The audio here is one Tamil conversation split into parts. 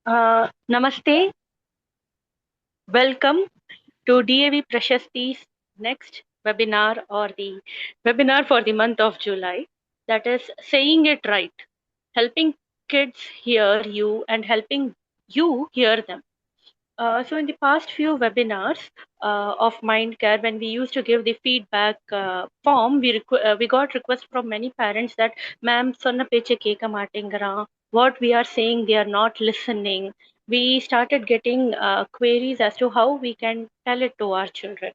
Namaste. Welcome to DAV Prashasthis next webinar or the webinar for the month of July. That is saying it right, helping kids hear you and helping you hear them. So in the past few webinars of Mindcare, when we used to give the feedback form, we got requests from many parents that, "Ma'am, sonna peche keka matengara. What we are saying, they are not listening." We started getting queries as to how we can tell it to our children,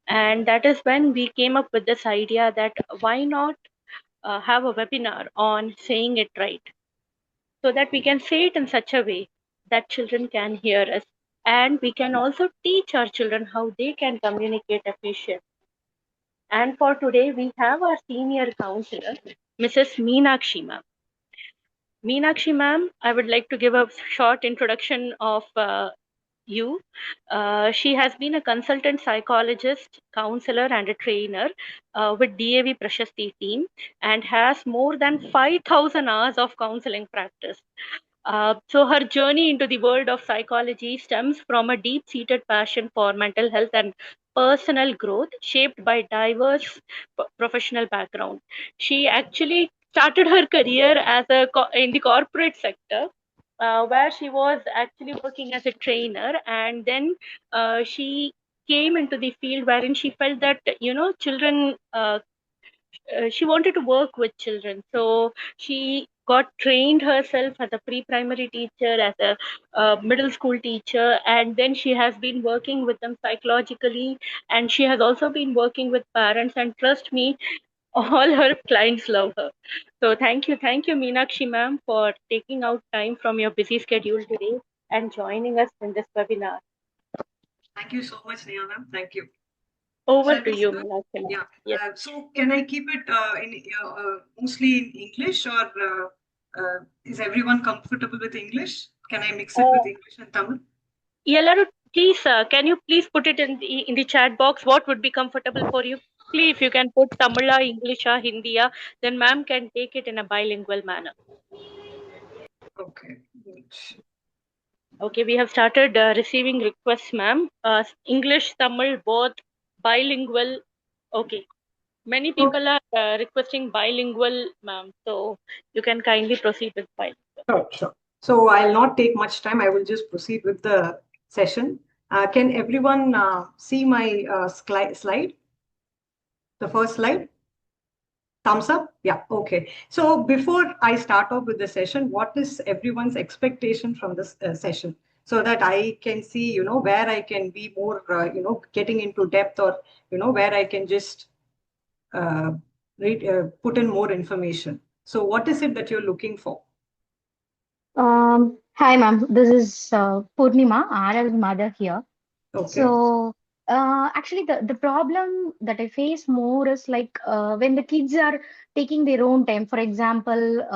and that is when we came up with this idea that why not have a webinar on saying it right, so that we can say it in such a way that children can hear us, and we can also teach our children how they can communicate efficiently. And for today we have our senior counselor, Mrs. Meenakshi ma'am. Meenakshi ma'am, I would like to give a short introduction of you. She has been a consultant psychologist, counselor, and a trainer with DAV Prashasti team, and has more than 5,000 hours of counseling practice. So her journey into the world of psychology stems from a deep-seated passion for mental health and personal growth, shaped by diverse professional background. She actually started her career as in the corporate sector, where she was actually working as a trainer, and then she came into the field wherein she felt that children. She wanted to work with children, so she got trained herself as a pre-primary teacher, as a middle school teacher, and then she has been working with them psychologically, and she has also been working with parents, and trust me, all her clients love her. So thank you, Meenakshi ma'am, for taking out time from your busy schedule today and joining us in this webinar. Thank you so much, Neha ma'am. Thank you. Over Shall to we you, start? Meenakshi ma'am. Yeah. Yes. So can I keep it mostly in English, or is everyone comfortable with English? Can I mix it Uh, with English and Tamil? Yelaru, please, can you please put it in the chat box? What would be comfortable for you? Please, if you can put Tamila, English, Hindi, then ma'am can take it in a bilingual manner. Okay. Okay, we have started receiving requests, ma'am. English, Tamil, both bilingual. Okay, many people are requesting bilingual, ma'am. So you can kindly proceed with bilingual. Sure, sure. So I'll not take much time. I will just proceed with the session. Can everyone see my slide? The first slide? Thumbs up? Yeah, okay. So before I start off with the session, what is everyone's expectation from this session? So that I can see, where I can be more, getting into depth, or, where I can just uh, put in more information. So what is it that you're looking for? Hi, ma'am. This is Purnima, RL's mother here. Okay. So, actually, the problem that I face more is like when the kids are taking their own time. For example,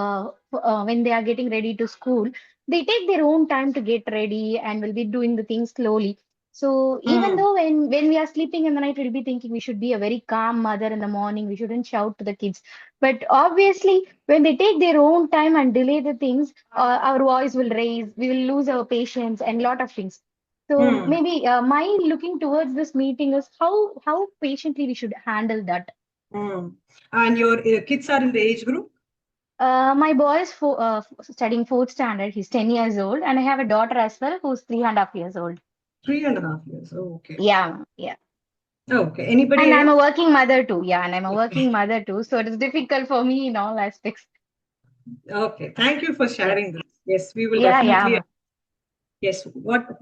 when they are getting ready to school, they take their own time to get ready and will be doing the things slowly. So even though when we are sleeping in the night, we'll be thinking we should be a very calm mother in the morning. We shouldn't shout to the kids. But obviously, when they take their own time and delay the things, our voice will raise. We will lose our patience and lot of things. So maybe my looking towards this meeting is how patiently we should handle that. And your kids are in the age group? My boy is studying fourth standard. He's 10 years old, and I have a daughter as well who's 3.5 years old. 3.5 years. Oh, okay. Yeah, yeah. Okay. Anybody And I'm a else? working mother too. Yeah, and I'm a Okay. working mother too. So it is difficult for me in all aspects. Okay. Thank you for Yeah, sharing this. Yes, we will yeah, definitely. yeah. Yes, what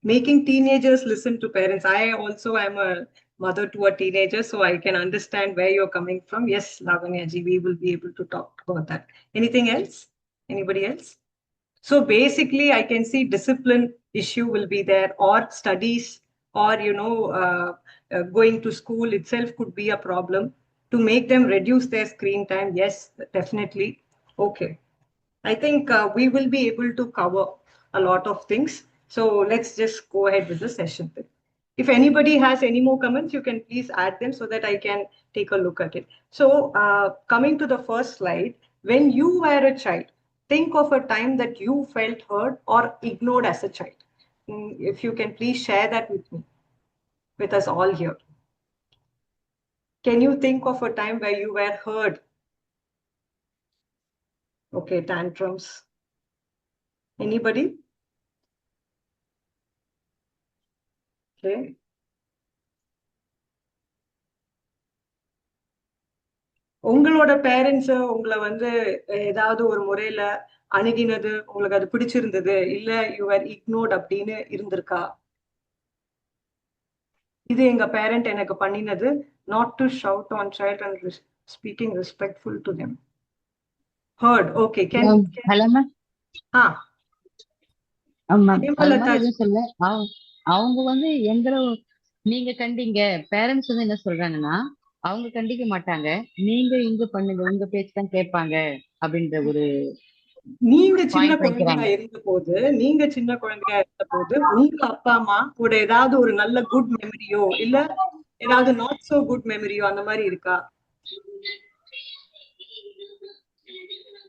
making teenagers listen to parents. I also am a mother to a teenager, so I can understand where you're coming from. Yes, Lavanya ji, we will be able to talk about that. Anything else? Anybody else? So basically, I can see discipline issue will be there, or studies, or going to school itself could be a problem. To make them reduce their screen time, yes, definitely. Okay. I think we will be able to cover a lot of things. So let's just go ahead with the session. If anybody has any more comments, you can please add them so that I can take a look at it. So coming to the first slide, when you were a child, think of a time that you felt heard or ignored as a child. If you can please share that with me, with us all here. Can you think of a time where you were heard? Okay, tantrums. Anybody? Okay. உங்களோட பேரண்ட்ஸ் உங்களை வந்து ஏதாவது ஒரு முறையில அணுகினது உங்களுக்கு அது பிடிச்சிருந்தது இல்ல யுவர் இக்னோர்ட் அப்படின்னு இருந்திருக்கா? இது எங்க பேரண்ட் எனக்கு பண்ணினது. Not to shout on child and speaking respectful to them. Hurt. Okay. Hello ma'am. எதுவும் சொல்ல அவங்க வந்து எங்களை நீங்க கண்டிங்க. பேரண்ட்ஸ் வந்து என்ன சொல்றாங்கன்னா அவங்க கண்டிக்க மாட்டாங்க, நீங்க இங்க பண்ணுங்க, உங்க பேச்சு தான் கேட்பாங்க அப்படின்ற ஒரு நீங்க சின்ன குழந்தையா இருந்த போது உங்க அப்பா அம்மா கூட ஏதாவது ஒரு நல்ல குட் மெமரியோ இல்ல ஏதாவது நாட் சோ குட் மெமரியோ அந்த மாதிரி இருக்கா?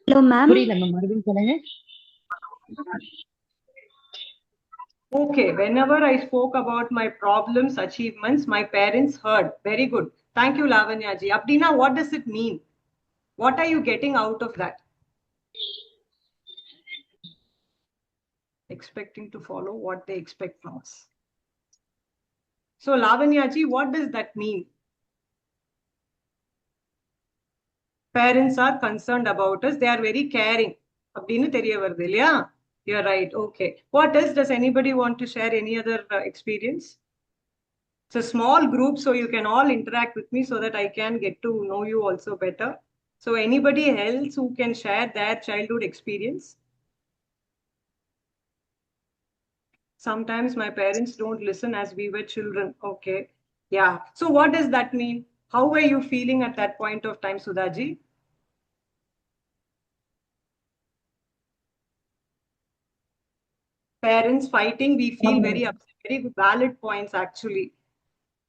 Hello ma'am. புரியல மேம், மறுபடியும் சொல்லுங்க. Okay, whenever I spoke about my problems, achievements, my parents heard. Very good. Thank you, Lavanya ji. Abdina, what does it mean? What are you getting out of that? Expecting to follow what they expect from us. So, Lavanya ji, what does that mean? Parents are concerned about us. They are very caring. Abdina theriya varudhu illaya? You're right. Okay. What else? Does anybody want to share any other experience? It's a small group, so you can all interact with me so that I can get to know you also better. So anybody else who can share their childhood experience? Sometimes my parents don't listen as we were children. Okay. Yeah. So what does that mean? How were you feeling at that point of time, Sudhaji? Parents fighting, we feel very upset. Very valid points, actually.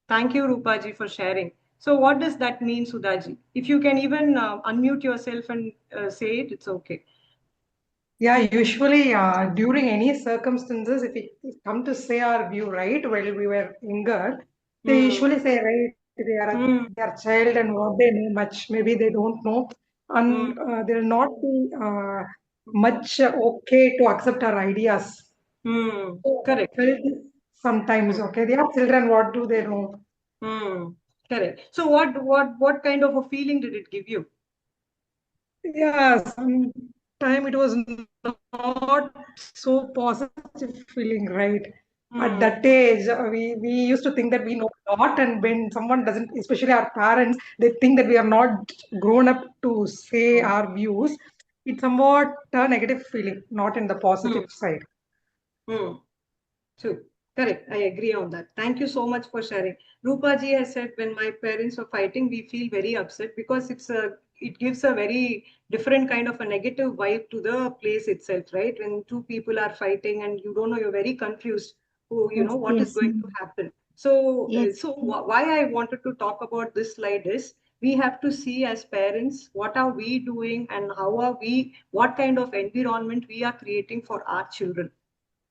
Thank you, Rupaji, for sharing. So what does that mean, Sudhaji? If you can even unmute yourself and say it, it's okay. Yeah, usually during any circumstances, if we come to say our view, right, while we were younger, they usually say, right, they are child and what they know much, maybe they don't know, and they'll not be much okay to accept our ideas. Correct. Sometimes, okay, they are children, what do they know? Correct. So what kind of a feeling did it give you? Yeah, sometime it was not so positive feeling, right? At that age, we used to think that we know a lot, and when someone doesn't, especially our parents, they think that we are not grown up to say our views. It's somewhat a negative feeling, not in the positive side. True. Correct. I agree on that. Thank you so much for sharing. Rupaji has said, when my parents are fighting, we feel very upset because it gives a very different kind of a negative vibe to the place itself, right? When two people are fighting and you don't know, you're very confused. What is going to happen. So why I wanted to talk about this slide is we have to see as parents, what are we doing and what kind of environment we are creating for our children.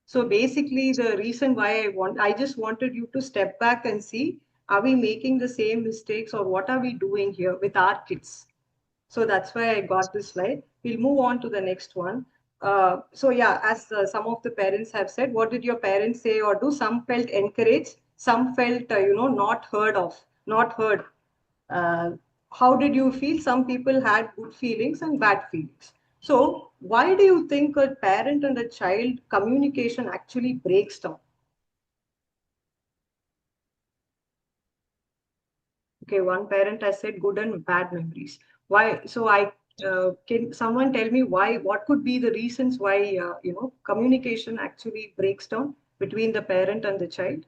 So basically the reason why I just wanted you to step back and see, are we making the same mistakes or what are we doing here with our kids? So that's why I got this slide. We'll move on to the next one. So yeah, as some of the parents have said, what did your parents say or do? Some felt encouraged, some felt, not heard. How did you feel? Some people had good feelings and bad feelings. So why do you think a parent and a child communication actually breaks down? Okay, one parent has said good and bad memories. Why? So can someone tell me why? What could be the reasons why communication actually breaks down between the parent and the child?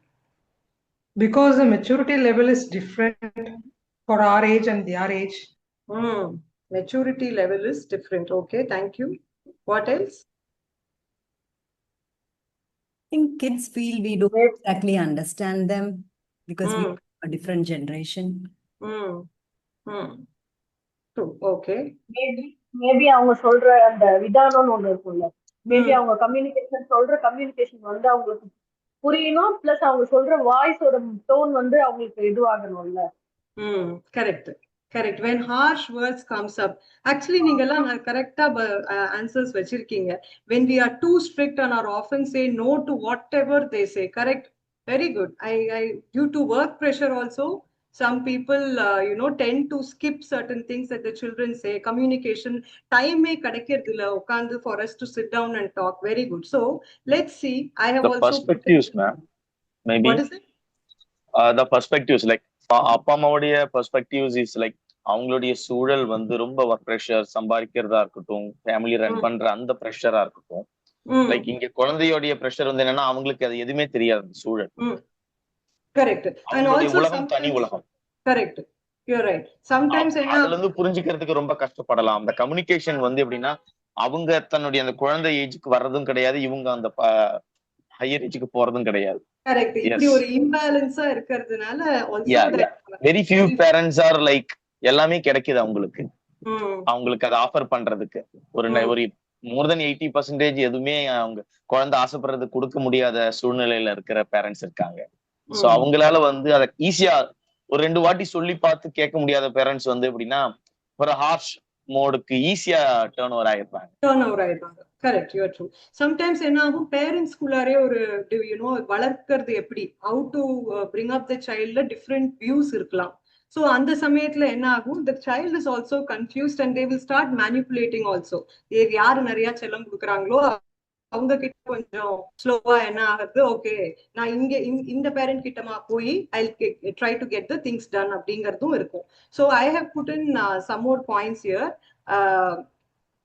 Because the maturity level is different for our age and their age. Maturity level is different. Okay, thank you. What else? I think kids feel we don't exactly understand them because we are a different generation. True. Okay. Maybe அவங்க சொல்ற அந்த விதானம்னு ஒண்ணு இருக்கும்ல, மேபி அவங்க கம்யூனிகேஷன் வந்து அவங்களுக்கு புரியணும், பிளஸ் அவங்க சொல்ற வாய்ஸோட டோன் வந்து அவங்களுக்கு இதுவாகணும்ல. Correct correct. when harsh words comes up, actually நீங்கெல்லாம் கரெக்டா ஆன்சர்ஸ் வச்சிருக்கீங்க. when we are too strict and are often say no to whatever they say. correct, very good. I due to work pressure also, some people tend to skip certain things that the children say. Communication time may kadaikiradhu illa ukandu for us to sit down and talk. Very good. So let's see. I have The also perspectives, ma'am. Maybe what is it? The perspectives, like அப்பா அம்மாவுடைய பெர்ஸ்பெக்டிவ்ஸ் இஸ் லைக் அவங்களுடைய சூழல் வந்து ரொம்ப ஒர்க் ப்ரெஷர், சம்பாதிக்கிறதா இருக்கட்டும், ஃபேமிலி ரன் பண்ற அந்த ப்ரெஷரா இருக்கட்டும். லைக் இங்க குழந்தையோடைய ப்ரெஷர் வந்து என்னன்னா அவங்களுக்கு அது எதுவுமே தெரியாது சூழல். கரெக்ட். and also உலகம் தனி உலகம். Correct, you're right. sometimes அதுல இருந்து புரிஞ்சுக்கிறதுக்கு ரொம்ப கஷ்டப்படலாம். அந்த கம்யூனிகேஷன் வந்து எப்படின்னா அவங்க தன்னுடைய அந்த குழந்தை ஏஜுக்கு வர்றதும் கிடையாது, இவங்க அந்த ஹையர் ஏஜுக்கு போறதும் கிடையாது. கரெக்ட். இப்படி ஒரு இம்பேலன்ஸா இருக்கிறதுனால very few parents are like எல்லாமே கிடைக்குது அவங்களுக்கு, அவங்களுக்கு அதை ஆஃபர் பண்றதுக்கு ஒரு மோர் தென் 80% எதுவுமே அவங்க குழந்தை ஆசைப்படுறது கொடுக்க முடியாத சூழ்நிலையில இருக்கிற பேரண்ட்ஸ் இருக்காங்க. சோ அவங்களால வந்து அதை ஈஸியா ஒரு 2 வாட்டி சொல்லி பார்த்து கேட்க முடியாத பேரண்ட்ஸ் வந்து எப்படின்னா ஒரு ஹார்ஷ் மோடுக்கு ஈஸியா டர்ன் ஓவர் ஆயிருப்பாங்க. Correct, you are true. Sometimes என்ன ஆகும், பேரண்ட்ஸ்குள்ளாரே ஒரு வளர்க்கறது எப்படி, how to bring up the சைல்ட்ல டிஃப்ரெண்ட் வியூஸ் இருக்கலாம். ஸோ அந்த சமயத்துல என்ன ஆகும், the child is also confused and they will start manipulating also. யாரு நிறைய செல்லம் கொடுக்குறாங்களோ அவங்க கிட்ட கொஞ்சம் ஸ்லோவா என்ன ஆகுது, ஓகே நான் இங்க இந்த பேரண்ட் கிட்டமா போய் I try to get the things done அப்படிங்கறதும் இருக்கும். So I have put in some more points here.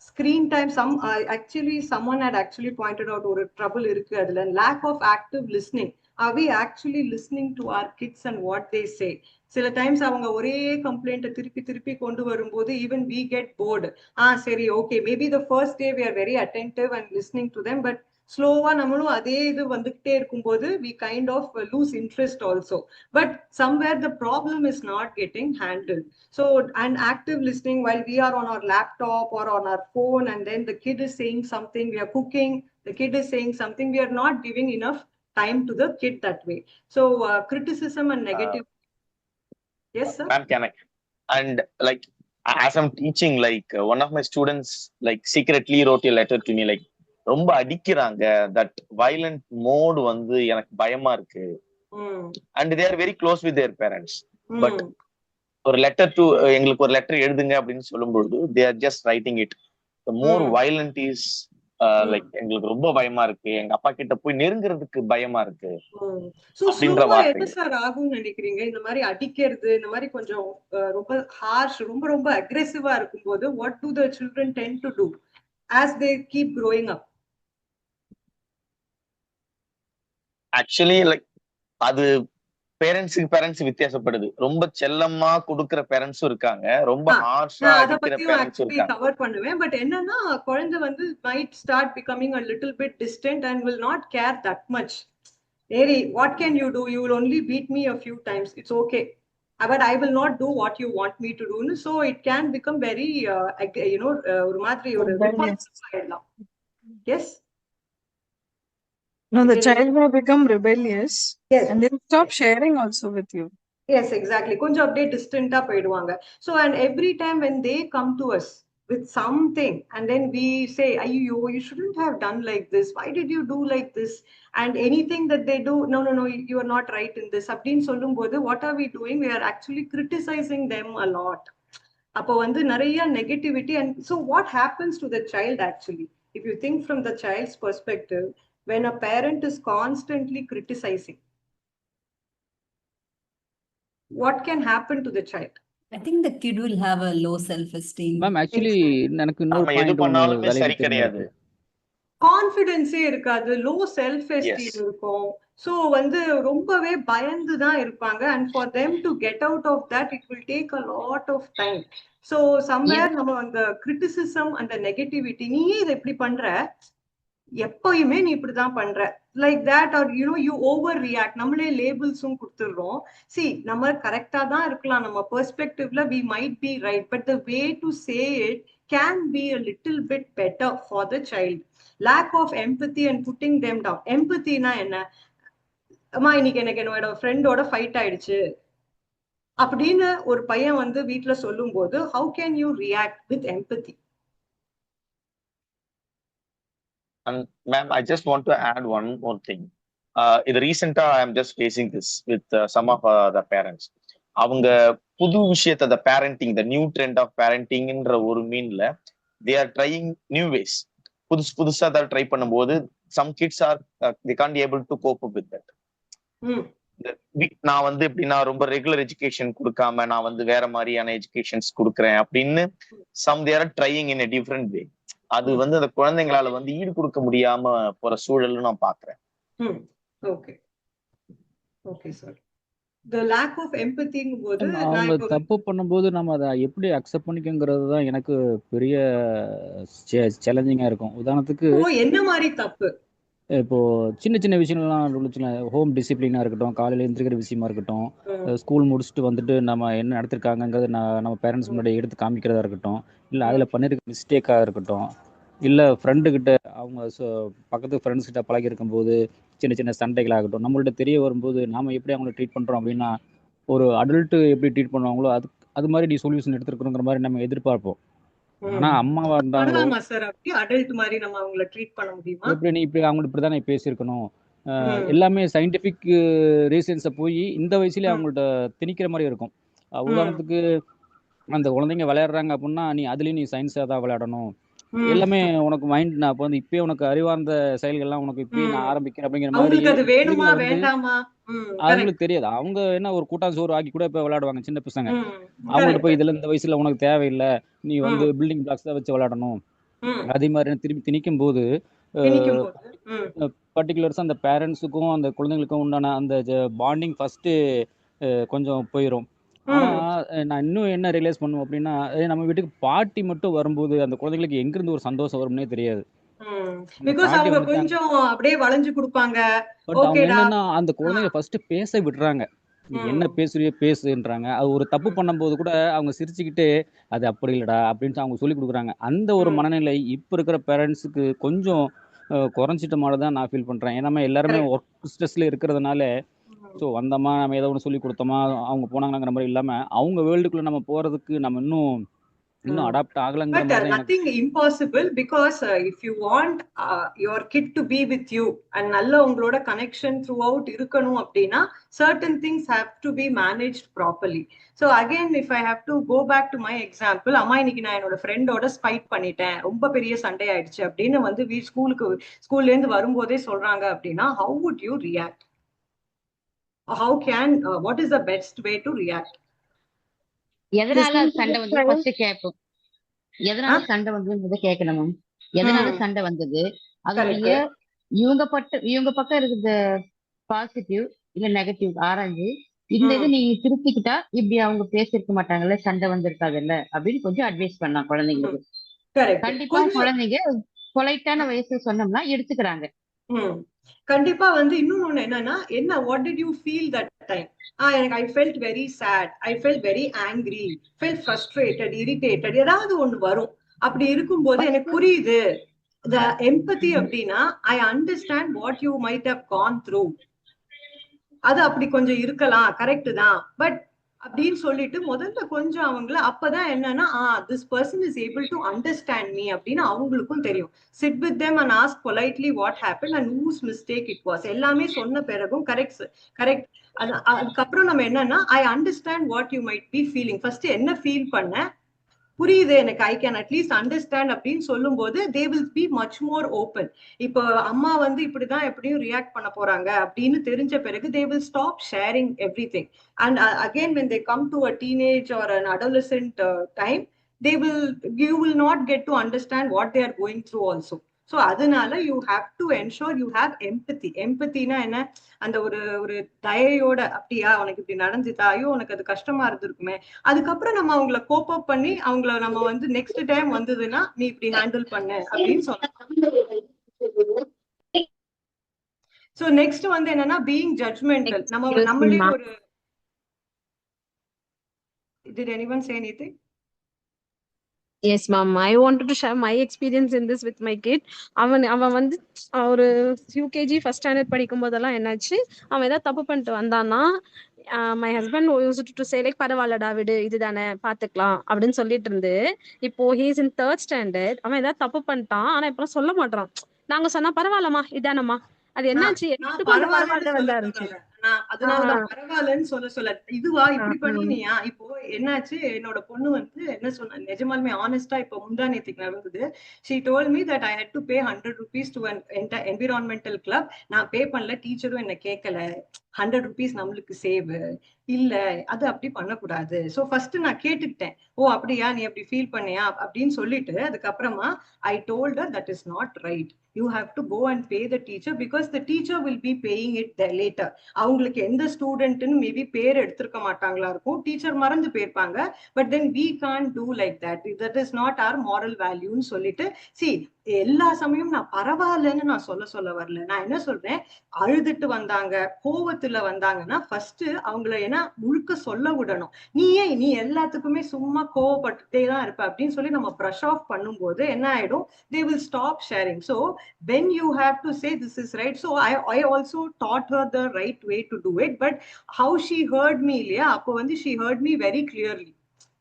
screen time, someone had actually pointed out ஒரு trouble இருக்கு அதுல, lack of active listening. are we actually listening to our kids and what they say? சில டைம்ஸ் அவங்க ஒரே கம்ப்ளைண்ட் திருப்பி கொண்டு வரும்போது even we get bored. சரி, okay, maybe the first day we are very attentive and listening to them, but ஸ்லோவா நம்மளும் அதே இது வந்துகிட்டே இருக்கும்போது we kind of lose interest also. But somewhere the problem is not getting handled. So and active listening while we are on our laptop or on our phone, and then the kid is saying something, we are cooking, the kid is saying something, we are not giving enough time to the kid that way. So criticism and negative. Yes sir. Ma'am, can I? And like as I'm teaching, like one of my students like secretly wrote a letter to me like ரொம்ப அடிக்கிறாங்க, தட் வயலண்ட் மோட் வந்து எனக்கு பயமா இருக்கு. And they are very close with their parents. But ஒரு லெட்டர் டு எங்களுக்கு ஒரு லெட்டர் எழுதுங்க அப்படின்னு சொல்லும்போது they are just writing it. The more violent is like எங்களுக்கு ரொம்ப பயமா இருக்கு, எங்க அப்பா கிட்ட போய் நெருங்குறதுக்கு பயமா இருக்கு அப்படின்ற வார்த்தை. என்ன சார் ஆகும்னு நினைக்கிறீங்க இந்த மாதிரி அடிக்கிறது, இந்த மாதிரி கொஞ்சம் ரொம்ப ஹார்ஷ், ரொம்ப அக்ரெசிவா இருக்கும்போது what do the children tend to do as they keep growing up? Actually like அது பேரண்ட்ஸ் வித்தியாசப்படுது. ரொம்ப செல்லமா கொடுக்கிற பேரண்ட்ஸும் இருக்காங்க, ரொம்ப ஹார்ஷா அடிக்கிற பேரண்ட்ஸும் இருக்காங்க. கவர் பண்ணுவேன். பட் என்னன்னா குழந்தை வந்து might start becoming a little bit distant and will not care that much. Eri, what can you do? You will only beat me a few times. It's okay. But I will not do what you want me to do. So it can become very ஒரு மாதிரி ஒரு ஆயிடலாம். Yes. No, the child may become rebellious. Yes. And they'll stop sharing also with you. Yes, exactly. கொஞ்சம் அப்படியே டிஸ்டன்ட்டா போயிடுவாங்க. So and every time when they come to us with something and then we say, ayyo, you shouldn't have done like this, why did you do like this, and anything that they do, no, you are not right in this அப்படினு சொல்லும்போது what are we doing? We are actually criticizing them a lot. அப்போ வந்து நிறைய negativity. And so what happens to the child actually, if you think from the child's perspective, when a parent is constantly criticizing, what can happen to the child? I think the kid will have a low self-esteem. Ma'am, actually எனக்கு இன்னொரு பாயிண்ட் ஒன்னு சரி கிடையாது. கான்ஃபிடன்ஸே இருக்காது, லோ செல்ஃப் எஸ்டீம் இருக்கும். ஸோ வந்து ரொம்பவே பயந்து தான் இருப்பாங்க. And for them to get out of that it will take a lot of time. So somewhere நம்ம அந்த கிரிட்டிசிசம் அந்த நெகட்டிவிட்டி, நீயே இதை எப்படி பண்ற, எப்பயுமே நீ இப்படிதான் பண்ற like that or you overreact. நம்மளே லேபிள்ஸும் கொடுத்துடுறோம். சி நம்ம கரெக்டா தான் இருக்கலாம், நம்ம பெர்ஸ்பெக்டிவ்ல we might be right, but the way to say it can be a little bit better for the child. Lack of empathy and putting them down. எம்பத்தினா என்ன? அம்மா இன்னைக்கு எனக்கு என்னோட ஃப்ரெண்டோட ஃபைட் ஆயிடுச்சு அப்படின்னு ஒரு பையன் வந்து வீட்டுல சொல்லும் போது how can you react with empathy? And ma'am, I just want to add one more thing. Recently, I am just facing this with some of the parents. அவங்க புது விஷயத்தை, the parenting, the new trend of parenting ன்ற ஒரு மீன்ல they are trying new ways. புதுசா அதை ட்ரை பண்ணும்போது some kids are they can't be able to cope up with that. நான் வந்து எப்படின்னா ரொம்ப ரெகுலர் எஜுகேஷன் கொடுக்காம நான் வந்து வேற மாதிரியான எஜுகேஷன்ஸ் கொடுக்குறேன் அப்படின்னு some they are trying in a different way. அது வந்து அந்த குழந்தைங்களால வந்து ஈடு கொடுக்க முடியாம போற சூழல்னு நான் பாக்குறேன். Okay okay sir. the lack of empathy போது அவங்க தப்பு பண்ணும்போது நம்ம அதை எப்படி அக்செப்ட் பண்ணிக்கங்கிறது தான் எனக்கு பெரிய சேலஞ்சிங்கா இருக்கும். உதாரணத்துக்கு என்ன மாதிரி தப்பு? இப்போ சின்ன சின்ன விஷயங்கள்லாம் ஹோம் டிசிப்ளினா இருக்கட்டும், காலையில எந்திரிக்கிற விஷயமா இருக்கட்டும், ஸ்கூல் முடிச்சுட்டு வந்துட்டு நம்ம என்ன நடத்திருக்காங்கிறது நம்ம பேரண்ட்ஸ் முன்னாடி எடுத்து காமிக்கிறதா இருக்கட்டும், இல்லை அதில் பண்ணிருக்க மிஸ்டேக்காக இருக்கட்டும், இல்லை ஃப்ரெண்டுக்கிட்ட அவங்க பக்கத்து ஃப்ரெண்ட்ஸ் கிட்ட பழகி இருக்கும்போது சின்ன சின்ன சண்டைகளாகட்டும், நம்மள்ட்ட தெரிய வரும்போது நாம எப்படி அவங்கள ட்ரீட் பண்ணுறோம் அப்படின்னா ஒரு அடல்ட்டு எப்படி ட்ரீட் பண்ணுவாங்களோ அது மாதிரி நீ சொல்யூஷன் எடுத்துருக்கணுங்கிற மாதிரி நம்ம எதிர்பார்ப்போம். ஆனா அம்மாவா இருந்தாலும் எப்படி நீ இப்படி அவங்கள்ட்ட இப்படிதான் நீ பேசியிருக்கணும், எல்லாமே சயின்டிபிக் ரீசன்ஸை போய் இந்த வயசுல அவங்கள்ட்ட திணிக்கிற மாதிரி இருக்கும். உதாரணத்துக்கு அந்த குழந்தைங்க விளையாடுறாங்க அப்படின்னா நீ அதுலயும் நீ சயின்ஸா தான் விளையாடணும், எல்லாமே உனக்கு மைண்ட் நான் இப்போ வந்து இப்பயே உனக்கு அறிவார்ந்த செயல்கள்லாம் உனக்கு இப்பயே நான் ஆரம்பிக்கிறேன் அப்படிங்கிற மாதிரி அவங்களுக்கு தெரியாது. அவங்க என்ன ஒரு கூட்டான் சோறு ஆக்கி கூட இப்ப விளையாடுவாங்க சின்ன பசங்க. அவங்கள்ட்ட போய் இதுல இந்த வயசுல உனக்கு தேவையில்லை, நீ வந்து பில்டிங் பிளாக்ஸ் தான் வச்சு விளையாடணும் அதே மாதிரி திருப்பி திணிக்கும் போது பர்டிகுலர்ஸா அந்த பேரண்ட்ஸுக்கும் அந்த குழந்தைங்களுக்கும் உண்டான அந்த பாண்டிங் ஃபர்ஸ்ட் கொஞ்சம் போயிடும். ஆனா நான் இன்னும் என்ன ரியலைஸ் பண்ணுவோம் அப்படின்னா நம்ம வீட்டுக்கு பாட்டி மட்டும் வரும்போது அந்த குழந்தைங்களுக்கு எங்க இருந்து ஒரு சந்தோஷம் வரும்னே தெரியாது. அந்த குழந்தைங்க ஃபர்ஸ்ட் பேச விடுறாங்க, என்ன பேசுறியோ பேசுன்றாங்க. அது ஒரு தப்பு பண்ணும்போது கூட அவங்க சிரிச்சுக்கிட்டு அது அப்படி இல்லடா அப்படின்னு அவங்க சொல்லி கொடுக்குறாங்க. அந்த ஒரு மனநிலை இப்ப இருக்கிற பேரண்ட்ஸுக்கு கொஞ்சம் குறைஞ்சிட்ட மாதிரி தான் நான் ஃபீல் பண்றேன். ஏன்னா எல்லாருமே ஒர்க் ஸ்ட்ரெஸ்ல இருக்கிறதுனால ஸோ வந்தோமா நம்ம ஏதோ ஒன்று சொல்லி கொடுத்தோமா அவங்க போனாங்கிற மாதிரி இல்லாம அவங்க வேர்ல்டுக்குள்ள நம்ம போறதுக்கு நம்ம இன்னும் அடாப்ட் ஆகலங்கிற மாதிரி. But nothing impossible because if you want your kid to be with you and நல்ல உங்களோட connection throughout இருக்கணும் அப்படின்னா certain things have to be managed properly. So again if I have to go back to my example, அம்மா இன்னைக்கு நான் என்னோட ஃப்ரெண்டோட ஸ்பைட் பண்ணிட்டேன், ரொம்ப பெரிய சண்டை ஆயிடுச்சு அப்படின்னு வந்து ஸ்கூல்ல இருந்து வரும்போதே சொல்றாங்க அப்படின்னா how would you react? How can what is the best way to react? எதனால சண்டை வந்து ஃபர்ஸ்ட் கேட்போம். எதனால சண்டை வந்து கேட்கணும், எதனால சண்டை வந்தது, அதனுடைய இவங்க பக்கம் இருக்குது பாசிட்டிவ் இல்ல நெகட்டிவ் ஆராய்ஞ்சு இந்த இது நீ திருப்பிக்கிட்டா இப்படி அவங்க பேசிருக்க மாட்டாங்கல்ல, சண்டை வந்திருக்காதுல்ல அப்படின்னு கொஞ்சம் அட்வைஸ் பண்ணலாம் குழந்தைங்களுக்கு. கண்டிப்பா குழந்தைங்க பொலைட்டான வயசுல சொன்னோம்னா எடுத்துக்கிறாங்க. கண்டிப்பா வந்து இன்னொன்னு என்னன்னா என்ன what did you feel that time? I felt very sad, I felt very angry, felt frustrated, irritated, ஏதாவது ஒண்ணு வரும். அப்படி இருக்கும்போது எனக்கு புரியுது the empathy அப்படின்னா I understand what you might have gone through. அது அப்படி கொஞ்சம் இருக்கலாம், கரெக்ட் தான், பட் அப்படின்னு சொல்லிட்டு முதல்ல கொஞ்சம் அவங்கள அப்பதான் என்னன்னா this person is able to understand me அப்படின்னு அவங்களுக்கும் தெரியும். sit with them and ask politely what happened and whose mistake it was. எல்லாமே சொன்ன பிறகும் கரெக்ட் அதுக்கப்புறம் நம்ம என்னன்னா I understand what you might be feeling. First என்ன ஃபீல் பண்ண புரியுது எனக்கு, I can at least understand அப்படின்னு சொல்லும் போது they will be much more open. இப்போ அம்மா வந்து இப்படிதான் எப்படியும் ரியாக்ட் பண்ண போறாங்க அப்படின்னு தெரிஞ்ச பிறகு they will stop sharing everything. And again when they come to a teenage or an adolescent time, you will not get to understand what they are going through also. So அதனால you have to ensure you have empathy. எம்பத்தினா என்ன, அந்த ஒரு தயையோட அப்படியா உனக்கு இப்படி நடந்துட்டா, ஐயோ உனக்கு அது கஷ்டமா இருந்திருக்குமே, அதுக்கப்புறம் நம்ம அவங்கள கோப் அப் பண்ணி அவங்கள நம்ம வந்து நெக்ஸ்ட் டைம் வந்ததுன்னா நீ இப்படி ஹேண்டில் பண்ண அப்படின்னு சொல்லலாம். ஸோ நெக்ஸ்ட் வந்து என்னன்னா பீயிங் ஜட்ஜ்மெண்டல். நம்மளே ஒரு did anyone say anything? Yes, ma'am. I wanted to share my experience in this with my kid. அவன் வந்து ஒரு UKG ஃபர்ஸ்ட் ஸ்டாண்டர்ட் படிக்கும் போதெல்லாம் என்னாச்சு, அவன் ஏதாவது தப்பு பண்ணிட்டு வந்தான்னா my husband used to say like பரவாயில்லடா விடு இதுதானே பாத்துக்கலாம் அப்படின்னு சொல்லிட்டு இருந்து, இப்போ ஹீஸ் இன் 3rd ஸ்டாண்டர்ட். அவன் ஏதாவது தப்பு பண்ணிட்டான், ஆனா இப்போ சொல்ல மாட்டான். நாங்க சொன்னா பரவாயில்லமா இதானம்மா, அது என்னாச்சு எனக்கு கொஞ்சம் பரவாயில்ல வந்து இருந்துச்சு. அதனாலதான் பரவாயில்லன்னு சொல்ல இதுவா இப்படி பண்ணினியா. இப்போ என்னாச்சு, என்னோட பொண்ணு வந்து என்ன சொன்ன, நிஜமாலுமே ஆனஸ்டா இப்போ முந்தா நேத்துக்கு நடந்தது. she told me that I had to pay 100 rupees to an environmental club. நான் பே பண்ணல, டீச்சரும் என்ன கேட்கல. 100 rupees நம்மளுக்கு சேவ் இல்ல, அது அப்படி பண்ணக்கூடாது. சோ ஃபர்ஸ்ட் நான் கேட்டுக்கிட்டேன், ஓ அப்படியா நீ அப்படி ஃபீல் பண்ணியா அப்படின்னு சொல்லிட்டு அதுக்கப்புறமா I told her that is not right. You have to go and pay the teacher because the teacher will be paying it later. அவங்களுக்கு எந்த ஸ்டூடெண்ட்னு மேபி பேர் எடுத்திருக்க மாட்டாங்களா இருக்கும், டீச்சர் மறந்து போயிருப்பாங்க. But then we can't do like that. That is not our moral value ன்னு சொல்லிட்டு see எல்லா சமயம் நான் பரவாயில்லன்னு நான் சொல்ல வரல. நான் என்ன சொல்றேன், அழுதுட்டு வந்தாங்க, கோவத்துல வந்தாங்கன்னா ஃபர்ஸ்ட் அவங்கள ஏன்னா முழுக்க சொல்ல விடணும். நீ எல்லாத்துக்குமே சும்மா கோவப்பட்டுட்டே தான் இருப்ப அப்படின்னு சொல்லி நம்ம ப்ரஷ் ஆஃப் பண்ணும்போது என்ன ஆயிடும், they will stop sharing. So when you have to say this is right, so I also taught her the right way to do it. But how she heard me இல்லையா, அப்போ வந்து she heard me very clearly.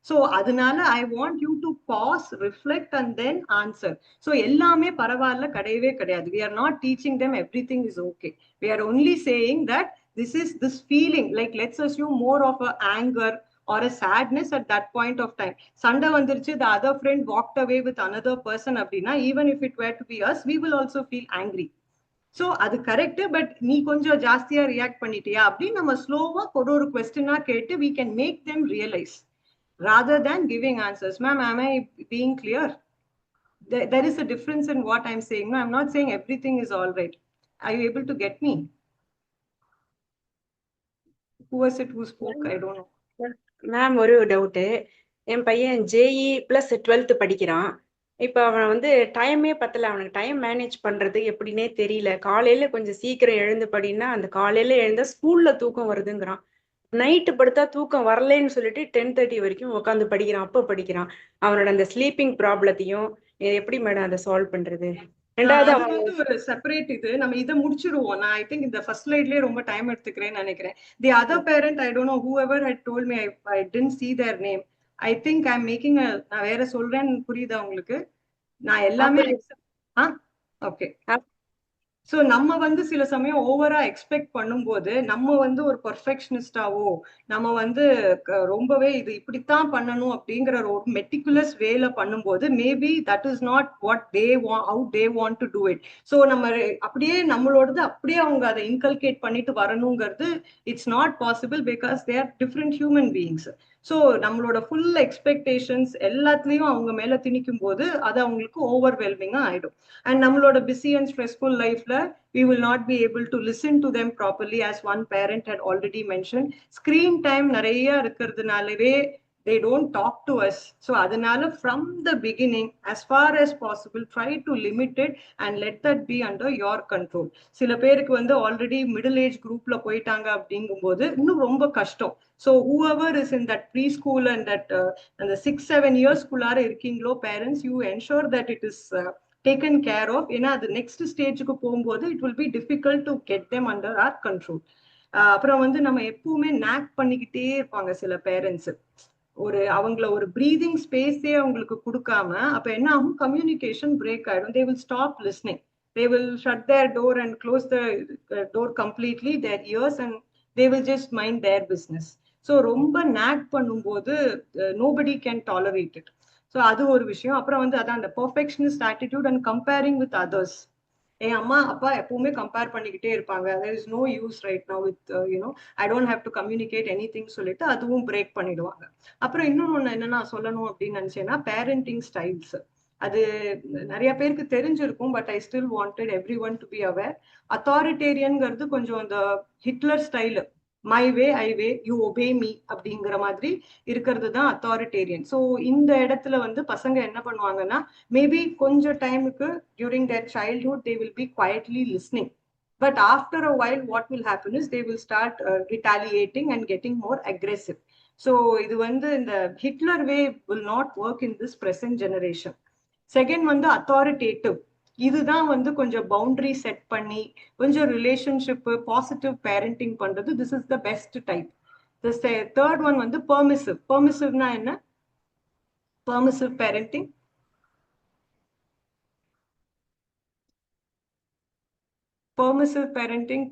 So அதனால I want you to pause, reflect and then answer. So எல்லாமே பரவாயில்ல கிடையவே கிடையாது. We are not teaching them everything is okay. We are only saying that this feeling, like let's assume more of a anger or a sadness at that point of time. Sanda vandirchu, the other friend walked away with another person அப்படின்னா, even if it were to be us, we will also feel angry. So அது கரெக்ட். பட் நீ கொஞ்சம் ஜாஸ்தியா ரியாக்ட் பண்ணிட்டியா அப்படின்னு நம்ம ஸ்லோவா ஒரு கொஸ்டினா கேட்டு we can make them realize rather than giving answers. Ma'am, am I being clear? There is a difference in what I'm saying. No, I'm not saying everything is all right. Are you able to get me? Who was it who spoke? I don't know. Ma'am ஒரு டவுட்டு, என் பையன் JE + 12th படிக்கிறான். இப்போ அவன் வந்து டைமே பத்தல, அவனுக்கு டைம் மேனேஜ் பண்றது எப்படின்னே தெரியல. காலையில கொஞ்சம் சீக்கிரம் எழுந்து படினா அந்த காலையில எழுந்தா ஸ்கூல்ல தூக்கம் வருதுங்கிறான். நைட்டு படுத்தா தூக்கம் வரலன்னு சொல்லிட்டு 10:30 வரைக்கும் உட்காந்து படிக்கிறான். அப்போ படிக்கிறான். அவனோட அந்த ஸ்லீப்பிங் ப்ராப்ளத்தையும் எப்படி மேடம் அதை சால்வ் பண்றது? ரெண்டாவது ஒரு செப்பரேட் இது நம்ம இதை முடிச்சிருவோம். நான் ஐ திங்க் இந்த ஃபர்ஸ்ட் ஸ்லைட்லயே ரொம்ப டைம் எடுத்துக்கிறேன்னு நினைக்கிறேன். The other parent, I don't no whoever had told me, I didn't see their name. I think I'm making a, நான் வேற சொல்றேன்னு புரியுதா உங்களுக்கு? நான் எல்லாமே ஓகே. சோ நம்ம வந்து சில சமயம் ஓவரா எக்ஸ்பெக்ட் பண்ணும்போது நம்ம வந்து ஒரு பர்ஃபெக்ஷனிஸ்டாவோ நம்ம வந்து ரொம்பவே இது இப்படித்தான் பண்ணணும் அப்படிங்கிற ஒரு மெட்டிகுலஸ் வேல பண்ணும்போது maybe that is not what they how they want to do it. So நம்ம அப்படியே நம்மளோடது அப்படியே அவங்க அதை இன்கல்கேட் பண்ணிட்டு வரணுங்கிறது it's not possible because they are different human beings. So நம்மளோட ஃபுல் எக்ஸ்பெக்டேஷன்ஸ் எல்லாத்துலயும் அவங்க மேல திணிக்கும் போது அது அவங்களுக்கு ஓவர்வெல்மிங்கா ஆயிடும். அண்ட் நம்மளோட பிஸி அண்ட் ஸ்ட்ரெஸ்ஃபுல் லைஃப்ல we will not be able to listen to them properly, as one parent had already mentioned. Screen time நிறைய இருக்கிறதுனாலவே they don't talk to us. So அதனால from the beginning, as far as possible, try to limit it and let that be under your control. சில பேருக்கு வந்து ஆல்ரெடி மிடில் ஏஜ் குரூப்ல போயிட்டாங்க அப்படிங்கும்போது இன்னும் ரொம்ப கஷ்டம். So whoever is in that preschool and that அந்த 6-7 years குள்ளார இருக்கீங்களோ parents, you ensure that it is taken care of. ஏன்னா அது நெக்ஸ்ட் ஸ்டேஜுக்கு போகும்போது it will be difficult to get them under R control. அப்புறம் வந்து நம்ம எப்பவுமே நாக் பண்ணிக்கிட்டே இருப்பாங்க சில பேரண்ட்ஸ். அவங்கள ஒரு பிரீதிங் ஸ்பேஸே அவங்களுக்கு கொடுக்காம அப்ப என்ன ஆகும், கம்யூனிகேஷன் பிரேக் ஆயிடும். They will stop listening. They will shut their door and close the door completely, their ears, and they will just mind their business. So ரொம்ப நாக் பண்ணும்போது nobody can tolerate it. So அது ஒரு விஷயம். அப்புறம் வந்து அதான் அந்த perfectionist attitude and comparing with others. என் அம்மா அப்பா எப்பவுமே கம்பேர் பண்ணிக்கிட்டே இருப்பாங்க. there is no use right now with I don't have to communicate anything சொல்லிட்டு அதுவும் பிரேக் பண்ணிடுவாங்க. அப்புறம் இன்னொன்னு என்னன்னா சொல்லணும் அப்படின்னு நினைச்சேன்னா பேரண்டிங் ஸ்டைல்ஸ். அது நிறைய பேருக்கு தெரிஞ்சிருக்கும், but I still wanted everyone to be aware. அத்தாரிட்டேரியன்ங்கிறது கொஞ்சம் அந்த Hitler style, my way I way you obey me அப்படிங்கிற மாதிரி இருக்கிறது தான் அத்தாரிட்டேரியன். ஸோ இந்த இடத்துல வந்து பசங்க என்ன பண்ணுவாங்கன்னா மேபி கொஞ்சம் டைமுக்கு during there childhood they will be quietly listening. But after a while, what will happen is they will start retaliating and getting more aggressive. So இது வந்து இந்த Hitler way will not work in this present generation. Second வந்து அத்தாரிட்டேட்டிவ். இதுதான் வந்து கொஞ்சம் பவுண்டரி செட் பண்ணி கொஞ்சம் ரிலேஷன்ஷிப் பாசிட்டிவ் பேரண்டிங் பண்றது. This is the best type. Third one வந்து பெர்மிசிவ். பெர்மிசிவ்னா என்ன? Permissive parenting. Permissive parenting.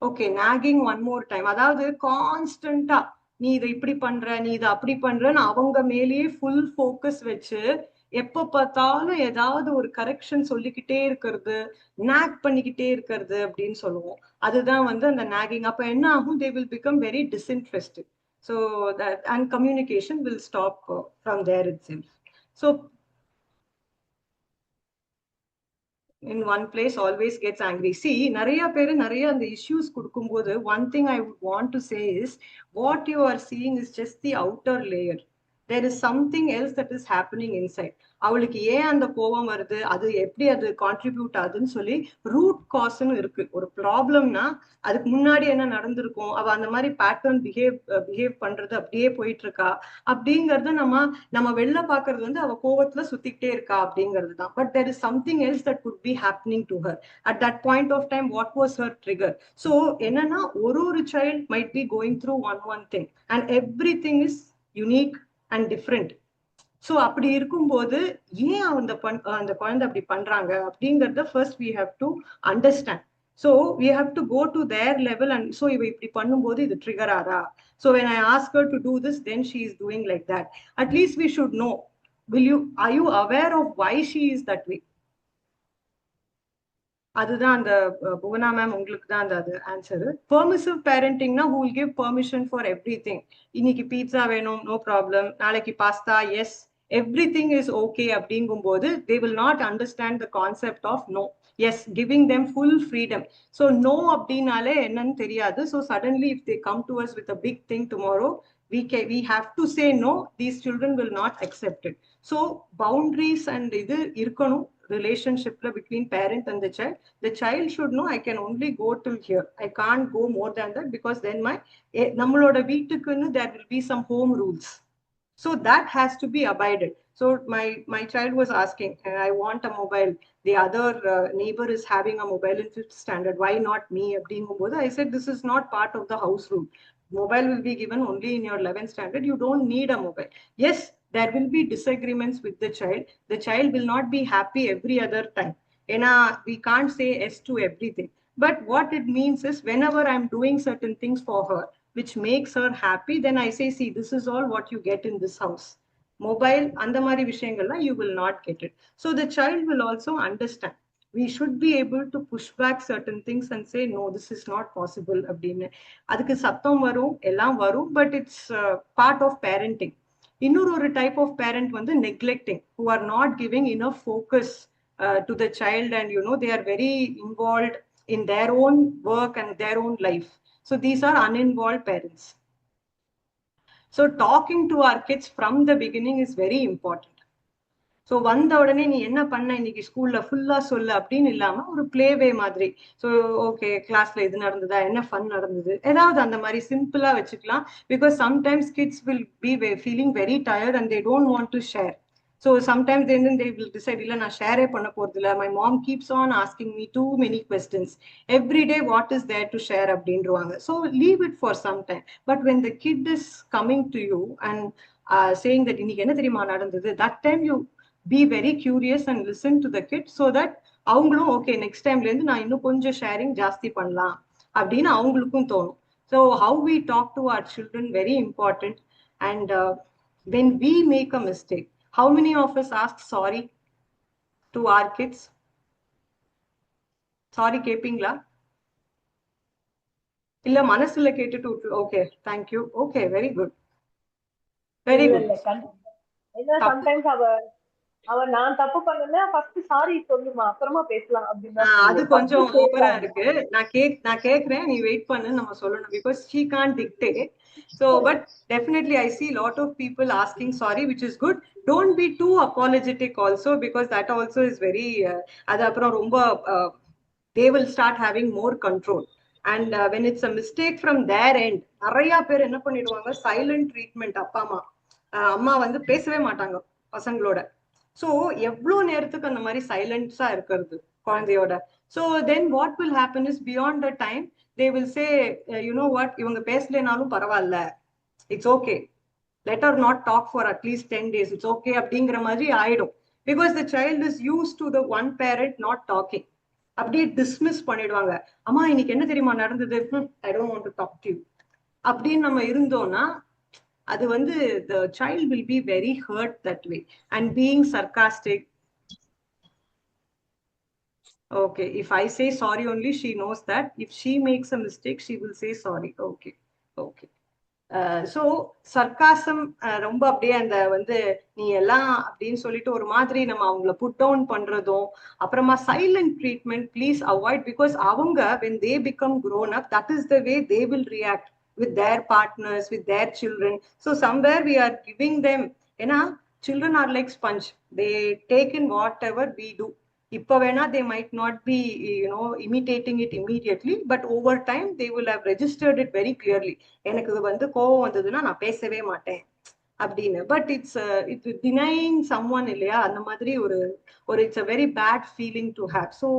Okay, nagging one more time. அதாவது கான்ஸ்டன்டா நீ இதை இப்படி பண்ற, நீ இதை அப்படி பண்றன்னு அவங்க மேலேயே ஃபுல் ஃபோக்கஸ் வச்சு எப்ப பார்த்தாலும் ஏதாவது ஒரு கரெக்ஷன் சொல்லிக்கிட்டே இருக்கிறது, நாக் பண்ணிக்கிட்டே இருக்கிறது அப்படின்னு சொல்லுவோம். அதுதான் வந்து அந்த நாகிங். அப்ப என்ன ஆகும்? They will become very disinterested. So that and communication will stop from there itself. So in one place always gets angry. See, nariya pere nariya and the issues kudukumbodhu, one thing I would want to say is what you are seeing is just the outer layer. There is something else that is happening inside. அவளுக்கு ஏன் அந்த கோபம் வருது, அது எப்படி அது கான்ட்ரிபியூட் ஆகுதுன்னு சொல்லி ரூட் காஸ்ன்னு இருக்கு. ஒரு ப்ராப்ளம்னா அதுக்கு முன்னாடி என்ன நடந்திருக்கும், அவ அந்த மாதிரி பேட்டர்ன் பிஹேவ் பண்றது அப்படியே போயிட்டு இருக்கா அப்படிங்கறது நம்ம வெளில பாக்குறது வந்து அவ கோபத்துல சுத்திக்கிட்டே இருக்கா அப்படிங்கிறது தான். But there is something else that could be happening to her at that point of time. What was her trigger? So என்னன்னா ஒரு child might be going through one thing and everything is unique and different. So அப்படி இருக்கும்போது ஏன் அந்த குழந்தை அப்படி பண்றாங்க அப்படிங்கறத first we have to understand. So we have to go to their level and so இவ இப்படி பண்ணும்போது இது ட்ரிகர் ஆறா. So when I ask her to do this, then she is doing like that. At least we should know. Are you aware of why she is that way? அதுதான் அந்த புவனா மேம் உங்களுக்கு தான் அந்த ஆன்சர். பெர்மிசிவ் பேரண்டிங்னா who will give permission for everything. இன்னைக்கு பீட்சா வேணும், நோ ப்ராப்ளம். நாளைக்கு pasta, yes, everything is okay அப்படிங்கும்போது they will not understand the concept of no. Yes, giving them full freedom. So no அப்படினாலே என்னன்னு தெரியாது. So suddenly if they come to us with a big thing tomorrow, we have to say no. These children will not accept it. So boundaries and இது இருக்கணும் relationship between parent and the child. The child should know I can only go till here. I can't go more than that because then நம்மளோட வீட்டுக்குன்னு there will be some home rules. So that has to be abided. So my child was asking, I want a mobile. The other neighbor is having a mobile in 5th standard. Why not me? I said, this is not part of the house rule. Mobile will be given only in your 11th standard. You don't need a mobile. Yes, there will be disagreements with the child. The child will not be happy every other time. We can't say yes to everything. But what it means is whenever I'm doing certain things for her, which makes her happy, then I say, see, this is all what you get in this house. Mobile, அந்த மாதிரி விஷயங்கள்லாம் you will not get it. So the child will also understand. We should be able to push back certain things and say, no, this is not possible அப்படின்னு. அதுக்கு சத்தம் வரும், எல்லாம் வரும், but it's part of parenting. இன்னொரு type of parent வந்து neglecting, who are not giving enough focus to the child and they are very involved in their own work and their own life. So these are uninvolved parents. So talking to our kids from the beginning is very important. So வந்த உடனே நீ என்ன பண்ண இன்னைக்கு ஸ்கூல்ல ஃபுல்லா சொல்லு அப்படின்னு இல்லாம ஒரு பிளேவே மாதிரி. ஸோ ஓகே, கிளாஸ்ல இது நடந்ததா, என்ன ஃபன் நடந்தது, ஏதாவது அந்த மாதிரி சிம்பிளா வச்சுக்கலாம். Because sometimes kids will be feeling very tired and they don't want to share. So sometimes then they will decide, illa na share panna poradilla. My mom keeps on asking me too many questions every day. What is there to share abindruvaanga? So leave it for some time. But when the kid is coming to you and saying that இன்னைக்கு என்ன தெரியுமா நடந்தது, that time you be very curious and listen to the kid so that அவங்களும் ஓகே நெக்ஸ்ட் டைம்ல இருந்து நான் இன்னும் கொஞ்சம் ஷேரிங் ஜாஸ்தி பண்ணலாம் அப்படின்னு அவங்களுக்கும் தோணும். So how we talk to our children very important. And when we make a mistake, how many of us ask sorry to our kids? Sorry கேப்பீங்களா? இல்ல மனசுல கேட்டுட்டு okay, thank you, okay, very good, very good. Sometimes அவன் நான் தப்பு பண்ணல, ஃபர்ஸ்ட் சாரி சொல்லுமா அப்புறமா பேசலாம் அப்படினா அது கொஞ்சம் ஓவரா இருக்கு. நான் கேக்குறேன், நீ வெயிட் பண்ணு, நம்ம சொல்லணும், because she can't dictate. So but definitely I see a lot of people asking sorry, which is good. Don't be too apologetic also, because that also is very அது அப்புறம் ரொம்ப they will start having more control. And when it's a mistake from their end, நிறைய பேர் என்ன பண்ணிடுவாங்க, சைலண்ட் ட்ரீட்மெண்ட். அப்பா அம்மா வந்து பேசவே மாட்டாங்க பசங்களோட. ஸோ எவ்வளோ நேரத்துக்கு அந்த மாதிரி சைலன்ஸா இருக்கிறது குழந்தையோட. So then what will happen is beyond the time they will say, you know what, இவங்க பேசலைனாலும் பரவாயில்ல, it's okay, let her not talk for at least 10 days, it's okay அப்படிங்கிற மாதிரி ஆயிடும். Because the child is used to the one parent not talking. அப்படியே டிஸ்மிஸ் பண்ணிடுவாங்க. அம்மா இன்னைக்கு என்ன தெரியுமா நடந்தது, I don't want to talk to you அப்படின்னு நம்ம இருந்தோம்னா, அது வந்து the child will be very hurt that way. And being sarcastic, okay, if I say sorry only, she knows that if she makes a mistake, she will say sorry. Okay. So sarcasm ரொம்ப அப்படியே அந்த வந்து நீ எல்லாம் அப்படின்னு சொல்லிட்டு ஒரு மாதிரி நம்ம அவங்கள புட் டவுன் பண்றதும், அப்புறமா silent treatment please avoid. Because அவங்க when they become grown up, that is the way they will react with their partners, with their children. So somewhere we are giving them, ஏன்னா children are like sponge, they take in whatever we do. இப்ப வேணா they might not be, you know, imitating it immediately, but over time they will have registered it very clearly. எனக்கு வந்து கோவம் வந்ததுன்னா நான் பேசவே மாட்டேன் அப்படின்னு. பட் இட்ஸ் denying someone இல்லையா, அந்த மாதிரி ஒரு it's a very bad feeling to have. So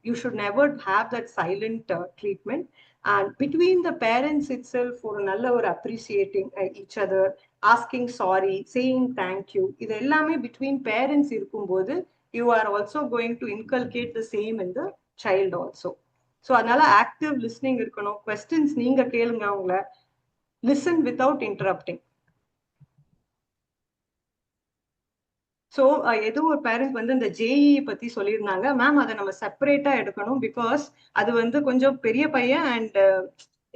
you should never have that silent treatment. And between the parents itself, ஒரு நல்ல ஒரு appreciating each other, asking sorry, saying thank you, இது எல்லாமே between parents இருக்கும்போது you are also going to inculcate the same in the child also. So அதனால active listening இருக்கணும். questions நீங்க கேளுங்க அவங்கள, listen without interrupting. ஸோ ஏதோ ஒரு பேரண்ட் வந்து இந்த ஜேஇ பத்தி சொல்லியிருந்தாங்க, மேம் அதை நம்ம செப்பரேட்டா எடுக்கணும், பிகாஸ் அது வந்து கொஞ்சம் பெரிய பையன் அண்ட்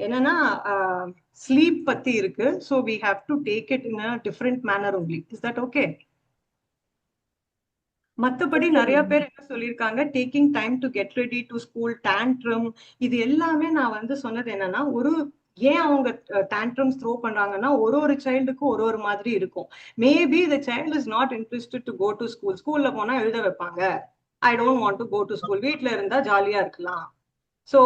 என்னன்னா ஸ்லீப் பத்தி இருக்கு. So we have to take it in a different manner only. Is that okay? மற்றபடி நிறைய பேர் என்ன சொல்லியிருக்காங்க, taking time to get ready to school, tantrum, இது எல்லாமே நான் வந்து சொன்னது என்னன்னா, ஏன் அவங்க டேண்ட்ரம்ஸ் த்ரோ பண்றாங்கன்னா ஒரு சைல்டுக்கு ஒரு மாதிரி இருக்கும். Maybe the child is not interested to go to school. ஸ்கூல்ல போனா எழுத வைப்பாங்க, I don't want to go to school, வீட்ல இருந்தா ஜாலியா இருக்கலாம். ஸோ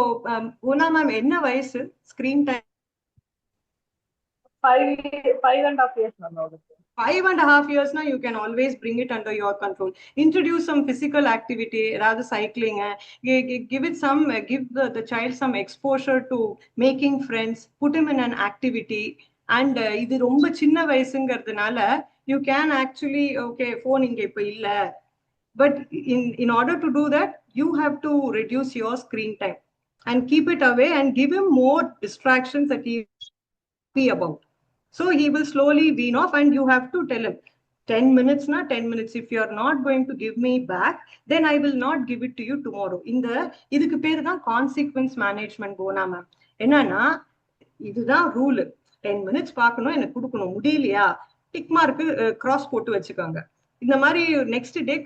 உனா மேம் என்ன வயசு screen time? 5.5 years ma'am. 5.5 years now, you can always bring it under your control. Introduce some physical activity, rather cycling, give it some, give the child some exposure to making friends, put him in an activity. And இது ரொம்ப சின்ன வயசுங்கிறதுனால you can actually, okay, phone இங்க இப்ப இல்ல, but in order to do that, you have to reduce your screen time and keep it away and give him more distractions that he be about. So he will slowly wean off, and you have to tell him 10 minutes na 10 minutes. If you are not going to give me back, then I will not give it to you tomorrow. இதுக்கு பேரு தான் கான்சிக்வன்ஸ் மேனேஜ்மெண்ட் போனா மேம். என்னன்னா இதுதான் ரூல், 10 minutes பார்க்கணும், எனக்கு கொடுக்கணும், முடியலையா டிக் மார்க்கு கிராஸ் போட்டு வச்சுக்கோங்க. இந்த மாதிரி நெக்ஸ்ட் டே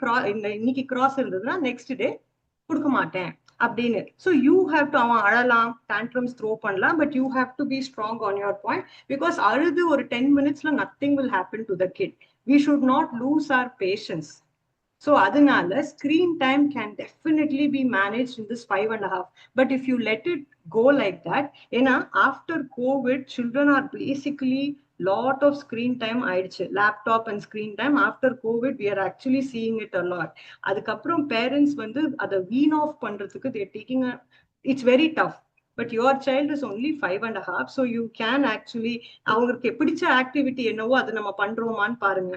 இன்னைக்கு கிராஸ் இருந்ததுன்னா நெக்ஸ்ட் டே கொடுக்க மாட்டேன் அப்படின்னு. ஸோ யூ ஹாவ் டு, அவன் அழலாம், டேண்ட்ரம்ஸ் த்ரோ பண்ணலாம், but you have to be strong on your point. Because அழுது ஒரு 10 minutesல nothing will happen to the kid. We should not lose our patience. So அதனால screen time can definitely be manage in this 5.5. But if you let it go like that, ஏன்னா after COVID children are basically lot of screen time ஆயிடுச்சு, laptop and screen time. After Covid we are actually seeing it a lot. அதுக்கப்புறம் பேரண்ட்ஸ் வந்து அதை வீன் ஆஃப் பண்றதுக்கு they are taking it's very tough. But your child is only 5.5, so you can actually அவங்களுக்கு பிடிச்ச ஆக்டிவிட்டி என்னவோ அதை நம்ம பண்றோமான்னு பாருங்க.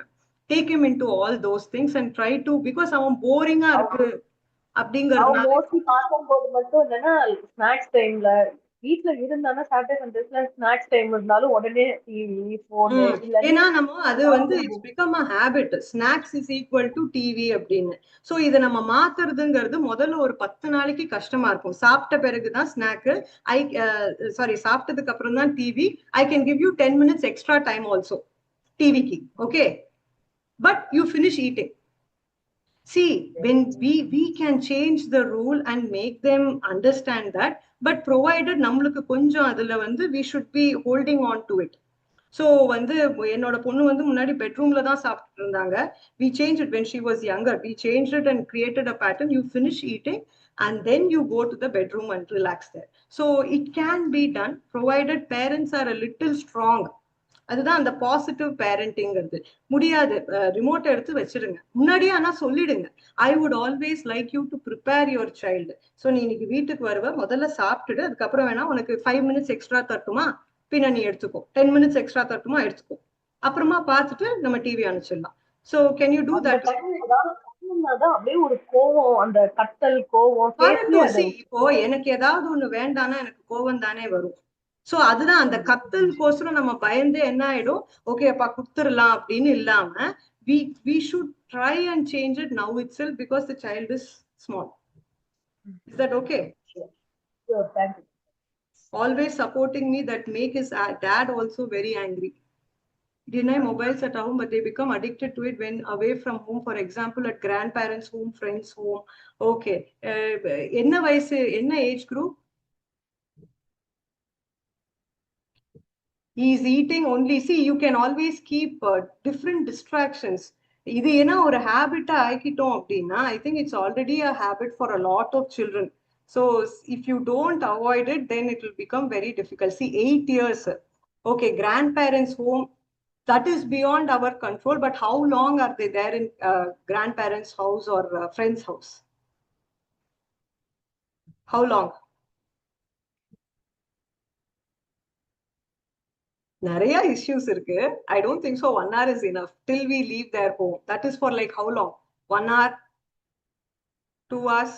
Take him into all those things and try to, because அவன் போரிங்கா இருக்கு அப்படிங்கறதுனால மோஸ்ட்லி பார்க்கும்போது மட்டும் என்னன்னா ஸ்நாக்ஸ் டைம்ல வீட்ல இருந்தானா சாட்டர்டே சண்டேஸ்ல ஸ்நாக்ஸ் டைம் இருந்தாலும் உடனே டிவி போன் இல்ல, ஏன்னா நம்ம அது வந்து it's become a habit. Snacks is equal to TV அப்படின்னு. சோ இதை நம்ம மாத்துறதுங்கிறது முதல்ல ஒரு 10 நாளைக்கு கஷ்டமா இருக்கும். சாப்பிட்ட பிறகுதான் ஸ்நாக்கு, சாப்பிட்டதுக்கு அப்புறம் தான் TV. I can give you 10 minutes extra time also டிவிக்கு, okay, but you finish eating. See, when we can change the rule and make them understand that, but provided நம்மளுக்கு கொஞ்சம் அதுல வந்து we should be holding on to it. So வந்து என்னோட பொண்ணு வந்து முன்னாடி பெட்ரூம்ல தான் சாப்பிட்டு இருந்தாங்க. We changed it when she was younger. We changed it and created a pattern. You finish eating and then you go to the bedroom and relax there. So it can be done provided parents are a little strong. அதுதான் அந்த பாசிட்டிவ் பேரண்டிங்கிறது. முடியாது, ரிமோட் எடுத்து வச்சிருங்க முன்னாடியே, ஆனா சொல்லிடுங்க. I would always like you to prepare your child. So நீ இன்னைக்கு வீட்டுக்கு வருவ, முதல்ல சாப்பிட்டுடு, அதுக்கப்புறம் வேணா உனக்கு 5 minutes எக்ஸ்ட்ரா தட்டுமா, பின்ன நீ எடுத்துக்கோ. 10 minutes எக்ஸ்ட்ரா தட்டுமா எடுத்துக்கோ, அப்புறமா பார்த்துட்டு நம்ம டிவி அனுப்பிச்சிடலாம். So can you do that? அப்படியே ஒரு கோவம், அந்த கத்தல் கோவம். இப்போ எனக்கு ஏதாவது ஒண்ணு வேண்டாம்னா எனக்கு கோவம் தானே வரும். சோ அதுதான் அந்த கத்தலுக்கோசரம் நம்ம பயந்து என்ன ஆயிடும், ஓகே அப்பா குடுத்துடலாம் அப்படின்னு இல்லாம we should try and change it now itself because the child is small. Is that okay? Sure, thank you. Always supporting me, that make his dad also very angry. Deny mobiles at home, but they become addicted to it when away from home. For example, at grandparents' home, friends' home. Okay. என்ன வயசு, என்ன age group? He is eating only. See, you can always keep different distractions. இது ஏன்னா ஒரு ஹேபிட்டா ஆக்கிட்டோம் அப்படின்னா, I think it's already a habit for a lot of children. So if you don't avoid it, then it will become very difficult. See, 8 years. Okay, grandparents' home, that is beyond our control, but how long are they there in grandparents' house or friend's house? How long? நிறைய issues இருக்கு. I don't think so 1 hour is enough till we leave their home. That is for like how long? 1 hour, 2 hours,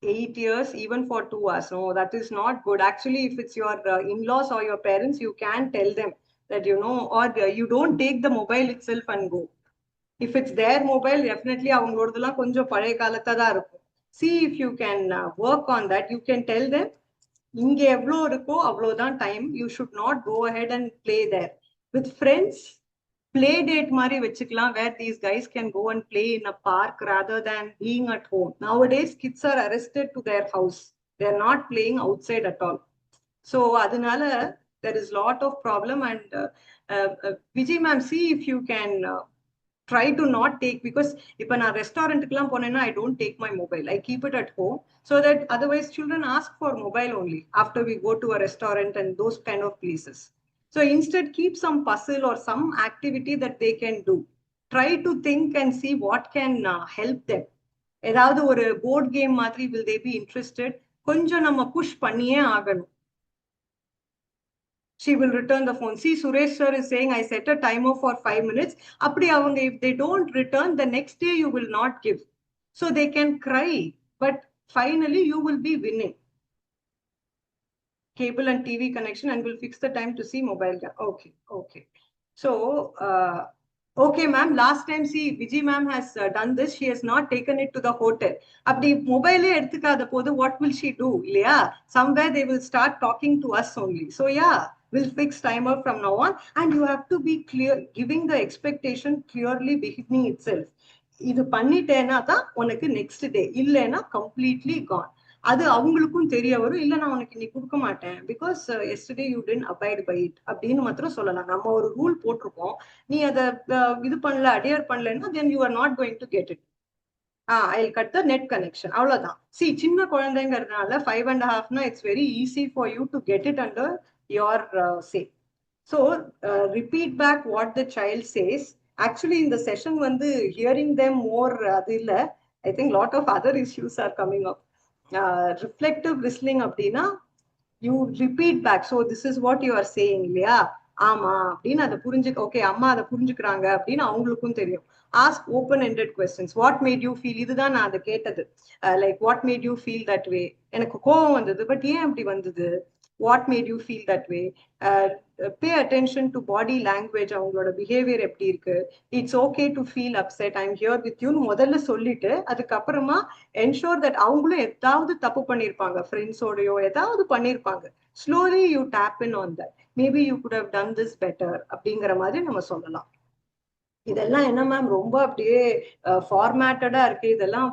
8 years, even for 2 hours. No, that is not good. Actually, if it's your in-laws or your parents, you can tell them that, you know, or you don't take the mobile itself and go. If it's their mobile, definitely அவங்களோடதெல்லாம் கொஞ்சம் பழைய காலத்தா தான் இருக்கும். See if you can work on that. You can tell them, இங்க எவ்வளோ இருக்கோ அவ்வளோதான் time. You should not go ahead and play there. With friends play date மாதிரி வச்சுக்கலாம், where these guys can go and play in a park rather than being at home. Nowadays kids are arrested to their house. They are not playing outside at all. So அதனால there is lot of problem. And Vijay ma'am, see if you can try to not take, because if na restaurant kulam ponena, I don't take my mobile, I keep it at home, so that otherwise children ask for mobile only after we go to a restaurant and those kind of places. So instead, keep some puzzle or some activity that they can do. Try to think and see what can help them. ஏதாவது ஒரு போர்ட் கேம் மாதிரி will they be interested? கொஞ்சம் நம்ம புஷ் பண்ணியே ஆகணும். She will return the phone. See, Suresh sir is saying, I set a timer for 5 minutes. Apdi avanga, if they don't return, the next day you will not give. So they can cry, but finally you will be winning. Cable and TV connection, and we'll fix the time to see mobile. Okay, okay. So, okay, ma'am, last time, see, Vijay ma'am has done this. She has not taken it to the hotel. Apdi mobile eduthukaada podu, what will she do? Yeah, somewhere they will start talking to us only. So yeah, we'll fix timer from now on, and you have to be clear, giving the expectation clearly beginning itself. இது பண்ணிட்டேனா தான் உனக்கு நெக்ஸ்ட் டே, இல்லைன்னா கம்ப்ளீட்லி கான். அது அவங்களுக்கும் தெரிய வரும். இல்ல நான் உனக்கு இன்னைக்கு கொடுக்க மாட்டேன், because yesterday you didn't abide by it அப்படின்னு மாத்திரம் சொல்லலாம். நம்ம ஒரு ரூல் போட்டிருக்கோம், நீ அதை இது பண்ணல, அடியர் பண்ணலன்னா then you are not going to get it. I'll cut the net connection. அவ்வளவுதான். See, சின்ன குழந்தைங்கிறதுனால 5.5னா it's very easy for you to get it under your say. So repeat back what the child says. Actually in the session வந்து hearing them more அது இல்ல, I think lot of other issues are coming up. Reflective listening அப்படின்னா you repeat back. So this is what you are saying இல்லையா, ஆமா அப்படின்னு அதை புரிஞ்சுக்க. ஓகே, அம்மா அதை புரிஞ்சுக்கிறாங்க அப்படின்னு அவங்களுக்கும் தெரியும். Ask open-ended questions. What made you feel? இதுதான் நான் அதை கேட்டது. Like what made you feel that way? எனக்கு கோவம் வந்தது, பட் ஏன் அப்படி வந்தது? What made you feel that way? Pay attention to body language. அவங்களோட பிஹேவியர் எப்படி இருக்கு? It's okay to feel upset. I'm here with you முதல்ல சொல்லிட்டு அதுக்கப்புறமா ensure that அவங்களும் ஏதாவது தப்பு பண்ணியிருப்பாங்க, ஃப்ரெண்ட்ஸோடையோ ஏதாவது பண்ணியிருப்பாங்க. Slowly you tap in on that. Maybe you could have done this better அப்படிங்கிற மாதிரி நம்ம சொல்லலாம். இதெல்லாம் என்ன மேம் ரொம்ப அப்படியே ஃபார்மேட்டடா இருக்கு, இதெல்லாம்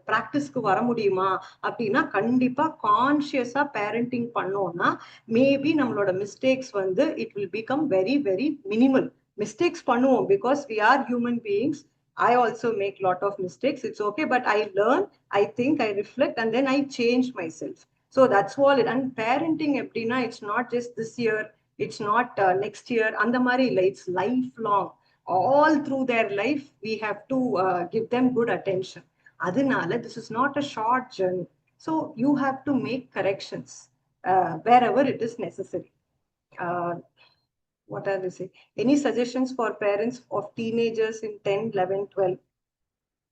ப்ராக்டிஸ்க்கு வர முடியுமா அப்படின்னா, கண்டிப்பா கான்சியஸா பேரண்டிங் பண்ணோம்னா மேபி நம்மளோட மிஸ்டேக்ஸ் வந்து it will become very very minimal. Mistakes பண்ணுவோம், because we are human beings. I also make lot of mistakes. It's okay, but I learn, I think, I reflect, and then I change myself. So that's all it. And parenting எப்படின்னா, it's not just this year, it's not next year. அந்த மாதிரி இல்லை, it's lifelong. All through their life, we have to give them good attention. Adinala, this is not a short journey. So you have to make corrections wherever it is necessary. What are they saying? Any suggestions for parents of teenagers in 10, 11, 12?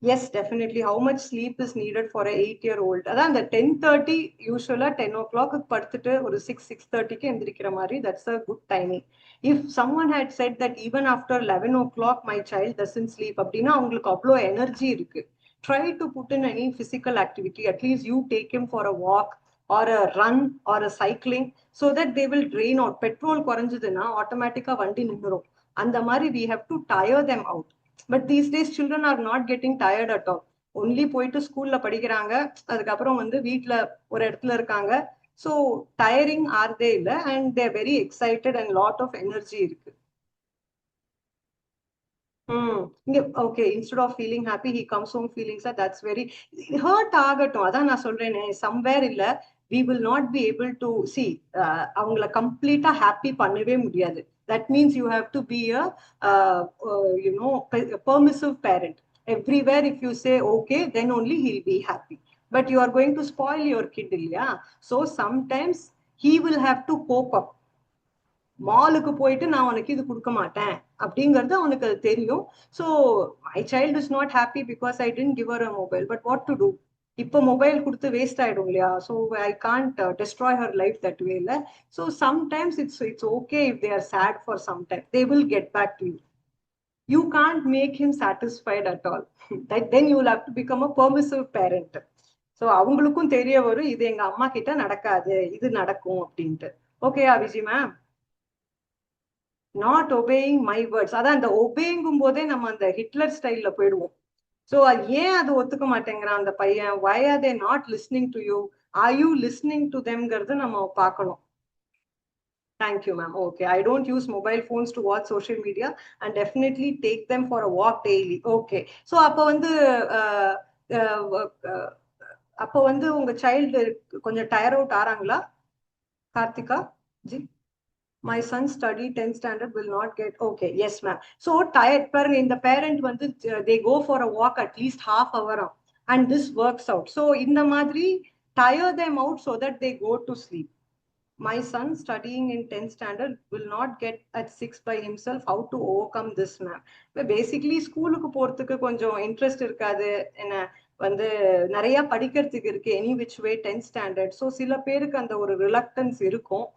Yes, definitely. How much sleep is needed for a 8-year-old? Adan the 10:30 usually 10 o'clock படுத்துட்டு ஒரு 6:30க்கு எந்திரிக்கிற மாதிரி, that's a good timing. If someone had said that even after 11 o'clock my child doesn't sleep, அப்படின்னா அவங்களுக்கு அவ்வளோ எனர்ஜி இருக்கு. Try to put in any physical activity. At least you take him for a walk or a run or a cycling, so that they will drain out. Petrol குறைஞ்சதுன்னா ஆட்டோமேட்டிக்கா வண்டி நின்றுடும். அந்த மாதிரி we have to tire them out. But these days children are not getting tired at all. Only போயிட்டு ஸ்கூல்ல படிக்கிறாங்க, அதுக்கப்புறம் வந்து வீட்டுல ஒரு இடத்துல இருக்காங்க. So tiring are they இல்ல, and they're very excited and lot of energy இருக்கு. Okay, instead of feeling happy, he comes home feeling sad. That's very hurt ஆகட்டும். அதான் நான் சொல்றேனே, somewhere இல்ல we will not be able to see அவங்கள கம்ப்ளீட்டா ஹாப்பி பண்ணவே முடியாது. That means you have to be a permissive parent. Everywhere if you say okay, then only he'll be happy. But you are going to spoil your kid, yeah? So sometimes he will have to cope up. மாலுக்கு போயிட்டு நான் உனக்கு இது கொடுக்க மாட்டேன் அப்படிங்கிறது அவனுக்கு அது தெரியும். So my child is not happy because I didn't give her a mobile. But what to do? இப்போ மொபைல் கொடுத்து வேஸ்ட் ஆயிடும் இல்லையா? So I can't destroy her life that way இல்லை. So sometimes it's okay if they are sad for some time, they will get back to you. You can't make him satisfied at all. Then you will have to become a permissive parent. So அவங்களுக்கும் தெரிய வரும், இது எங்க அம்மா கிட்ட நடக்காது, இது நடக்கும் அப்படின்ட்டு. ஓகேயா Viji ma'am? Not obeying my words. அதான் அந்த ஒபேங்கும் போதே நம்ம அந்த ஹிட்லர் ஸ்டைல்ல போயிடுவோம். ஸோ ஏன் அது ஒத்துக்க மாட்டேங்கிறான் அந்த பையன்? why are they not listening to you? are you listening to themங்கிறது நம்ம பார்க்கணும். Thank you ma'am. Okay, I don't use mobile phones to watch social media and definitely take them for a walk daily. Okay, so அப்போ வந்து உங்க சைல்டு கொஞ்சம் டயர் அவுட் ஆறாங்களா Karthika ji? My son study 10th standard will not get. Okay, yes ma'am. So tired parent, in the parent வந்து they go for a walk at least half hour and this works out. So in the madri tire them out so that they go to sleep. My son studying in 10th standard will not get at 6 by himself. How to overcome this ma'am? Basically ஸ்கூலுக்கு போறதுக்கு கொஞ்சம் இன்ட்ரெஸ்ட் இருக்காது, என்ன வந்து நிறைய படிக்கிறதுக்கு இருக்கு any which way 10th standard. So சில பேருக்கு அந்த ஒரு ரிலக்டன்ஸ் இருக்கும்.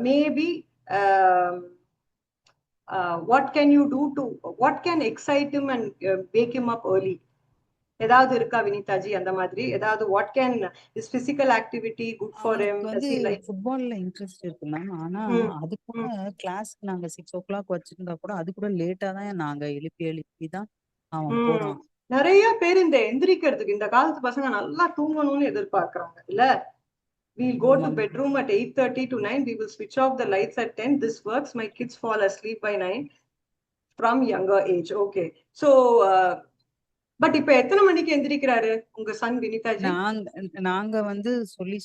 Maybe what can you do to, what can excite him and wake him up early? ஏதாவது இருக்கா வினிதாஜி அந்த மாதிரி ஏதாவது? what can is physical activity good for him? வந்து ஃபுட்பால்ல இன்ட்ரெஸ்ட் இருக்கு மேம். ஆனா அது கூட கிளாஸ் நாங்க 6 o'clock வச்சிருந்தா கூட அது கூட லேட்டா தான் நாங்க எழுப்பி தான் அவன் போறான். நிறைய பேர் இந்த எந்திரிக்கிறதுக்கு இந்த காலத்து பசங்க நல்லா தூங்கணும்னு எதிர்பார்க்கறாங்க இல்ல? We'll go to bedroom at 8:30 to 9. We will switch off the lights at 10. This works. My kids fall asleep by 9 from younger age. Okay. So, but இப்ப எத்தனை மணிக்கு எந்திரிக்கிறாரு உங்க சன் வினிதாஜி? நாங்க வந்து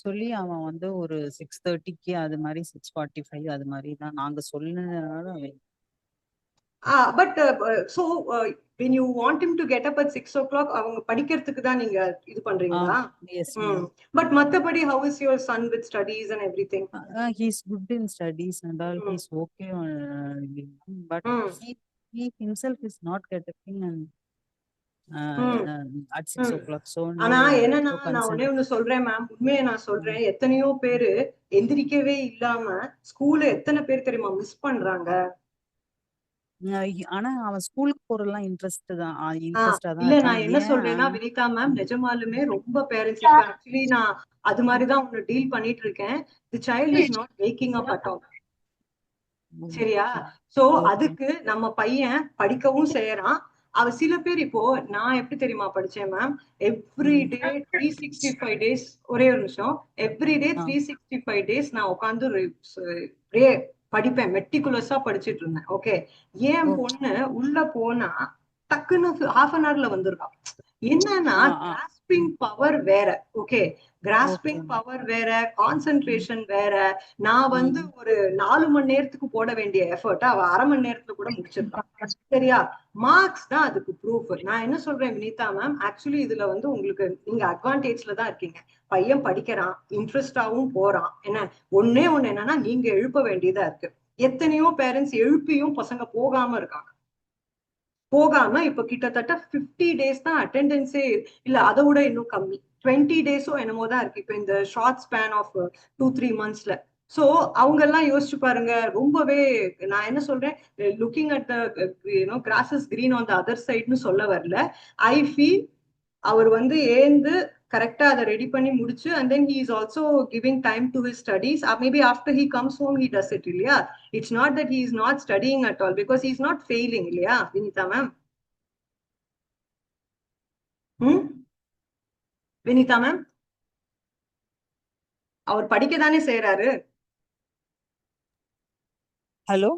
சொல்லி அவன் வந்து ஒரு 6:30க்கு அது மாதிரி 6:45 அது மாதிரி தான் நாங்க சொன்னதுனால அவன். But so when you want him to get up at 6 o'clock, அவங்க படிக்கிறதுக்கு தான் நீங்க இது பண்றீங்களா? Yes. But மத்தபடி how is your son with studies and everything? He's good in studies and all. He's okay but he himself is not getting and at 6 o'clock. So ஆனா என்னன்னா நான் ஒண்ணு சொல்றேன் மேம், உண்மையை நான் சொல்றேன், எத்தனையோ பேரு எந்திரிக்கவே இல்லாம ஸ்கூல்ல எத்தனை பேர் தெரியுமா மிஸ் பண்றாங்க. ஆனா அவன் ஸ்கூலுக்கு போறதெல்லாம் இன்ட்ரெஸ்டா தான் இல்ல. நான் என்ன சொல்றேன்னா வினிதா மேம், நிஜமாலுமே ரொம்ப பேரண்ட்ஸ் ஆக்சுவலி நான் அது மாதிரிதான் ஒன்னு டீல் பண்ணிட்டு இருக்கேன். தி child is not waking up at all. சரியா? சோ அதுக்கு நம்ம பையன் படிக்கவும் செய்யறான். சில பேர் இப்போ நான் எப்படி தெரியுமா படிச்சேன் மேம், எவ்ரிடே 365 days, ஒரே ஒரு நிமிஷம், எவ்ரிடே 365 days நான் உட்காந்து படிப்பேன், மெட்டிகுலஸா படிச்சுட்டு இருந்தேன். ஓகே, ஏன் பொண்ணு உள்ள போனா டக்குன்னு ½ hourல வந்துருக்கான். என்னன்னா கிராஸ்பிங் பவர் வேற. ஓகே, கிராஸ்பிங் பவர் வேற, கான்சென்ட்ரேஷன் வேற. நான் வந்து ஒரு 4 மணி நேரத்துக்கு போட வேண்டிய எஃபர்ட் அவ அரை மணி நேரத்துல கூட முடிச்சிருக்கான். சரியா? மார்க்ஸ் தான் அதுக்கு ப்ரூஃப். நான் என்ன சொல்றேன் வினிதா மேம், ஆக்சுவலி இதுல வந்து உங்களுக்கு நீங்க அட்வான்டேஜ்ல தான் இருக்கீங்க. பையன் படிக்கிறான், இன்ட்ரெஸ்டாவும் போறான். ஒண்ணு என்னன்னா நீங்க எழுப்ப வேண்டியதா இருக்கு. எத்தனையோ பேரண்ட்ஸ் எழுப்பியும் பசங்க போகாம இருக்காங்க. இப்ப கிட்டத்தட்ட 50 days தான் அட்டெண்டன்ஸே இல்ல, அதை விட இன்னும் கம்மி, 20 days என்னமோ தான் இருக்கு இப்ப இந்த ஷார்ட் ஸ்பேன் ஆஃப் 2-3 monthsல. சோ அவங்க எல்லாம் யோசிச்சு பாருங்க. ரொம்பவே நான் என்ன சொல்றேன், looking at the grass is green on the other சைட்னு சொல்ல வரல. ஐ ஃபீல் அவர் வந்து ஏந்து கரெக்டா அதை ரெடி பண்ணி முடிச்சு, and then he is also giving time to his studies. Maybe after he comes home he does it, இல்லையா? It's not that he is not studying at all, because he is not failing, இல்லையா வினிதா மேம்? வினிதா மேம், அவர் படிக்க தானே செய்யறாரு. ஹலோ,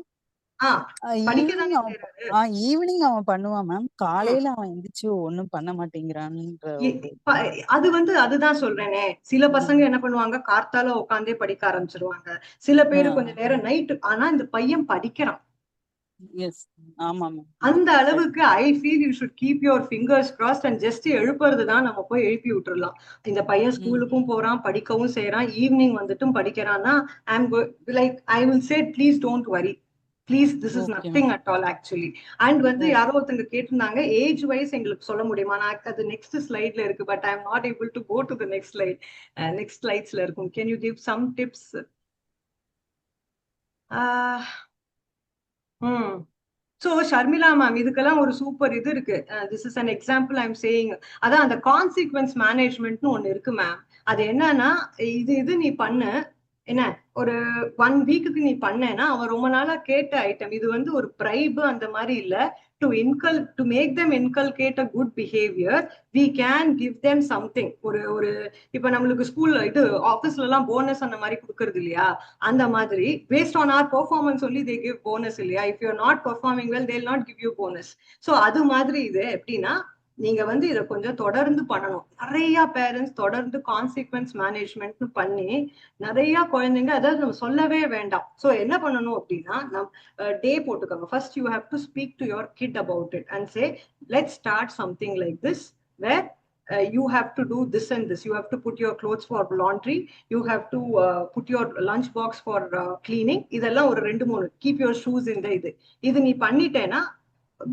ஈவினிங் அவன் பண்ணுவான் மேம். காலையில அவன் எந்திரிச்சு ஒண்ணும் பண்ண மாட்டேங்கிறான்ற அது வந்து அதுதான் சொல்றேனே, சில பசங்க என்ன பண்ணுவாங்க, கார்த்தால உட்காந்தே படிக்க ஆரம்பிச்சிருவாங்க. சில பேரு கொஞ்ச நேரம் நைட்டு. ஆனா இந்த பையன் படிக்கிறான். அந்த அளவுக்கு I feel you should keep your fingers crossed and just எழுப்புறது தான் நம்ம போய் எழுப்பி விட்டுறலாம். இந்த பையன் ஸ்கூலுக்கும் போறான், படிக்கவும் செய்யறான், ஈவினிங் வந்துட்டும் படிக்கிறான்னா I will say please don't worry, please, this is nothing at all actually. And வந்து யாரோ ஒருத்தங்க கேட்டிருந்தாங்க ஏஜ் வைஸ் எங்களுக்கு சொல்ல முடியுமா. நான் அது நெக்ஸ்ட் ஸ்லைட்ல இருக்கு, but I am not able to go to the next slide. Next ஸ்லைட்ஸ்ல இருக்கும். Can you give some tips? So Sharmila ma'am, இதுக்கெல்லாம் ஒரு சூப்பர் இது இருக்கு. This is an example I am saying. அதான் அந்த கான்சிக்வன்ஸ் மேனேஜ்மெண்ட்னு ஒண்ணு இருக்கு மேம். அது என்னன்னா, இது நீ பண்ணு, ஒரு 1 weekக்கு நீ பண்ணேன்னா அவன் ரொம்ப நாளா கேட்ட ஐட்டம். இது வந்து ஒரு பிரைப் அந்த மாதிரி இல்ல. to make them inculcate a good behavior, we can give them something. ஒரு இப்ப நம்மளுக்கு ஸ்கூல்ல ஆபீஸ்ல எல்லாம் போனஸ் அந்த மாதிரி கொடுக்கறது இல்லையா, அந்த மாதிரி based on our performance only they give bonus, இல்லையா? if you are not performing well they'll not give you bonus. so அது மாதிரி இது எப்படின்னா, நீங்க வந்து இதை கொஞ்சம் தொடர்ந்து பண்ணணும். நிறைய பேரண்ட்ஸ் தொடர்ந்து கான்சிக்வன்ஸ் மேனேஜ்மெண்ட் பண்ணி நிறைய குழந்தைங்க, அதாவது நம்ம சொல்லவே வேண்டாம். சோ என்ன பண்ணணும் அப்படின்னா, டே போட்டுக்கோங்க. First you have to speak to your kid about it and say let's start something like this, where you have to do this and this. You have to put your clothes for laundry. You have to put your lunch box for cleaning. இதெல்லாம் ஒரு 2-3. keep your shoes in the இது நீ பண்ணிட்டேன்னா,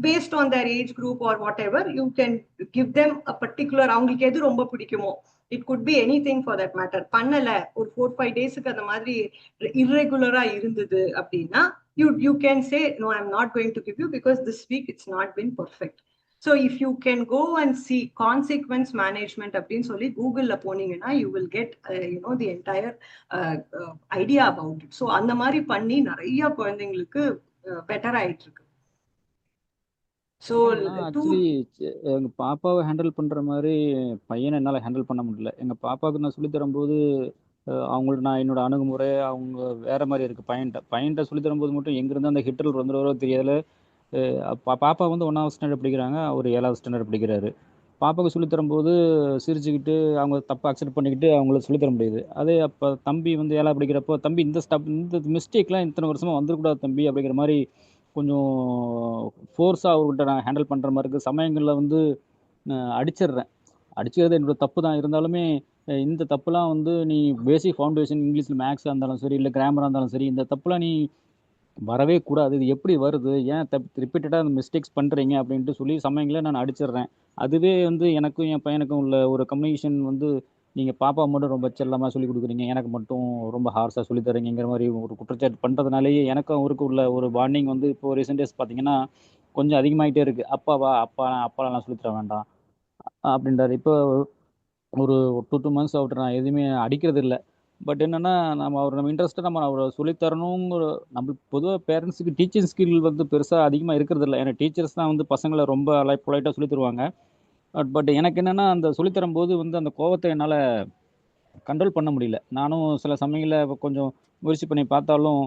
based on their age group or whatever, you can give them a particular, அவங்களுக்கு எது ரொம்ப பிடிக்குமோ, it could be anything for that matter. பண்ணல ஒரு 4-5 daysக்கு அந்த மாதிரி irregular-ஆ இருந்தது அப்படின்னா, you can say no, I am not going to give you because this week it's not been perfect. so if you can go and see consequence management அப்படின்னு சொல்லி கூகுள்ல போனீங்கன்னா, you will get the entire idea about it. so அந்த மாதிரி பண்ணி நிறைய குழந்தைங்களுக்கு பெட்டர் ஆயிட்டு இருக்கு. ஆக்சுவலி எங்க பாப்பாவை ஹேண்டில் பண்ற மாதிரி பையனை என்னால ஹேண்டில் பண்ண முடியல. எங்க பாப்பாவுக்கு நான் சொல்லி தரும்போது அவங்களுக்கு நான் என்னோட அணுகுமுறை அவங்க வேற மாதிரி இருக்கு. பையன்கிட்ட சொல்லி தரும்போது மட்டும் எங்கிருந்து அந்த ஹிட்டல் வந்துடுறோ தெரியல. பாப்பா வந்து 1வது ஸ்டாண்டர்ட் படிக்கிறாங்க, அவர் 7வது ஸ்டாண்டர்ட் படிக்கிறாரு. பாப்பாவுக்கு சொல்லி தரும்போது சிரிச்சுக்கிட்டு அவங்க தப்பை அக்செப்ட் பண்ணிக்கிட்டு அவங்களுக்கு சொல்லி தர முடியுது. அதே அப்போ தம்பி வந்து 7வது படிக்கிறப்போ, தம்பி இந்த மிஸ்டேக்லாம் இத்தனை வருஷமா வந்துடக்கூடாது தம்பி அப்படிங்கிற மாதிரி கொஞ்சம் ஃபோர்ஸாக அவர்கிட்ட நான் ஹேண்டில் பண்ணுற மாதிரி இருக்குது. சமயங்களில் வந்து அடிச்சிடுறது என்னோட தப்பு தான். இருந்தாலுமே இந்த தப்புலாம் வந்து நீ பேசிக் ஃபவுண்டேஷன் இங்கிலீஷில் மேக்ஸாக இருந்தாலும் சரி, இல்லை கிராமராக இருந்தாலும் சரி, இந்த தப்புலாம் நீ வரவே கூடாது. இது எப்படி வருது, ஏன் ரிப்பீட்டடாக அந்த மிஸ்டேக்ஸ் பண்ணுறீங்க அப்படின்ட்டு சொல்லி சமயங்களில் நான் அடிச்சிடுறேன். அதுவே வந்து எனக்கும் என் பையனுக்கும் உள்ள ஒரு கம்யூனிகேஷன் வந்து, நீங்கள் பாப்பா மட்டும் ரொம்ப செல்லமாக சொல்லி கொடுக்குறீங்க, எனக்கு மட்டும் ரொம்ப ஹார்ஸாக சொல்லி தரீங்கிற மாதிரி ஒரு குற்றச்சாட்டு பண்ணுறதுனாலேயே எனக்கும் அவருக்கு உள்ள ஒரு பாண்டிங் வந்து இப்போ ரீசெண்ட் டேஸ் பார்த்தீங்கன்னா கொஞ்சம் அதிகமாகிட்டே இருக்குது. அப்பாலாம் சொல்லி தர வேண்டாம் அப்படின்றாரு. இப்போ ஒரு 2 months ஆகிட்டு நான் எதுவுமே அடிக்கிறது இல்லை. பட் என்னன்னா நம்ம இன்ட்ரெஸ்ட்டை அவரை சொல்லித்தரணுங்கிற நம்மளுக்கு பொதுவாக பேரண்ட்ஸுக்கு டீச்சிங் ஸ்கில் வந்து பெருசாக அதிகமாக இருக்கிறது இல்லை. ஏன்னா டீச்சர்ஸ் தான் வந்து பசங்களை ரொம்ப பொலைட்டாக சொல்லி தருவாங்க. பட் எனக்கு என்னன்னா அந்த சொல்லித்தரும் போது வந்து அந்த கோவத்தை என்னால் கண்ட்ரோல் பண்ண முடியல. நானும் சில சமயங்களில் கொஞ்சம் முயற்சி பண்ணி பார்த்தாலும்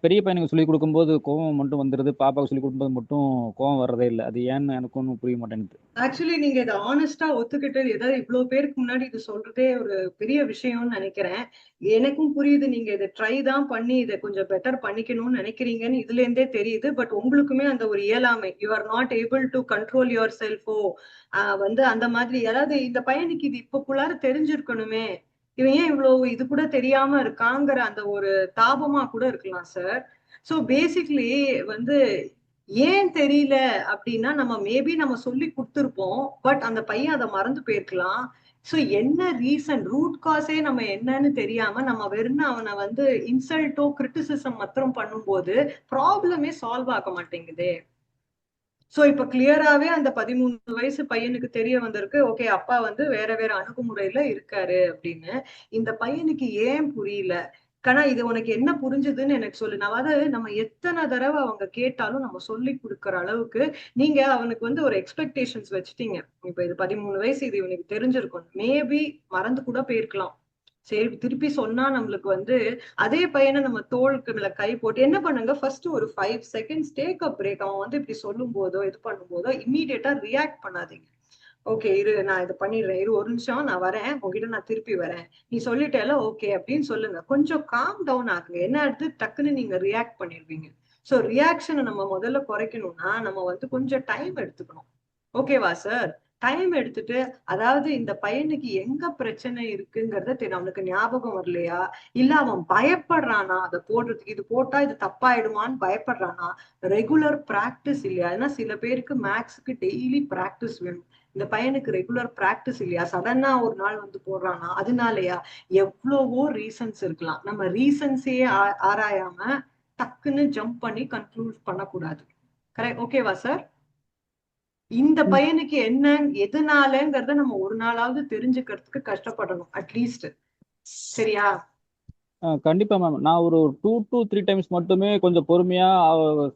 பெரிய பையனுக்கு சொல்லிக் கொடுக்கும்போது கோவம் மட்டும் வந்துடுது, பாப்பாவுக்கு சொல்லிக் கொடுக்கும்போது மட்டும் கோவம் வர்றதே இல்லை. அது ஏன்னு எனக்கு ஒன்றும் புரிய மாட்டேங்குது. ஆக்சுவலி நீங்க இதை ஆனஸ்டா ஒத்துக்கிட்டு ஏதாவது இவ்வளவு பேருக்கு முன்னாடி இது சொல்றதே ஒரு பெரிய விஷயம்னு நினைக்கிறேன். எனக்கும் புரியுது நீங்க இதை ட்ரை தான் பண்ணி இதை கொஞ்சம் பெட்டர் பண்ணிக்கணும்னு நினைக்கிறீங்கன்னு இதுல இருந்தே தெரியுது. பட் உங்களுக்குமே அந்த ஒரு இயலாமை, you are not able to control your செல்ஃபோ வந்து அந்த மாதிரி. அதாவது இந்த பையனுக்கு இது இப்பக்குள்ளார தெரிஞ்சிருக்கணுமே, இவன் ஏன் இவ்வளவு இது கூட தெரியாம இருக்காங்கிற அந்த ஒரு தாபமா கூட இருக்கலாம் சார். ஸோ பேசிக்லி வந்து ஏன் தெரியல அப்படின்னா நம்ம மேபி நம்ம சொல்லி கொடுத்துருப்போம், பட் அந்த பையன் அதை மறந்து போயிருக்கலாம். ஸோ என்ன ரீசன், ரூட் காஸே நம்ம என்னன்னு தெரியாம நம்ம வெறும் அவனை வந்து இன்சல்ட்டோ கிரிட்டிசிசம் மாத்திரம் பண்ணும்போது ப்ராப்ளமே சால்வ் ஆக மாட்டேங்குது. சோ இப்ப கிளியராவே அந்த 13 வயசு பையனுக்கு தெரிய வந்திருக்கு, ஓகே அப்பா வந்து வேற வேற அணுகுமுறையில இருக்காரு அப்படின்னு. இந்த பையனுக்கு ஏன் புரியல, கண்ணா இது உனக்கு என்ன புரிஞ்சுதுன்னு எனக்கு சொல்லு. அதாவது நம்ம எத்தனை தடவை அவங்க கேட்டாலும் நம்ம சொல்லி கொடுக்குற அளவுக்கு நீங்க அவனுக்கு வந்து ஒரு எக்ஸ்பெக்டேஷன்ஸ் வச்சுட்டீங்க. இப்ப இது 13 வயசு, இது இவனுக்கு தெரிஞ்சிருக்கும், மேபி மறந்து கூட போயிருக்கலாம். சரி திருப்பி சொன்னா நம்மளுக்கு வந்து அதே பையனை நம்ம தோளுக்கு மேல கை போட்டு என்ன பண்ணுங்க, ஃபர்ஸ்ட் ஒரு 5 செகண்ட்ஸ் டேக் அ பிரேக். அவன் வந்து இப்படி சொல்லும் போதோ இது பண்ணும் போதோ இம்மீடியட்டா ரியாக்ட் பண்ணாதீங்க. ஓகே இரு நான் இதை பண்ணிடுறேன், இரு ஒரு நிமிஷம் நான் வரேன், உங்ககிட்ட நான் திருப்பி வரேன், நீ சொல்லிட்டேல ஓகே அப்படின்னு சொல்லுங்க. கொஞ்சம் காம் டவுன் ஆகுங்க. என்ன அடுத்து டக்குன்னு நீங்க ரியாக்ட் பண்ணிடுவீங்க. ஸோ ரியாக்ஷனை நம்ம முதல்ல குறைக்கணும்னா நம்ம வந்து கொஞ்சம் டைம் எடுத்துக்கணும். ஓகேவா சார்? டைம் எடுத்துட்டு, அதாவது இந்த பையனுக்கு எங்க பிரச்சனை இருக்குங்கிறத அவனுக்கு ஞாபகம் வரலையா, இல்ல அவன் பயப்படுறானா அதை போடுறதுக்கு, இது போட்டா இது தப்பாயிடுமான்னு பயப்படுறானா, ரெகுலர் பிராக்டிஸ் இல்லையா? ஏன்னா சில பேருக்கு மேக்ஸுக்கு டெய்லி பிராக்டிஸ் வேணும், இந்த பையனுக்கு ரெகுலர் பிராக்டிஸ் இல்லையா, சடனா ஒரு நாள் வந்து போடுறானா அதனாலயா, எவ்வளவோ ரீசன்ஸ் இருக்கலாம். நம்ம ரீசன்ஸே ஆராயாம டக்குன்னு ஜம்ப் பண்ணி கன்க்ளூட் பண்ணக்கூடாது. கரெக்ட்? ஓகேவா சார்? இந்த பையனுக்கு என்ன எதனாலங்கிறத நம்ம ஒரு நாளாவது தெரிஞ்சுக்கிறதுக்கு கஷ்டப்படணும் அட்லீஸ்ட். சரியா? கண்டிப்பா மேம். நான் ஒரு 2 to 3 டைம்ஸ் மட்டுமே கொஞ்சம் பொறுமையா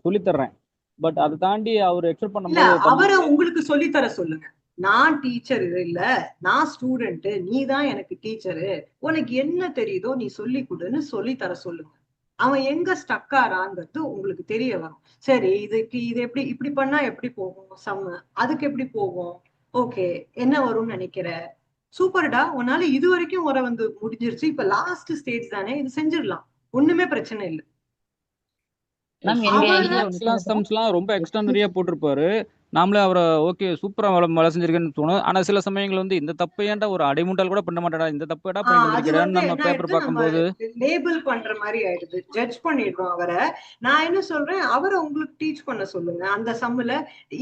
சொல்லித்தர்றேன். பட் அதை தாண்டி அவர் எக்ஸ்பெக்ட் பண்ணும்போது அவரை உங்களுக்கு சொல்லித்தர சொல்லுங்க. நான் டீச்சர் இல்ல, நான் ஸ்டூடெண்ட், நீ தான் எனக்கு டீச்சரு, உனக்கு என்ன தெரியுதோ நீ சொல்லி கொடுன்னு சொல்லி தர சொல்லுங்க. அவன் எங்க ஸ்டக் ஆறாங்கிறது உங்களுக்கு தெரிய வரும். சரி இதுக்கு இது எப்படி இப்படி பண்ணா எப்படி போகும் சம்ம, அதுக்கு எப்படி போகும், ஓகே என்ன வரும்னு நினைக்கிற, சூப்பர்டா உன்னால இது வரைக்கும் முறை வந்து முடிஞ்சிருச்சு, இப்ப லாஸ்ட் ஸ்டேஜ் தானே, இது செஞ்சிடலாம், ஒண்ணுமே பிரச்சனை இல்லை. ரொம்ப எக்ஸ்ட்ரானரியா போட்டிருப்பாரு. நாமளே அவரை ஓகே சூப்பரா வேலை செஞ்சிருக்கேன்னு தோணும். ஆனா சில சமயங்கள் வந்து இந்த தப்பு ஏன்டா ஒரு அடைமுட்டால் கூட பண்ண மாட்டேடா, இந்த தப்பு ஏடா பண்ணிருக்கிறேன்னு நம்ம பேப்பர் பார்க்கும்போது லேபிள் பண்ற மாதிரி ஆயிடுது, ஜட்ஜ் பண்ணிடுறோம் அவரை. நான் என்ன சொல்றேன், அவரை உங்களுக்கு டீச் பண்ண சொல்லுங்க. அந்த சம்முல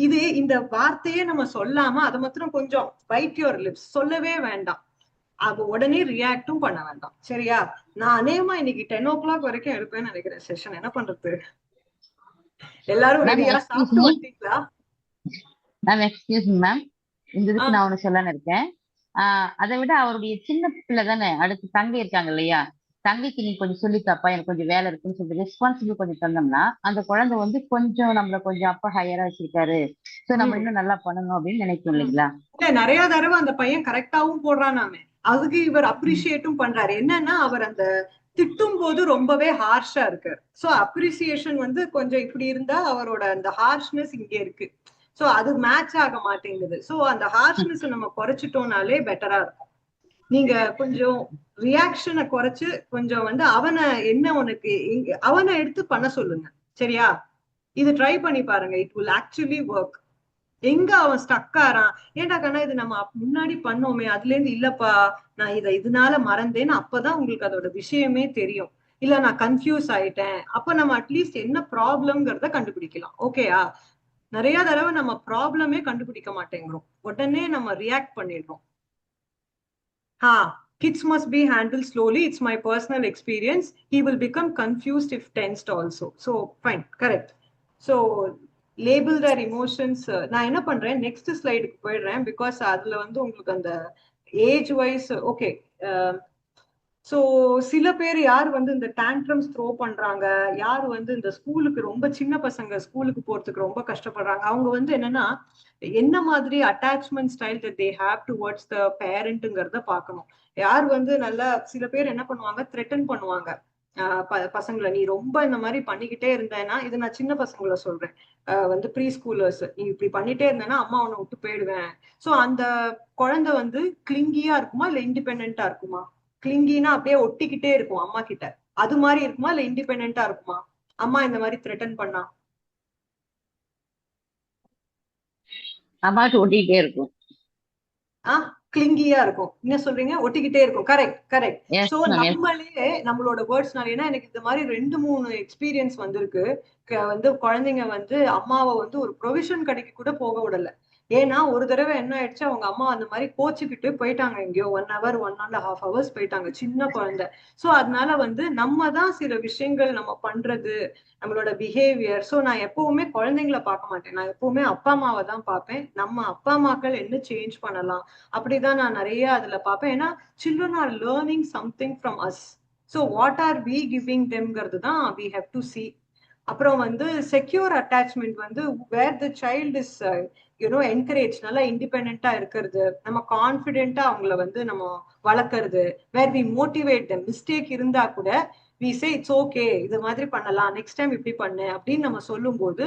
இது இந்த வார்த்தையே நம்ம சொல்லாம அதை மாத்திரம் கொஞ்சம் பைட் யுவர் லிப்ஸ், சொல்லவே வேண்டாம், அது உடனே ரியாக்டும் பண்ண வேண்டாம். சரியா? நான் அநேகமா இன்னைக்கு 10 o'clock வரைக்கும் எடுப்பேன்னு நினைக்கிறேன் செஷன். என்ன பண்றது? எல்லாரும் ரெடியா? சாப்பிட்டு வந்தீங்களா? மேம் எக்ஸ்கியூஸ் மீ மேம், இந்த இதுக்கு நான் ஒண்ணு சொல்லன்னு இருக்கேன். அதை விட அவருடைய சின்ன பிள்ளை தானே, அடுத்து தங்கை இருக்காங்க இல்லையா, தங்கைக்கு நீ கொஞ்சம் சொல்லித்தாப்பா எனக்கு கொஞ்சம் வேலை இருக்குன்னு சொல்லி ரெஸ்பான்சிபிள் கொஞ்சம் தந்தோம்னா அந்த குழந்தை வந்து கொஞ்சம் நம்மள கொஞ்சம் அப்பா ஹையரா வச்சிருக்காரு, சோ நம்ம இன்னும் நல்லா பண்ணணும் அப்படின்னு நினைக்கும் இல்லைங்களா? இல்ல நிறைய தடவை அந்த பையன் கரெக்டாவும் போடுறானாமே, அதுக்கு இவர் அப்ரிஷியேட்டும் பண்றாரு. என்னன்னா அவர் அந்த திட்டும் போது ரொம்பவே ஹார்ஷா இருக்கு. சோ அப்ரிசியேஷன் வந்து கொஞ்சம் இப்படி இருந்தா அவரோட அந்த ஹார்ஷ்னஸ் இங்க இருக்கு. சோ அது மேட்ச் ஆக மாட்டேங்குது. சோ அந்த ஹார்ஷ்னஸ் நம்ம குறைச்சிட்டோம்னாலே பெட்டரா இருக்கும். நீங்க கொஞ்சம் ரியாக்ஷனை குறைச்சு கொஞ்சம் வந்து அவனை என்ன உனக்கு அவனை எடுத்து பண்ண சொல்லுங்க. சரியா? இது ட்ரை பண்ணி பாருங்க, இட் வில் ஆக்சுவலி ஒர்க். எங்க அவன் ஸ்டக் ஆறான், ஏன்டா கண்ணா இது நம்ம முன்னாடி பண்ணோமே அதுல இருந்து இல்லப்பா நான் இதை இதனால மறந்தேன்னு அப்பதான் உங்களுக்கு அதோட விஷயமே தெரியும். இல்ல நான் கன்ஃபியூஸ் ஆயிட்டேன், அப்ப நம்ம அட்லீஸ்ட் என்ன ப்ராப்ளம்ங்கிறத கண்டுபிடிக்கலாம். ஓகேயா? நிறைய தடவை நம்ம ப்ராப்ளமே கண்டுபிடிக்க மாட்டேங்கிறோம், உடனே நம்ம ரியாக்ட் பண்ணிடுறோம். Kids must be handled slowly. It's my personal experience. He will become confused if tensed also. So fine, correct. So label their emotions. நான் என்ன பண்றேன், நெக்ஸ்ட் ஸ்லைடுக்கு போயிடுறேன். பிகாஸ் அதுல வந்து உங்களுக்கு அந்த ஏஜ் வைஸ் ஓகே ஸோ சில பேர் யார் வந்து இந்த டேண்ட்ரம்ஸ் த்ரோ பண்றாங்க, யார் வந்து இந்த ஸ்கூலுக்கு ரொம்ப சின்ன பசங்க ஸ்கூலுக்கு போறதுக்கு ரொம்ப கஷ்டப்படுறாங்க, அவங்க வந்து என்னன்னா என்ன மாதிரி attachment style that they have towards the பேரண்ட்ங்கிறத பார்க்கணும். யார் வந்து நல்லா சில பேர் என்ன பண்ணுவாங்க, த்ரெட்டன் பண்ணுவாங்க பசங்களை, நீ ரொம்ப இந்த மாதிரி பண்ணிக்கிட்டே இருந்தேன்னா, இது நான் சின்ன பசங்களை சொல்றேன், வந்து ப்ரீ ஸ்கூலர்ஸ், நீ இப்படி பண்ணிட்டே இருந்தேன்னா அம்மா உன்னை விட்டு போயிடுவேன். ஸோ அந்த குழந்தை வந்து கிளிங்கியா இருக்குமா இல்ல இண்டிபெண்டா இருக்குமா? கிளிங்கினா அப்படியே ஒட்டிக்கிட்டே இருக்கும் அம்மா கிட்ட, அது மாதிரி இருக்குமா இல்ல இண்டிபெண்டா இருக்குமா? அம்மா இந்த மாதிரி த்ரெட்டன் பண்ணா அம்மாக்கு ஒட்டிக்கிட்டே இருக்கும். கிளிங்கியா இருக்கும். என்ன சொல்றீங்க? ஒட்டிக்கிட்டே இருக்கும். Correct correct. சோ நம்மளே நம்மளோட வேர்ட்ஸ்னால, ஏன்னா எனக்கு இந்த மாதிரி 2-3 எக்ஸ்பீரியன்ஸ் வந்திருக்கு. வந்து குழந்தைங்க வந்து அம்மாவை வந்து ஒரு ப்ரொவிஷன் கடைக்கு கூட போக விடல. ஏன்னா ஒரு தடவை என்ன ஆயிடுச்சு, அவங்க அம்மா அந்த மாதிரி கோச்சுக்கிட்டு போயிட்டாங்க எங்கேயோ 1 hour 1.5 hours போயிட்டாங்க, சின்ன குழந்தை. சோ அதனால வந்து நம்ம தான் சில விஷயங்கள் நம்ம பண்றது, நம்மளோட பிஹேவியர். ஸோ நான் எப்பவுமே குழந்தைங்களை பார்க்க மாட்டேன், நான் எப்பவுமே அப்பா அம்மாவை தான் பார்ப்பேன். நம்ம அப்பா அம்மாக்கள் என்ன சேஞ்ச் பண்ணலாம் அப்படிதான் நான் நிறைய அதுல பார்ப்பேன். ஏன்னா children are learning something from us. So what are we giving தெம்ங்கிறது தான் வி ஹேவ் டு சி. அப்புறம் வந்து செக்யூர் அட்டாச்மெண்ட் வந்து where the child is encourage, நல்லா இண்டிபெண்டா இருக்கிறது, நம்ம கான்பிடென்ட்டா அவங்கள வந்து நம்ம வளர்க்கறது, where we motivate them. Mistake இருந்தா கூட வி சே இட்ஸ் ஓகே, இது மாதிரி பண்ணலாம், நெக்ஸ்ட் டைம் இப்படி பண்ணு அப்படின்னு நம்ம சொல்லும் போது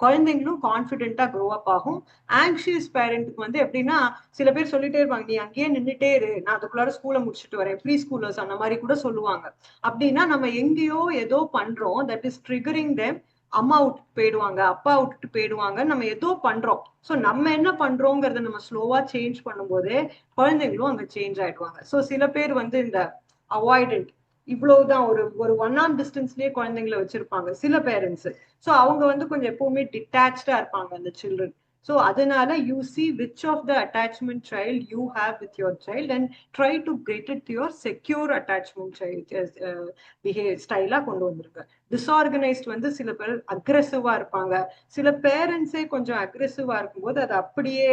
குழந்தைங்களும் கான்பிடென்ட்டா க்ரோ அப் ஆகும். ஆங்ஷியஸ் பேரண்ட்டுக்கு வந்து எப்படின்னா, சில பேர் சொல்லிட்டே இருப்பாங்க, நீ அங்கேயே நின்றுட்டே இரு, நான் அதுக்குள்ளார ஸ்கூலை முடிச்சுட்டு வரேன், ப்ரீ ஸ்கூலர்ஸ் அந்த மாதிரி கூட சொல்லுவாங்க. அப்படின்னா நம்ம எங்கேயோ ஏதோ பண்றோம், தட் இஸ் ட்ரிகரிங் தெம். அம்மா விட்டுட்டு போயிடுவாங்க, அப்பா விட்டுட்டு போயிடுவாங்க, நம்ம ஏதோ பண்றோம். ஸோ நம்ம என்ன பண்றோங்கிறத நம்ம ஸ்லோவா சேஞ்ச் பண்ணும்போதே குழந்தைங்களும் அங்க சேஞ்ச் ஆயிடுவாங்க. ஸோ சில பேர் வந்து இந்த அவாய்டன்ட், இவ்வளவுதான் ஒரு ஒரு 1 arm டிஸ்டன்ஸ்லயே குழந்தைங்களை வச்சிருப்பாங்க சில பேரண்ட்ஸ். ஸோ அவங்க வந்து கொஞ்சம் எப்பவுமே டிட்டாச்சா இருப்பாங்க அந்த சில்ட்ரன். ஸோ அதனால you see which of the attachment child you have with your child and try to get it your secure attachment child ஸ்டைலா கொண்டு வந்திருக்க. டிஸ்ஆர்கனைஸ்ட் வந்து சில பேர் அக்ரெசிவா இருப்பாங்க, சில பேரண்ட்ஸே கொஞ்சம் அக்ரெசிவா இருக்கும்போது அது அப்படியே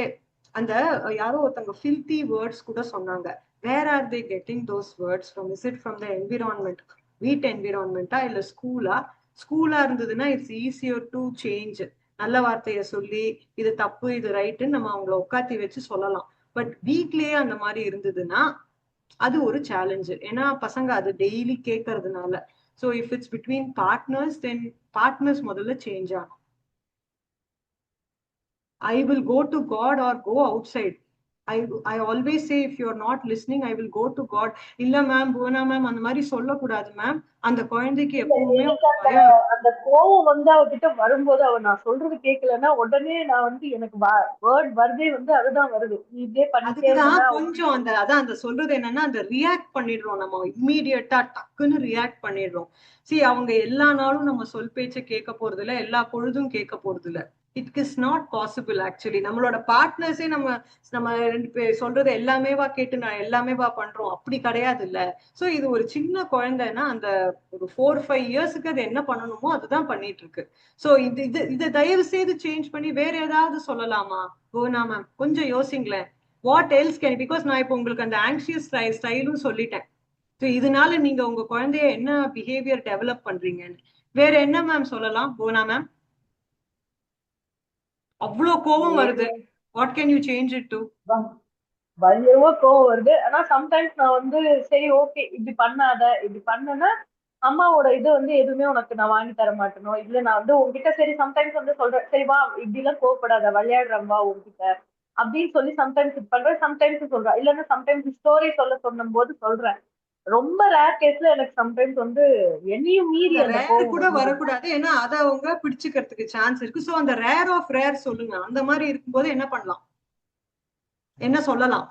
அந்த யாரோ ஒருத்தவங்க ஃபில்தி வேர்ட்ஸ் கூட சொன்னாங்க. Where are they getting those words from? Is it from the environment, வீட்டு என்விரான்மெண்டா இல்ல ஸ்கூலா? ஸ்கூலா இருந்ததுன்னா இட்ஸ் ஈஸியர் டு சேஞ்ச். நல்ல வார்த்தையை சொல்லி இது தப்பு இது ரைட்டுன்னு நம்ம அவங்கள உட்காத்தி வச்சு சொல்லலாம். பட் வீட்லயே அந்த மாதிரி இருந்ததுன்னா அது ஒரு சேலஞ்சு, ஏன்னா பசங்க அது டெய்லி கேட்கறதுனால. So if it's between partners, then partners முதல்ல சேஞ்ச் ஆகும். I will go to God or go outside. I always say, if you're not listening, I will go to God. இல்ல மேம், புவனா மேம் அந்த மாதிரி சொல்லக்கூடாது மேம். அந்த குழந்தைக்கு எப்பவுமே அந்த கோவம் வந்து அவகிட்ட வரும்போது அவ நான் சொல்றது கேட்கலன்னா உடனே நான் வந்து எனக்கு வேர்ட் வருதே வந்து அதுதான் வருது, நீ இப்படியே பண்ணிட்டே கொஞ்சம் அந்த அதான் அந்த சொல்றது என்னன்னா, அந்த ரியாக்ட் பண்ணிடுறோம் நம்ம, இம்மீடியட்டா டக்குன்னு ரியாக்ட் பண்ணிடுறோம். அவங்க எல்லா நாளும் நம்ம சொல் பேச்ச கேட்க போறது இல்ல, எல்லா பொழுதும் கேட்க போறது இல்ல. It is not possible actually. நம்மளோட பார்ட்னர்ஸே நம்ம 2 பேர் சொல்றது எல்லாமேவா கேட்டு நான் எல்லாமேவா பண்றோம், அப்படி கிடையாது இல்ல. சோ இது ஒரு சின்ன குழந்தைன்னா அந்த ஒரு 4-5 இயர்ஸ்க்கு அது என்ன பண்ணணுமோ அதுதான் பண்ணிட்டு இருக்கு. சோ இது தயவு செய்து சேஞ்ச் பண்ணி வேற ஏதாவது சொல்லலாமா? கோனா மேம் கொஞ்சம் யோசிங்களேன். வாட் எல்ஸ் கேன், பிகாஸ் நான் இப்போ உங்களுக்கு அந்த ஆங்ஷியஸ் ஸ்டைலும் சொல்லிட்டேன். ஸோ இதனால நீங்க உங்க குழந்தைய என்ன பிஹேவியர் டெவலப் பண்றீங்கன்னு வேற என்ன மேம் சொல்லலாம்? கோனா மேம் அவ்வளோ கோவம் வருது, what can you change it to? பயங்கரமா கோவம் வருது. ஆனா சம்டைம்ஸ் நான் வந்து சரி ஓகே இப்படி பண்ணாத, இப்படி பண்ணனா அம்மாவோட இது வந்து எதுவுமே உனக்கு நான் வாங்கி தர மாட்டேனோ, இல்ல நான் வந்து உங்ககிட்ட சரி சம்டைம்ஸ் வந்து சொல்றேன், சரி வா இப்படி எல்லாம் கோவப்படாத, விளையாடுறேன் வா உங்ககிட்ட அப்படின்னு சொல்லி சம்டைம்ஸ் இது பண்றேன், சம்டைம்ஸ் சொல்றேன். இல்லன்னா சம்டைம்ஸ் ஸ்டோரி சொல்லும் போது சொல்றேன். ரொம்ப ரேர் கேஸ்ல எனக்கு சம்டைம்ஸ் வந்து என்னையும் மீறி அந்த கோவம் கூட வரக்கூடாது, ஏன்னா அதை அவங்க பிடிச்சுக்கிறதுக்கு சான்ஸ் இருக்கு. சோ அந்த ரேர் ஆஃப் ரேர் சொல்லுங்க. அந்த மாதிரி இருக்கும்போது என்ன பண்ணலாம், என்ன சொல்லலாம்?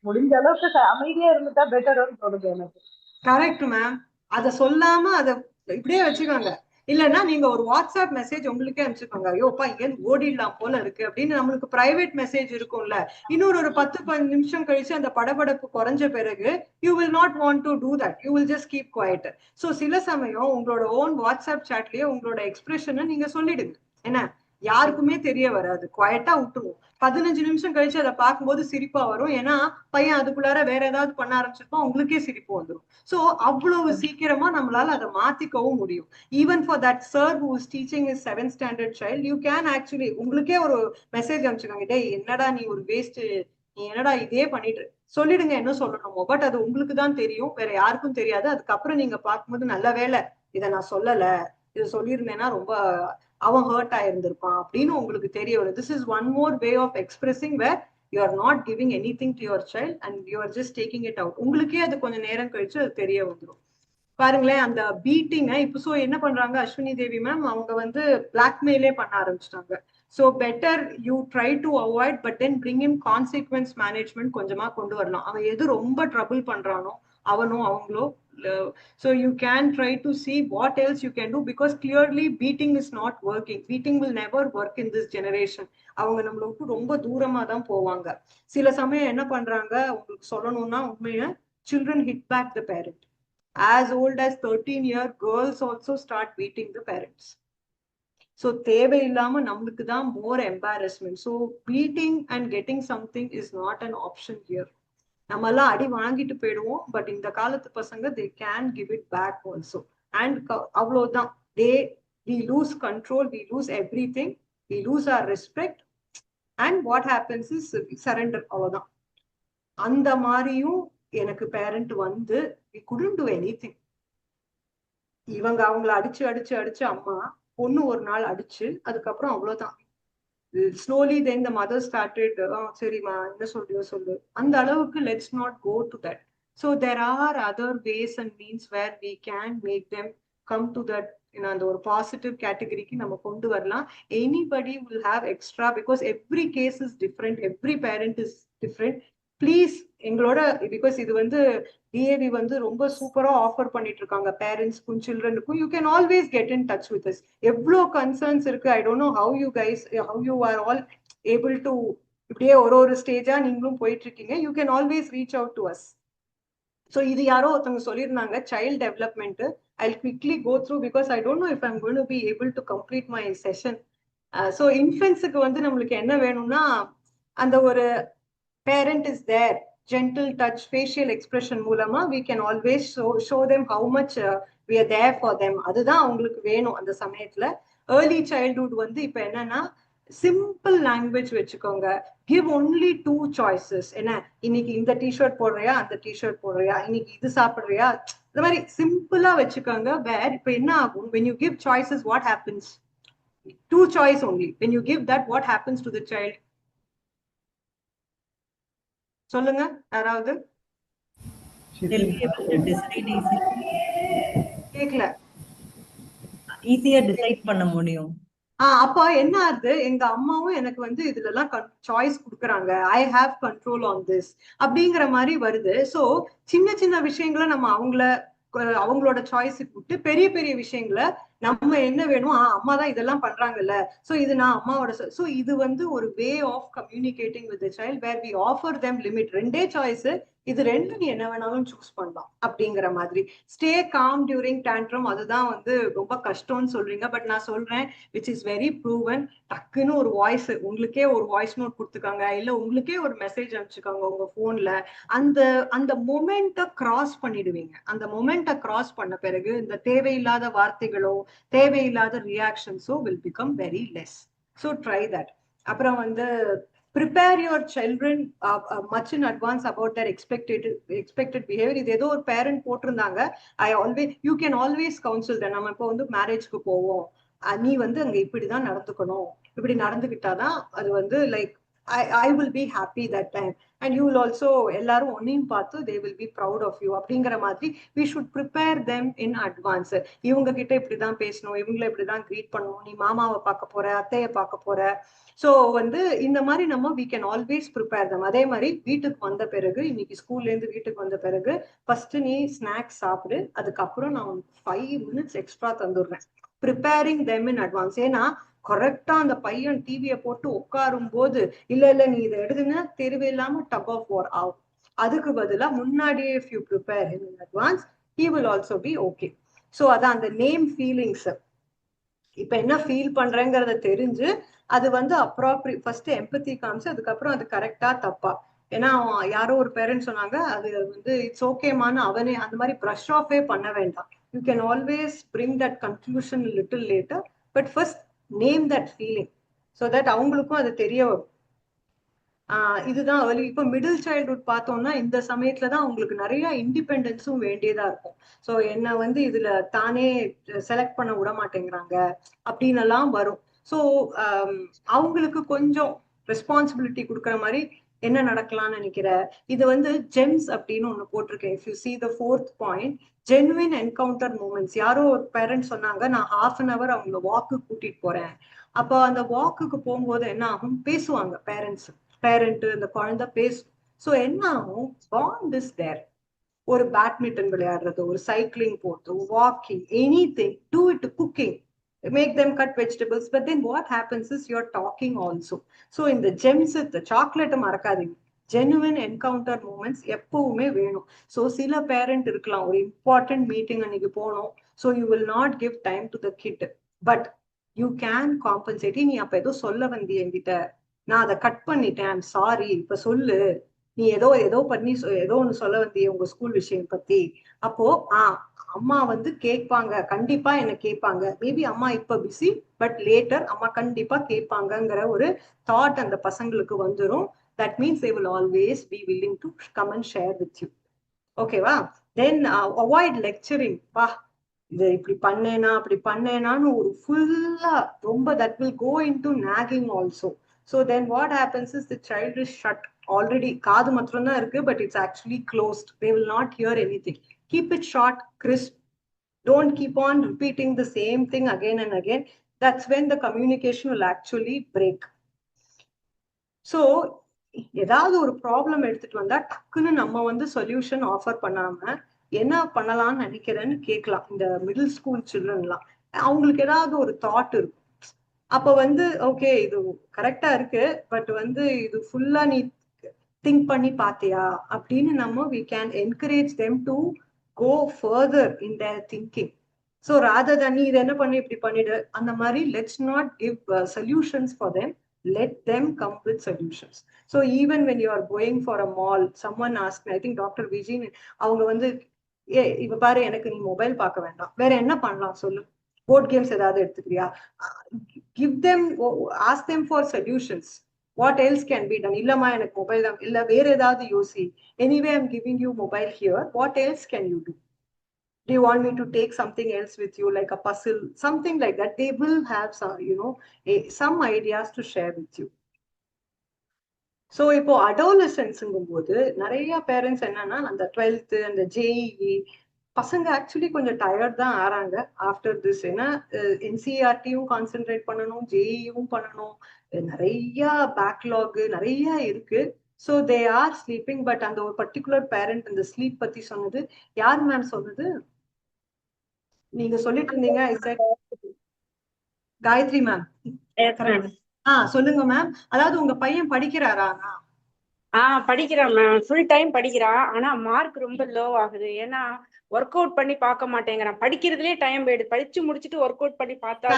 முடிஞ்ச அளவுக்கு அமைதியா இருந்துட்டா பெட்டர்னு தோணுது எனக்கு. Correct ma'am. அதை சொல்லாம அதை இப்படியே வச்சுக்கோங்க. இல்லைன்னா நீங்க ஒரு வாட்ஸ்அப் மெசேஜ் உங்களுக்கே அனுப்பிச்சுக்கோங்க, ஐயோப்பா இங்க ஓடிடலாம் போல இருக்கு அப்படின்னு. நம்மளுக்கு பிரைவேட் மெசேஜ் இருக்கும்ல, இன்னொரு ஒரு 10-15 நிமிஷம் கழிச்சு அந்த படபடப்பு குறைஞ்ச பிறகு you will not want to do that, you will just keep quite. So சில சமயம் உங்களோட ஓன் வாட்ஸ்அப் சாட்லயே உங்களோட எக்ஸ்பிரஷனை நீங்க சொல்லிடுங்க. என்ன, யாருக்குமே தெரிய வராது, குவாய்ட்டா விட்டுருவோம். 15 நிமிஷம் கழிச்சு அதை பார்க்கும்போது சிரிப்பா வரும். ஏன்னா பையன் அதுக்குள்ளார வேற ஏதாவது பண்ண ஆரம்பிச்சிருப்பான், உங்களுக்கே சிரிப்பு வந்துடும். சோ அவ்வளவு சீக்கிரமா நம்மளால அதை மாத்திக்கவும் முடியும். Even for that sir who is teaching is 7th standard child, you can actually உங்களுக்கே ஒரு மெசேஜ் அனுப்பிச்சுக்காங்க, டேய் என்னடா நீ ஒரு வேஸ்ட், நீ என்னடா இதே பண்ணிட்டு சொல்லிடுங்க என்ன சொல்லணுமோ. பட் அது உங்களுக்கு தான் தெரியும், வேற யாருக்கும் தெரியாது. அதுக்கப்புறம் நீங்க பார்க்கும்போது நல்ல வேலை இதை நான் சொல்லல, இதை சொல்லியிருந்தேன்னா ரொம்ப அவன் ஹர்ட் ஆயிருந்திருப்பான் அப்படின்னு உங்களுக்கு தெரிய வரும். This is one more way of expressing where you are not giving anything to your child and you are just taking it out. உங்களுக்கே அது கொஞ்சம் நேரம் கழிச்சு அது தெரிய வந்துடும். பாருங்களேன் அந்த பீட்டிங்க இப்போ. ஸோ என்ன பண்றாங்க அஸ்வினி தேவி மேம், அவங்க வந்து பிளாக்மெயிலே பண்ண ஆரம்பிச்சிட்டாங்க. So better you try to avoid, but then bring in consequence management கொஞ்சமா கொண்டு வரலாம். அவன் எது ரொம்ப ட்ரபிள் பண்றானோ அவனோ அவங்களோ, so you can try to see what else you can do, because clearly beating is not working. Beating will never work in this generation. அவங்க நம்மள விட்டு ரொம்ப தூரமா தான் போவாங்க. சில சமயம் என்ன பண்றாங்க உங்களுக்கு சொல்லணும்னா, உண்மையா children hit back the parent. As old as 13-year girls also start beating the parents. So தேவையில்லாம நம்மளுக்கு தான் more embarrassment. So beating and getting something is not an option here. நம்ம எல்லாம் அடி வாங்கிட்டு போயிடுவோம், பட் இந்த காலத்து பசங்க they can give it back also. And அவ்வளவுதான், we lose control, we lose everything, we lose our respect, and what happens is surrender. அவ்வளவுதான். அந்த மாதிரியும் எனக்கு பேரண்ட் வந்து we couldn't do anything. இவங்க அவங்கள அடிச்சு அடிச்சு அடிச்சு அம்மா பொண்ணு ஒரு நாள் அடிச்சு அதுக்கப்புறம் அவ்வளவுதான். Slowly then the mother started, சரிமா என்ன சொல்றியோ சொல்லு, அந்த அளவுக்கு let's not go to that. So there are other ways and means where we can make them come to that, அந்த ஒரு பாசிட்டிவ் கேட்டகரிக்கு நம்ம கொண்டு வரலாம். Anybody will have extra, because every case is different, every parent is different. Please எங்களோட, பிகாஸ் இது வந்து டிஏவி வந்து ரொம்ப சூப்பரா ஆஃபர் பண்ணிட்டு இருக்காங்க பேரண்ட்ஸ்க்கும் சில்ட்ரனுக்கும். You can always get in touch with us. எவ்வளோ கன்சர்ன்ஸ் இருக்கு, I don't know how you guys, how you are all able to இப்படியே ஒரு ஸ்டேஜா நீங்களும் போயிட்டு இருக்கீங்க. You can always reach out to us. So இது யாரோ ஒருத்தவங்க சொல்லியிருந்தாங்க child development. I'll quickly go through because I don't know if I'm going to be able to complete my session. So infants-க்கு வந்து நம்மளுக்கு என்ன வேணும்னா, அந்த ஒரு parent is there, gentle touch, facial expression மூலமா we can always show them how much we are there for them. அதுதான் அவங்களுக்கு வேணும் அந்த சமயத்துல. early childhood வந்து இப்ப என்னன்னா சிம்பிள் லாங்குவேஜ் வச்சுக்கோங்க. Give only 2 choices. என்ன, இன்னைக்கு இந்த டிஷர்ட் போடுறியா, அந்த டிஷர்ட் போடுறியா, இன்னைக்கு இது சாப்பிடுறியா, இந்த மாதிரி சிம்பிளா வச்சுக்கோங்க. வேர் இப்ப என்ன ஆகும், when you give choices what happens? 2 choice only. When you give that, what happens to the child? சொல்லுங்க யாராவது. கேக்கல. ஈஸியா டிசைட் பண்ண முடியும். அப்ப என்ன ஆகுது, எங்க அம்மாவும் எனக்கு வந்து இதுல எல்லாம் சாய்ஸ் கொடுக்குறாங்க, I have control on this அப்படிங்கிற மாதிரி வருது. சோ சின்ன சின்ன விஷயங்களை நம்ம அவங்களோட சாய்ஸுக்கு விட்டு பெரிய பெரிய விஷயங்களை நம்ம என்ன வேணும், அம்மா தான் இதெல்லாம் பண்றாங்கல்ல, சோ இது நான் அம்மாவோட. சோ இது வந்து ஒரு way of communicating with the child where we offer them limit. 2 choice, இது 2 நீ என்ன வேணாலும் சூஸ் பண்ணலாம் அப்படிங்கிற மாதிரி. ஸ்டே காம் டியூரிங் டேண்ட்ரம், அதுதான் வந்து ரொம்ப கஷ்டம்னு சொல்றீங்க. பட் நான் சொல்றேன் விச் இஸ் வெரி ப்ரூவன். டக்குன்னு ஒரு வாய்ஸ், உங்களுக்கே ஒரு வாய்ஸ் நோட் கொடுத்துக்காங்க, இல்ல உங்களுக்கே ஒரு மெசேஜ் அனுப்பிச்சுக்காங்க உங்க போன்ல. அந்த மொமெண்ட்டை கிராஸ் பண்ணிடுவீங்க. அந்த மொமெண்ட்டை கிராஸ் பண்ண பிறகு இந்த தேவையில்லாத வார்த்தைகளோ தேவையில்லாத ரியாக்ஷன்ஸோ will become very less. So try that. அப்புறம் வந்து prepare your children much in advance about their expected behavior. இது ஏதோ ஒரு பேரண்ட் போட்டிருந்தாங்க, you can always counsel them. நம்ம இப்போ வந்து மேரேஜ்க்கு போவோம், நீ வந்து அங்க இப்படிதான் நடந்துக்கணும், இப்படி நடந்துகிட்டாதான் அது வந்து like I will be happy that time, and you will also எல்லாரும் ஒன்னையும் பார்த்து they will be proud of you அப்படிங்கிற மாதிரி we should prepare them in advance. இவங்க கிட்ட இப்படிதான் பேசணும், இவங்களை இப்படிதான் க்ரீட் பண்ணணும், நீ மாமாவை பார்க்க போற, அத்தையை பார்க்க போற. ஸோ வந்து இந்த மாதிரி நம்ம we can always prepare them. அதே மாதிரி வீட்டுக்கு வந்த பிறகு, இன்னைக்கு ஸ்கூல்ல இருந்து வீட்டுக்கு வந்த பிறகு ஃபர்ஸ்ட் நீ ஸ்நாக்ஸ் சாப்பிடு, அதுக்கப்புறம் நான் 5 minutes எக்ஸ்ட்ரா தந்துடுறேன். Preparing them in advance. ஏன்னா கரெக்டா அந்த பையன் டிவியை போட்டு உட்காரும் போது இல்ல நீ இதை எடுதுன்னு தேவையில்லாம டக் ஆஃப் வார் ஆகும். அதுக்கு பதிலா முன்னாடியே if you prepare him in advance, he will also be okay. So அதான் அந்த நேம் ஃபீலிங்ஸ். இப்ப என்ன ஃபீல் பண்றேங்கிறத தெரிஞ்சு அது வந்து ஃபர்ஸ்ட் எம்பத்தி காமிச்சு அதுக்கப்புறம் அது கரெக்டா தப்பா. ஏன்னா யாரோ ஒரு பேரண்ட் சொன்னாங்க அது வந்து இட்ஸ் ஓகேமான அவனே அந்த மாதிரி ப்ரஷ் ஆஃபே பண்ண வேண்டாம். You can always bring that conclusion little later, but first name that feeling so that அவங்களுக்கும் அது தெரிய வரும். இதுதான் இப்போ மிடில் சைல்ட்ஹுட் பார்த்தோம்னா இந்த சமயத்துலதான் அவங்களுக்கு நிறைய இண்டிபெண்டன்ஸும் வேண்டியதா இருக்கும். ஸோ என்ன வந்து இதுல தானே செலக்ட் பண்ண விட மாட்டேங்கிறாங்க அப்படின்னு எல்லாம் வரும். ஸோ அவங்களுக்கு கொஞ்சம் ரெஸ்பான்சிபிலிட்டி கொடுக்குற மாதிரி என்ன நடக்கலாம்னு நினைக்கிற. இது வந்து ஜெம்ஸ் அப்படின்னு ஒண்ணு போட்டிருக்கேன். If you see the 4th point, genuine encounter moments. யாரோ ஒரு பேரண்ட் சொன்னாங்க நான் ½ an hour அவங்கள வாக்கு கூட்டிட்டு போறேன். அப்போ அந்த வாக்குக்கு போகும்போது என்ன ஆகும், பேசுவாங்க பேரண்ட் அந்த குழந்தை பேசும். ஸோ என்ன ஆகும், பாண்ட் இஸ் தேர். ஒரு பேட்மிண்டன் விளையாடுறது, ஒரு சைக்கிளிங் போறது, walking, any thing, do it, cooking, make them cut vegetables, but then what happens is you're talking also. So in the gems, the chocolate மறக்காதீங்க, genuine encounter moments எப்பவுமே வேணும். ஸோ சில பேரண்ட் இருக்கலாம், ஒரு இம்பார்ட்டன்ட் மீட்டிங் அன்னைக்கு போனோம், so you will not give time to the kit, but you can compensate. நீ அப்ப ஏதோ சொல்ல வந்திய என்கிட்ட, நான் அதை கட் பண்ணிட்டேன், ஐம் சாரி, இப்ப சொல்லு, நீ ஏதோ பண்ணி ஏதோ ஒண்ணு சொல்ல வந்திய உங்க ஸ்கூல் விஷயம் பத்தி. அப்போ அம்மா வந்து கேட்பாங்க, கண்டிப்பா என்ன கேட்பாங்க. மேபி அம்மா இப்ப பிஸி, பட் லேட்டர் அம்மா கண்டிப்பா கேட்பாங்கங்கிற ஒரு தாட் அந்த பசங்களுக்கு வந்துடும். That means they will always be willing to come and share with you. ஓகேவா? தென் அவாய்ட் லெக்சரிங். வா இது இப்படி பண்ணேனா அப்படி பண்ணேனான்னு ஒரு ஃபுல்லா ரொம்ப that will go into nagging also. So then what happens is the child is shut. Already காது மாத்திரம் தான் இருக்கு, but it's actually closed. They will not hear anything. Keep it short, crisp. Don't keep on repeating the same thing again and again. That's when the communication will actually break. So ஏதாவது ஒரு ப்ராப்ளம் எடுத்துட்டு வந்தா டக்குன்னு நம்ம வந்து சொல்யூஷன் ஆஃபர் பண்ணாம என்ன பண்ணலாம்னு நினைக்கிறேன்னு கேட்கலாம். இந்த மிடில் ஸ்கூல் சில்ட்ரன்லாம் அவங்களுக்கு ஏதாவது ஒரு தாட் இருக்கும். அப்ப வந்து ஓகே இது கரெக்டா இருக்கு, பட் வந்து இது ஃபுல்லா நீ திங்க் பண்ணி பாத்தியா அப்படின்னு நம்ம we can encourage them to go further in their thinking. So rather than நீ இதை என்ன பண்ணி இப்படி பண்ணிடு அந்த மாதிரி, let's not give solutions for them, let them come with solutions. So even when you are going for a mall, someone asked me, I think Dr. Vijay, அவங்க வந்து இப்ப பாரு எனக்கு நீ மொபைல் பார்க்க வேண்டாம், வேற என்ன பண்ணலாம் சொல்லு, போர்ட் கேம்ஸ் ஏதாவது எடுத்துக்கிறியா, give them, ask them for solutions. What else can be done? இல்லம்மா எனக்கு மொபைல் தான், இல்ல வேற ஏதாவது யோசி, anyway I'm giving you mobile here, what else can you do? Do you want me to take something else with you, like a puzzle, something like that? They will have some, some ideas to share with you. So இப்போ அடோலசன்ஸ்ங்கும் போது நிறைய பேரண்ட்ஸ் என்னன்னா அந்த 12th அந்த JEE பசங்க ஆக்சுவலி கொஞ்சம் டயர்ட் தான் ஆறாங்க ஆஃப்டர் திஸ். ஏன்னா NCERTயும் கான்சென்ட்ரேட் பண்ணணும், JEEயும் பண்ணணும், நிறைய பேக்லாக் நிறைய இருக்கு. So they are sleeping. But அந்த ஒரு பர்டிகுலர் பேரண்ட் அந்த ஸ்லீப் பத்தி சொன்னது யார் மேம் சொன்னது? நீங்க சொல்லிட்டு இருந்தீங்க. காயத்ரி மேம். சொல்லுங்க மேம். அதாவது உங்க பையன் படிக்கிறாரா? படிக்கிறான் மேம், ஃபுல் டைம் படிக்கிறான். ஆனா மார்க் ரொம்ப லோ ஆகுது. ஏன்னா ஒர்க் அவுட் பண்ணி பார்க்க மாட்டேங்கிறான். படிக்கிறதுலயே டைம் போயிடுது. படிச்சு முடிச்சுட்டு ஒர்க் அவுட் பண்ணி பார்த்தா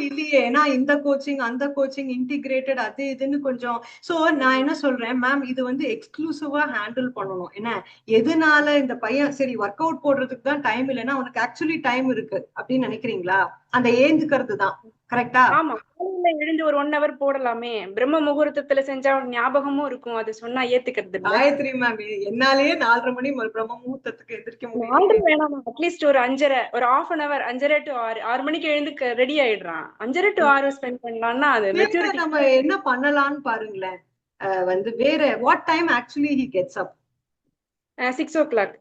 இல்லையே. ஏன்னா இந்த கோச்சிங் அந்த கோச்சிங் இன்டிகிரேட்டட் அது இதுன்னு கொஞ்சம். சோ நான் என்ன சொல்றேன் மேம், இது வந்து எக்ஸ்க்ளூசிவா ஹேண்டில் பண்ணணும். என்ன எதனால இந்த பையன் சரி ஒர்க் அவுட் போடுறதுக்கு தான் டைம் இல்லைன்னா அவனுக்கு ஆக்சுவலி டைம் இருக்கு அப்படின்னு நினைக்கிறீங்களா? அந்த ஏந்துக்கிறது தான் கரெக்டா? ஆமா, எழுந்து ஒரு 1 hour போடலாமே. பிரம்ம முகூர்த்தத்துல செஞ்சா ஞாபகமும் இருக்கும். அது சொன்னா ஏத்துக்கிறது. காயத்ரி மேம் என்னாலேயே 4:30 மணி பிரம்ம முகூர்த்தத்துக்கு எந்திரிக்க முடியும். வேணாம், அட்லீஸ்ட் ஒரு 5:30 ஒரு ½ an hour 5:30 to 6 மணிக்கு எழுந்து ரெடி ஆயிடுறான். 5:30 to 6 ஸ்பெண்ட் பண்ணலாம்னா அது மெச்சூரிட்டி. நம்ம என்ன பண்ணலாம்னு பாருங்களேன். வந்து வேற what time actually he gets up? 6 o'clock.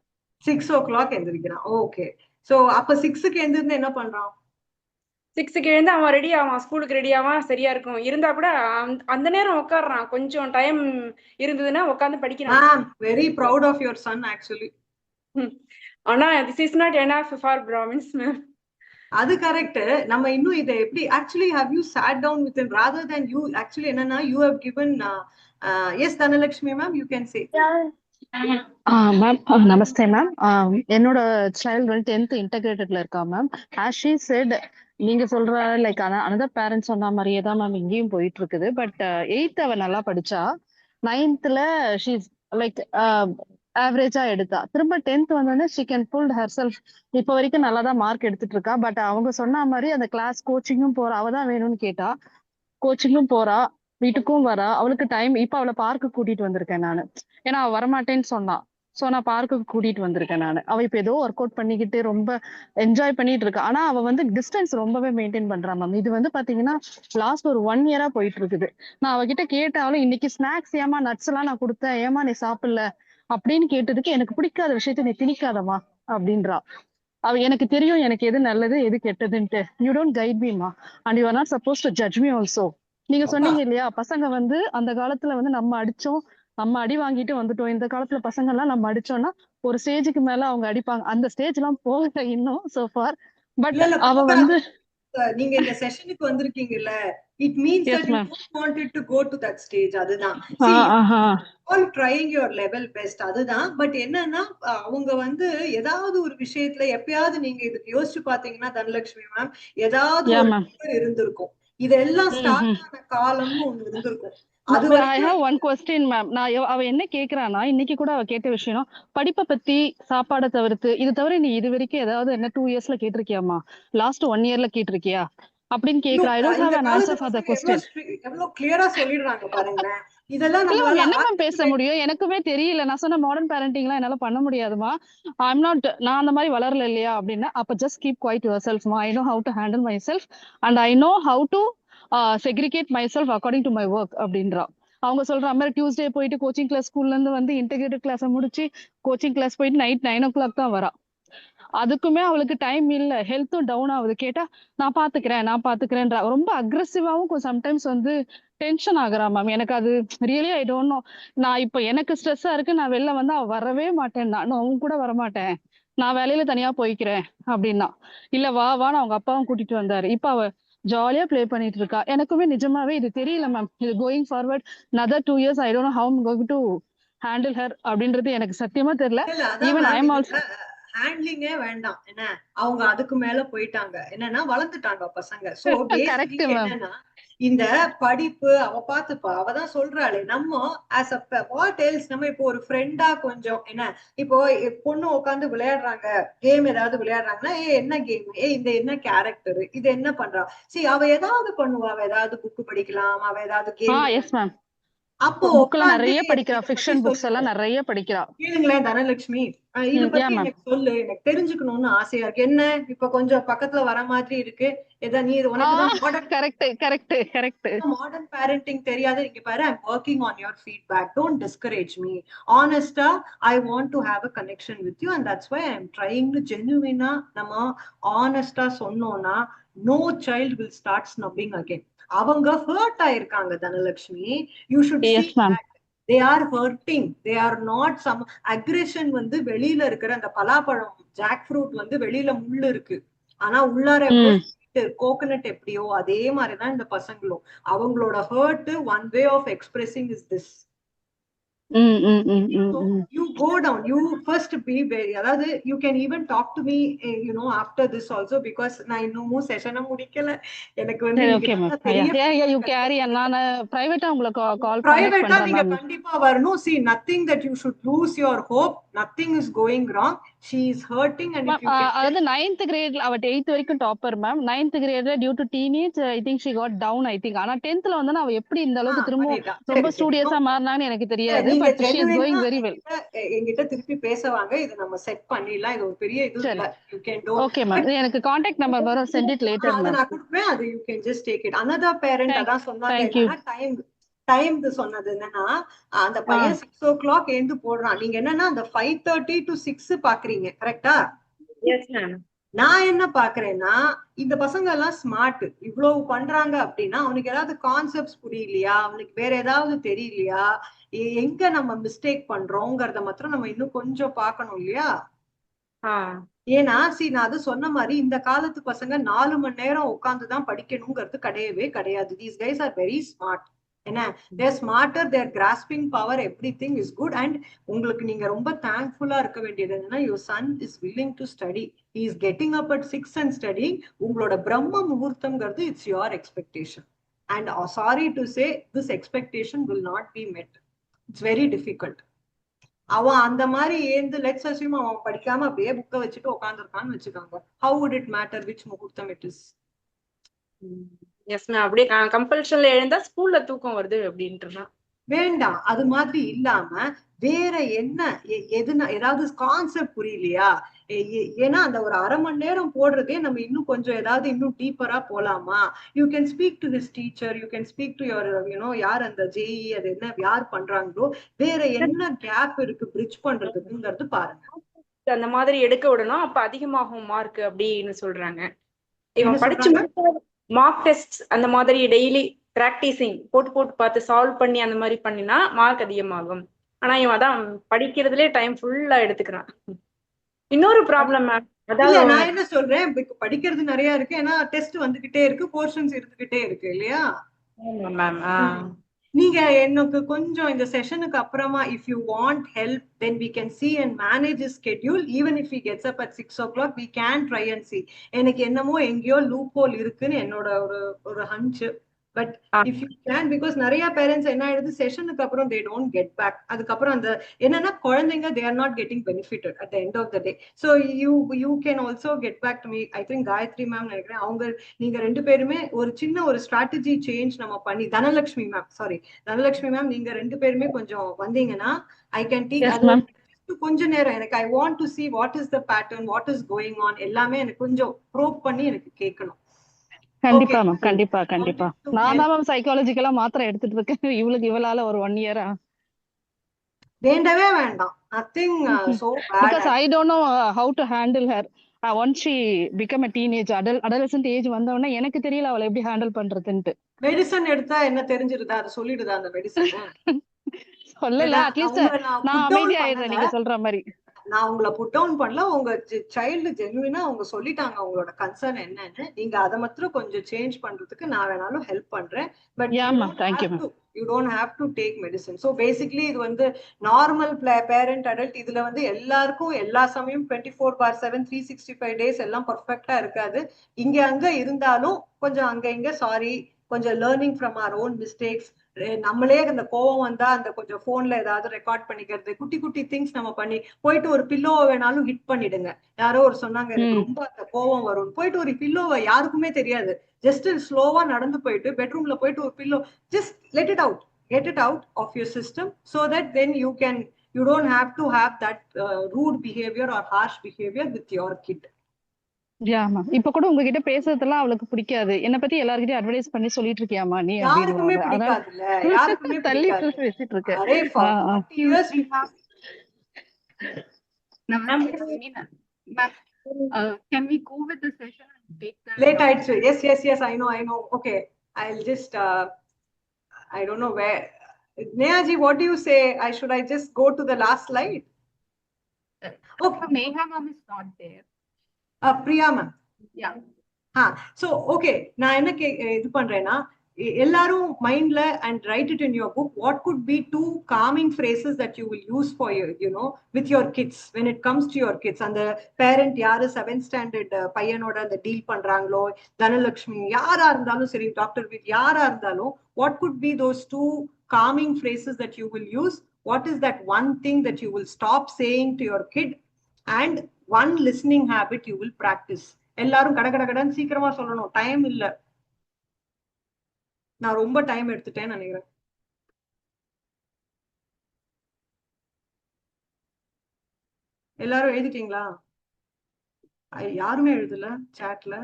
6 o'clock எந்திரிக்கிறான். ஓகே. சோ அப்ப 6க்கு எழுந்திருந்து என்ன பண்றான்? 6க்கு எழுந்து அவன் ரெடி ஆவான், ஸ்கூலுக்கு ரெடி ஆவான், சரியா இருக்கும். இருந்தா கூட அந்த நேரம் உட்காடுறான். கொஞ்சம் டைம் இருந்ததுன்னா உட்காந்து படிக்கிறான். Very proud of your son actually. ஆனா this is not enough for Brahmins ma'am. அது கரெக்ட். நம்ம இன்னும் இதை எப்படி actually have you sat down with him rather than you actually என்னன்னா you have given yes Dhanalakshmi ma'am you can say. Ma'am Namaste ma'am. என்னோட சைல்டு வந்து 10th இன்டகிரேட்டட்ல இருக்கா மேம். as she said நீங்க சொல்ற லைக் அனதர் பேரண்ட்ஸ் சொன்ன மாதிரியே தான் மேம் இங்கேயும் போயிட்டு இருக்குது. பட் 8th அவ நல்லா படிச்சா, 9th ஷீஸ் லைக் ஆவரேஜா எடுத்தா. திரும்ப 10th வந்தோடனே she can pull herself. இப்போ வரைக்கும் நல்லா தான் மார்க் எடுத்துட்டு இருக்கா. பட் அவங்க சொன்ன மாதிரி அந்த கிளாஸ் கோச்சிங்கும் போறா. அவ தான் வேணும்னு கேட்டா, கோச்சிங்கும் போறா, வீட்டுக்கும் வரா. அவளுக்கு டைம். இப்ப அவளை பார்க்கு கூட்டிட்டு வந்திருக்கேன் நானு. ஏன்னா அவ வரமாட்டேன்னு சொன்னா. சோ நான் பார்க்குக்கு கூட்டிட்டு வந்திருக்கேன் நானு. அவ இப்ப ஏதோ ஒர்க் அவுட் பண்ணிக்கிட்டு ரொம்ப என்ஜாய் பண்ணிட்டு இருக்கா. ஆனா அவ வந்து டிஸ்டன்ஸ் ரொம்பவே மெயின்டைன் பண்றா மேம். இது வந்து பாத்தீங்கன்னா லாஸ்ட் ஒரு 1 இயரா போயிட்டு இருக்குது. நான் அவகிட்ட கேட்டாலும் இன்னைக்கு ஸ்நாக்ஸ் ஏமா நட்ஸ் எல்லாம் நான் கொடுத்தேன், ஏமா நீ சாப்பிடல அப்படின்னு கேட்டதுக்கு, எனக்கு பிடிக்காத விஷயத்த நீ திணிக்காதமா அப்படின்றா. அவ எனக்கு தெரியும் எனக்கு எது நல்லது எது கெட்டதுன்ட்டு. யூ டோன்ட் கைட் மீமா and you are not suppose to judge me also. நீங்க சொன்னீங்க இல்லையா, பசங்க வந்து அந்த காலத்துல வந்து நம்ம அடிச்சோம், நம்ம அடி வாங்கிட்டு வந்துட்டோம். இந்த காலத்துல பசங்க எல்லாம் நம்ம அடிச்சோம்னா ஒரு ஸ்டேஜுக்கு மேல அவங்க அடிப்பாங்க. அந்த ஸ்டேஜ் எல்லாம் போகல இன்னும் so far. பட் அவ வந்து நீங்க இந்த செஷனுக்கு வந்திருக்கீங்கல்ல, it means that you don't want it to go to that stage. அதுதான் all trying your level best. அதுதான். பட் என்னன்னா அவங்க வந்து ஏதாவது ஒரு விஷயத்துல எப்பயாவது நீங்க இதுக்கு யோசிச்சு பாத்தீங்கன்னா தனலட்சுமி மேம், ஏதாவது ஒரு இருந்திருக்கும். இதெல்லாம் ஸ்டார்ட் ஆன காலம்னு ஒண்ணு இருந்திருக்கும். I have one question ma'am. நான் அவ என்ன கேக்குறானா, இன்னைக்கு கூட அவ கேட்ட விஷயம் படிப்பை பத்தி, சாப்பாடை தவிர்த்து, இது தவிர நீ இது வரைக்கும் ஏதாவது என்ன 2 yearsல கேட்டிருக்கியாமா, லாஸ்ட் 1 yearல கேட்டிருக்கியா அப்படின்னு கேக்குறா. I don't have an answer for the question. எவ்வளவு கிளியரா சொல்லிடுறாங்க பாருங்களேன். இதெல்லாம் என்ன மேம் பேச முடியும், எனக்குமே தெரியல. நான் சொன்ன மாடர்ன் பேரண்டிங்லாம் என்னால பண்ண முடியாதுமா, ஐம் நாட், நான் அந்த மாதிரி வளரல இல்லையா அப்படின்னா, அப்ப just keep quiet yourself மா. I know how to handle myself and I know how to segregate myself according to my work அப்படின்றா. அவங்க சொல்ற மாதிரி டியூஸ்டே போயிட்டு கோச்சிங் கிளாஸ், ஸ்கூல்ல இருந்து வந்து இன்டெகிரேட்டட் கிளாஸ் முடிச்சு கோச்சிங் கிளாஸ் போயிட்டு நைட் 9 o'clock தான் வரா. அதுக்குமே அவளுக்கு டைம் இல்ல, ஹெல்த்தும் டவுன் ஆகுது. கேட்டா நான் பாத்துக்கிறேன்றா. ரொம்ப அக்ரெசிவாவும் சம்டைம்ஸ் வந்து டென்ஷன் ஆகுறா மேம். எனக்கு அது ரியலி ஐ டோன்ட் நோ. நான் இப்ப எனக்கு ஸ்ட்ரெஸ்ஸா இருக்கு, நான் வெளில வந்து அவ வரவே மாட்டேன், நான் அவங்க கூட வரமாட்டேன், நான் வேலையில தனியா போய்க்கிறேன் அப்படின்னா. இல்ல வான்னு அவங்க அப்பாவும் கூட்டிட்டு வந்தாரு. இப்ப அவ ஜாலியா பிளே பண்ணிட்டு இருக்கா. எனக்குமே நிஜமாவே இது தெரியல மேம். இது going forward another 2 years I don't know how I'm going to handle her அப்படின்றது எனக்கு சத்தியமா தெரியல. ஈவன் ஐ எம் ஆல்சோ ஹேண்ட்லிங்கே வேண்டாம். என்ன அவங்க அதுக்கு மேல போயிட்டாங்க, என்னன்னா வளர்ந்துட்டாங்க பசங்க. சோ என்னன்னா இந்த படிப்பு அவ பாத்துப்பா, அவதான் சொல்றாளே. நம்ம ஆஸ் அ வாட் எல்ஸ், நம்ம இப்போ ஒரு ஃப்ரெண்டா கொஞ்சம் என்ன, இப்போ பொண்ணு உட்காந்து விளையாடுறாங்க, கேம் ஏதாவது விளையாடுறாங்கன்னா, என்ன கேம், இந்த என்ன கேரக்டர், இது என்ன பண்றா, சரி அவ ஏதாவது பண்ணுவா, அவ ஏதாவது புக்கு படிக்கலாம், அவ ஏதாவது கேம். அப்போ நிறைய படிக்கிறா, ஃபிக்ஷன் புக்ஸ் எல்லாம் நிறைய படிக்கிறா. கேளுங்களேன் தனலட்சுமி, இத பத்தி எனக்கு சொல்லு, எனக்கு தெரிஞ்சுக்கணும்னு ஆசையா இருக்கு. என்ன இப்ப கொஞ்சம் பக்கத்துல வர மாதிரி இருக்கு, ஏதா நீ உனக்கு கரெக்ட் மாடர்ன் பேரண்டிங் தெரியாது. இங்க பாரு, I am working on your feedback, don't discourage me. ஆனஸ்டா I want to have a connection with you and that's why I am trying to ஜென்யூனா. நம்ம ஆனஸ்டா சொன்னோம்னா no child will start snubbing again. அவங்க ஹர்ட் ஆயிருக்காங்க Dhanalakshmi. You should see that they are hurting, they are not some aggression. வந்து வெளியில இருக்கிற அந்த பலாப்பழம், ஜாக் ஃப்ரூட் வந்து வெளியில முள்ளு இருக்கு, ஆனா உள்ளார கோகனட் எப்படியோ அதே மாதிரிதான் இந்த பசங்களும். அவங்களோட hurt one way of expressing is this. So you go down, you first be very, அதாவது you can even talk to me after this also, because நான் இன்னும் செஷனை முடிக்கல. எனக்கு வந்து you carry, நான் பிரைவேட்டா உங்களுக்கு கால் பிரைவேட்டா நீங்க கண்டிப்பா வரணும். see, nothing that you should lose your hope, nothing is going wrong. she is hurting and if you அதாவது 9th grade அவ 8th வரைக்கும் topper ma'am. 9th grade due to teenage I think she got down I think. ஆனா 10thல வந்து அவ எப்படி இந்த அளவுக்கு திரும்ப ரொம்ப ஸ்டூடியஸா மாறினான்னு எனக்கு தெரியாது. But she is going very well. என்கிட்ட திருப்பி பேசுவாங்க, இது நம்ம செட் பண்ணிடலாம். இது ஒரு பெரிய இது இல்ல. you can do. okay ma'am, எனக்கு கான்டாக்ட் நம்பர் வரும், send it later ma'am. நான் கொடுப்பேன், அது you can just take it. another parent அதான் சொன்னாங்க, டைம் சொன்னது என்னன்னா, அந்த பையன் 6 o'clock எழுந்து போடுறான். நீங்க என்னன்னா அந்த 5:30 to 6 பாக்குறீங்க, கரெக்டா? Yes ma'am. நான் என்ன பாக்குறேன்னா, இந்த பசங்க எல்லாம் ஸ்மார்ட், இவ்வளவு பண்றாங்க அப்படின்னா அவனுக்கு ஏதாவது கான்செப்ட்ஸ் புரியலையா, அவனுக்கு வேற ஏதாவது தெரியலையா, எங்க நம்ம மிஸ்டேக் பண்றோங்கிறத மாத்திரம் நம்ம இன்னும் கொஞ்சம் பாக்கணும் இல்லையா? ஏன்னா நான் அது சொன்ன மாதிரி இந்த காலத்து பசங்க 4 மணி நேரம் உட்காந்துதான் படிக்கணுங்கிறது கிடையவே கிடையாது. These guys are very smart. என்ன, they're smarter, they're grasping power, everything is good. And உங்களுக்கு நீங்க ரொம்ப thankful-ஆ இருக்க வேண்டியது என்னன்னா, your son is willing to study, he is getting up at 6 and studying. உங்களோட பிரம்ம முகூர்த்தம்ங்கிறது it's your expectation, and sorry to say this expectation will not be met. It's very difficult. அவன் அந்த மாதிரி ஏந்து லெட்ஸ் அஸ்யூம் அவன் படிக்காம அப்படியே புக்கை வச்சுட்டு உட்காந்துருக்கான்னு வச்சுக்காங்க, how would it matter which முகூர்த்தம் it is? எஸ் மேம், அப்படியே கம்பல்ஷன்ல எழுந்தா ஸ்கூல்ல தூக்கம் வருது அப்படின்ட்டு வேண்டாம். அது மாதிரி இல்லாம வேற என்ன எதுனா ஏதாவது கான்செப்ட் புரியலையா? ஏன்னா அந்த ஒரு அரை மணி நேரம் போடுறதே நம்ம இன்னும் கொஞ்சம் ஏதாவது இன்னும் டீப்பரா போலாமா? You can speak to his teacher, you can speak to your you know யார் அந்த ஜேஇ அது என்ன யார் பண்றாங்களோ, வேற என்ன கேப் இருக்கு பிரிட்ஜ் பண்றதுக்குங்கிறது பாருங்க. அந்த மாதிரி எடுக்க விடணும், அப்ப அதிகமாகும் மார்க் அப்படின்னு சொல்றாங்க. இவன் படிச்சு மார்க் டெஸ்ட் அந்த மாதிரி டெய்லி பிராக்டிசிங் போட்டு போட்டு பார்த்து சால்வ் பண்ணி அந்த மாதிரி பண்ணினா மார்க் அதிகமாகும். ஆனா இவன் அதான் படிக்கிறதுலே டைம் ஃபுல்லா எடுத்துக்கிறான். இன்னொரு ப்ராப்ளம் மேம், அதாவது நான் என்ன சொல்றேன், படிக்கிறது நிறைய இருக்கு, ஏன்னா டெஸ்ட் வந்துகிட்டே இருக்கு, போர்ஷன்ஸ் இருந்துகிட்டே இருக்கு இல்லையா மேம். நீங்க எனக்கு கொஞ்சம் இந்த செஷனுக்கு அப்புறமா if you want help then we can see and manage his schedule. Even if he gets up at 6 o'clock we can try and see. எனக்கு என்னமோ எங்கேயோ லூப் ஹோல் இருக்குன்னு என்னோட ஒரு hunch. But if you can, because நிறைய பேரண்ட்ஸ் என்ன ஆயிடுது செஷனுக்கு அப்புறம் they don't get back. அதுக்கப்புறம் அந்த என்னன்னா குழந்தைங்க they are not getting benefited at the end of the day. So you can also get back to me. I think Gayathri ma'am நினைக்கிறேன், அவங்க நீங்க ரெண்டு பேருமே ஒரு சின்ன ஒரு ஸ்ட்ராட்டஜி சேஞ்ச் நம்ம பண்ணி, தனலட்சுமி மேம் நீங்க ரெண்டு பேருமே கொஞ்சம் வந்தீங்கன்னா I can teach கொஞ்ச நேரம். எனக்கு I want to see what is the pattern, what is going on, எல்லாமே எனக்கு கொஞ்சம் ப்ரோப் பண்ணி எனக்கு கேட்கணும். கண்டிப்பா மேம், கண்டிப்பா கண்டிப்பா. நான் தான் மேம் சைக்காலஜிக்கலா மாத்திரை எடுத்துட்டு இருக்கேன் இவளால ஒரு 1 year. வேண்டவே வேண்டாம், nothing so bad, because I don't know how to handle her. Once she become a teenage adolescent age வந்தவொடனே எனக்கு தெரியல அவளை எப்படி ஹேண்டில் பண்றதுன்னு. மெடிசன் எடுத்தா என்ன தெரிஞ்சிருதா, அது சொல்லிடுதா அந்த மெடிசன்? சொல்லல, அட்லீஸ்ட் நான் அமைதியா ஆயிடுறேன் நீங்க சொல்ற மாதிரி. நான் உங்களை புட் டவுன் பண்ணல, உங்க சைல்டு ஜென்யூனா அவங்க சொல்லிட்டாங்க அவங்களோட கன்சர்ன் என்னன்னு. நீங்க அதை மாத்திரம் கொஞ்சம் சேஞ்ச் பண்றதுக்கு நான் வேணாலும் ஹெல்ப் பண்றேன். But you don't have to take medicine. So basically இது வந்து நார்மல் பேரண்ட் அடல்ட் இதுல வந்து எல்லாருக்கும் எல்லா சமயம் 24/7 365 days எல்லாம் பர்ஃபெக்டா இருக்காது. இங்க அங்க இருந்தாலும் கொஞ்சம் அங்க இங்க சாரி, கொஞ்சம் learning from our own mistakes. நம்மளே அந்த கோவம் வந்தா அந்த கொஞ்சம் போன்ல ஏதாவது ரெக்கார்ட் பண்ணிக்கிறது, குட்டி குட்டி திங்ஸ் நம்ம பண்ணி போயிட்டு ஒரு பில்லோவை வேணாலும் ஹிட் பண்ணிடுங்க. யாரோ ஒரு சொன்னாங்க எனக்கு ரொம்ப அந்த கோவம் வரும், போயிட்டு ஒரு பில்லோவை யாருக்குமே தெரியாது ஜஸ்ட் ஸ்லோவா நடந்து போயிட்டு பெட்ரூம்ல போயிட்டு ஒரு pillow just let it out of your system, so that then you don't have to have that rude behavior or harsh behavior with your kid. இப்ப கூட உங்ககிட்ட பேசுறதெல்லாம் அவளுக்கு பிடிக்காது. என்ன பத்தி எல்லார்கிட்டயும் அட்வைஸ் பண்ணி சொல்லிட்டு இருக்கியாமா நீ? யாருக்குமே பிடிக்காதுல்ல, யாருக்குமே தள்ளி பேசிட்டு இருக்க. Array 40 years we have. Can we go with the session and take that? Late night. Yes, I know. Okay, I'll just I don't know where. Nehaji, what do you say? Should I just go to the last slide? Okay, Neha ma'am is not there. Priya ma'am. Yeah. So okay, நான் என்ன இது பண்றேன்னா, எல்லாரும் மைண்ட்ல and write it in your book. What could be 2 calming phrases that you will use for with your kids when it comes to your kids? And the parent யாரு 7th standard பையனோட அந்த டீல் பண்றாங்களோ, தனலட்சுமி யாரா இருந்தாலும் சரி, டாக்டர் வித் யாரா இருந்தாலும், what could be those 2 calming phrases that you will use? What is that one thing that you will stop saying to your kid, and one listening habit you will practice? எல்லாரும் கடகடகடன் சீக்கிரமா சொல்லணும், டைம் இல்ல. நான் ரொம்ப டைம் எடுத்துட்டேன்னு நினைக்கிறேன். எல்லாரும் எழுதிட்டீங்களா? யாருமே எழுதல சாட்ல.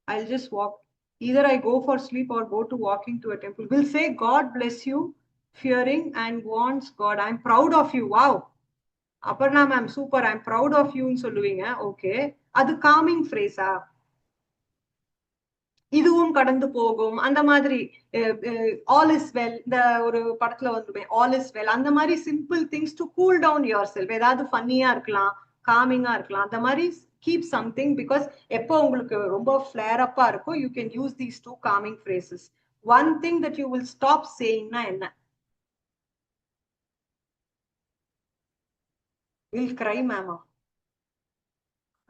I'll just walk. Either I go for sleep or go to walking to a temple. Will say God bless you, fearing and wants God. I'm proud of you. Wow. Aparna ma'am, super. I'm proud of you ன்னு சொல்லுவீங்க. Okay. அது காமிங் ஃப்ரேஸா? இதுவும் கடந்து போகும் அந்த மாதிரி, ஆல் இஸ் வெல், இந்த ஒரு படத்துல வந்துமே ஆல் இஸ் வெல், அந்த மாதிரி simple things to cool down yourself. ஏதாவது ஃபன்னியா இருக்கலாம், காமிங்கா இருக்கலாம், அந்த மாதிரி கீப் சம்திங். பிகாஸ் எப்போ உங்களுக்கு ரொம்ப ஃபிளேர் அப்பா இருக்கும், you can use these 2 calming phrases. one thing that you will stop saying na enna? Will cry ma'am.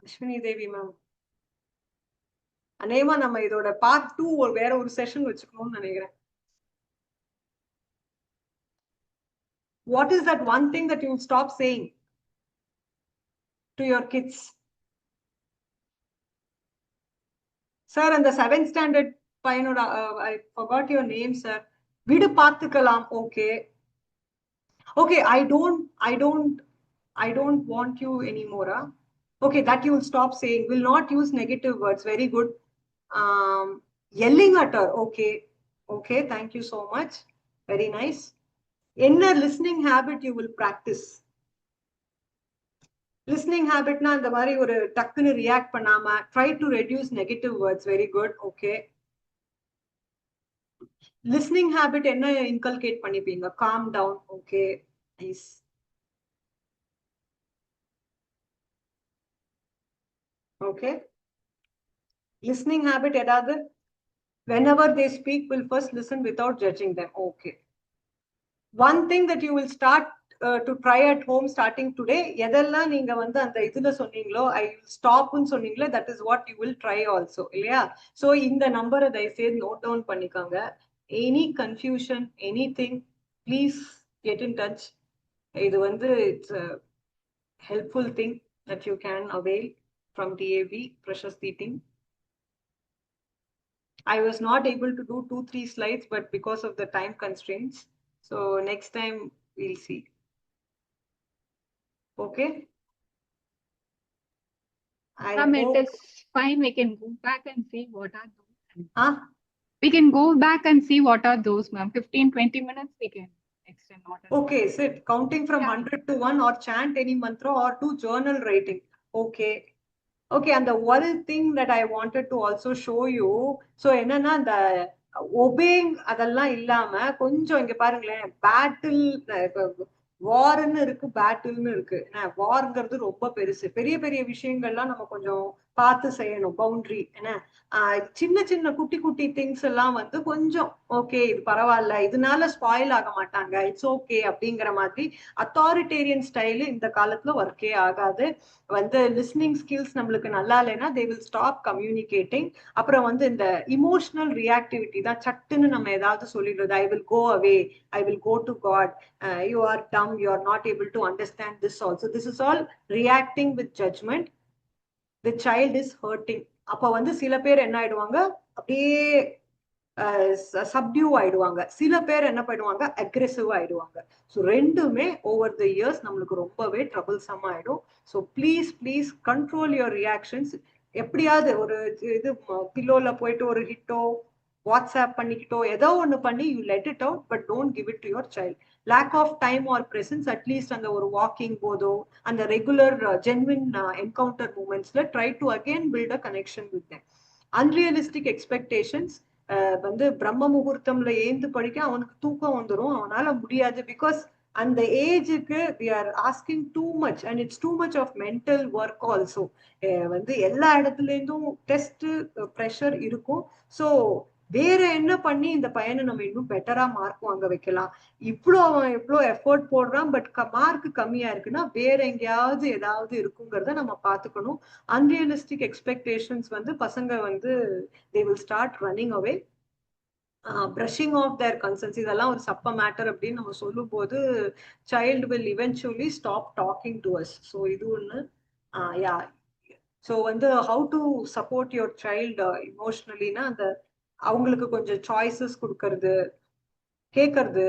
Ashwini Devi ma'am. அநேகமா நம்ம இதோட பார்ட் 2 ஒரு வேற ஒரு செஷன் வச்சுக்கணும்னு நினைக்கிறேன். What is that one thing that you will stop saying to your kids? Sir, and the 7th standard pioneer, I forgot your name, sir. Vidu paathukalam. Okay. Okay, I don't want you anymore. Huh? Okay, that you will stop saying. Will not use negative words. Very good. Yelling at her. Okay. Okay, thank you so much. Very nice. Inner listening habit you will practice. Listening habit na அந்த மாதிரி ஒரு டக்குன்னு ரியாக்ட் பண்ணாம try to reduce negative words. Very good. Okay. Listening habit என்ன inculcate பண்ணிப்பீங்க? Calm down. Okay. Nice. Okay. Listening habit edadu? Whenever they speak, will first listen without judging them. Okay. One thing that you will start to try at home starting today, எதெல்லாம் நீங்க வந்து அந்த இதுல சொன்னீங்களோ, I will stop ன்னு சொன்னீங்களோ, that is what you will try also. இல்லையா? So இந்த நம்பரை தயவுசெய்து நோட் டவுன் பண்ணிக்கோங்க. Any confusion, anything, please get in touch. இது வந்து it's a helpful thing that you can avail from DAV Prashasti team. I was not able to do 2-3 slides, but because of the time constraints. So next time we'll see. Okay. It is fine. We can go back and see what are those. Huh? We can go back and see what are those, ma'am. 15-20 minutes we can extend. Okay, sit. Counting from 100 to 1 or chant any mantra or do journal writing. Okay. Okay, and the one thing that I wanted to also show you, so என்னன்னா அந்த obeying அதெல்லாம் இல்லாம கொஞ்சம் இங்க பாருங்களேன், பேட்டில் வார்ன்னு இருக்கு, பேட்டில்னு இருக்கு. வார்ங்கிறது ரொம்ப பெருசு, பெரிய பெரிய விஷயங்கள்லாம் நம்ம கொஞ்சம் பார்த்து செய்யணும். பவுண்டரி என்ன, சின்ன சின்ன குட்டி குட்டி திங்ஸ் எல்லாம் வந்து கொஞ்சம் ஓகே இது பரவாயில்ல, இதனால ஸ்பாயில் ஆக மாட்டாங்க, இட்ஸ் ஓகே அப்படிங்கிற மாதிரி அத்தாரிட்டேரியன் ஸ்டைலு இந்த காலத்துல ஒர்க்கே ஆகாது. வந்து லிஸ்னிங் ஸ்கில்ஸ் நம்மளுக்கு நல்லா இல்லைன்னா they will stop communicating. அப்புறம் வந்து இந்த இமோஷனல் ரியாக்டிவிட்டி தான், சட்டுன்னு நம்ம ஏதாவது சொல்லிடுறது, I will go away, I will go to God, you are dumb, you are not able to understand this also. This is all reacting with judgment. The child is hurting. அப்ப வந்து சில பேர் என்ன ஆயிடுவாங்க, அப்படியே சப்டியூ ஆயிடுவாங்க. சில பேர் என்ன பண்ணுவாங்க, அக்ரெசிவ் ஆயிடுவாங்க. ஸோ ரெண்டுமே ஓவர் த இயர்ஸ் நம்மளுக்கு ரொம்பவே ட்ரபிள்சம் ஆயிடும். So please control your reactions. எப்படியாவது ஒரு இது பில்லோல போயிட்டு ஒரு ஹிட்டோ வாட்ஸ்அப் பண்ணிக்கிட்டோ ஏதோ ஒன்று பண்ணி you let it out, but don't give it to your child. Lack of time or presence, at least அந்த ஒரு வாக்கிங் போதோ அந்த ரெகுலர் ஜென்வின் என்கவுண்டர் மூமெண்ட்ஸ்ல try to again build a connection with them. Unrealistic expectations, வந்து பிரம்ம முகூர்த்தம்ல ஏந்து படிக்க அவனுக்கு தூக்கம் வந்துடும், அவனால முடியாது. பிகாஸ் அந்த ஏஜுக்கு we are asking too much and it's too much of mental work also. வந்து எல்லா இடத்துல இருந்தும் டெஸ்ட் ப்ரெஷர் இருக்கும். ஸோ வேற என்ன பண்ணி இந்த பையனை நம்ம இன்னும் பெட்டரா மார்க் வாங்க வைக்கலாம். அவன் எவ்வளோ எஃபோர்ட் போடுறான், பட் மார்க் கம்மியா இருக்குன்னா வேற எங்கேயாவது ஏதாவது இருக்குங்கிறத நம்ம பார்த்துக்கணும். அன்ரியலிஸ்டிக் எக்ஸ்பெக்டேஷன்ஸ் வந்து பசங்க வந்து they will start running away. Brushing off their concerns, இதெல்லாம் ஒரு சப்ப மேட்டர் அப்படின்னு நம்ம சொல்லும் போது child will eventually stop talking to us. So இது ஒன்று. ஸோ வந்து how to support your child emotionally-னா அந்த அவங்களுக்கு கொஞ்சம் சாய்ஸஸ் கொடுக்கறது, கேட்கறது,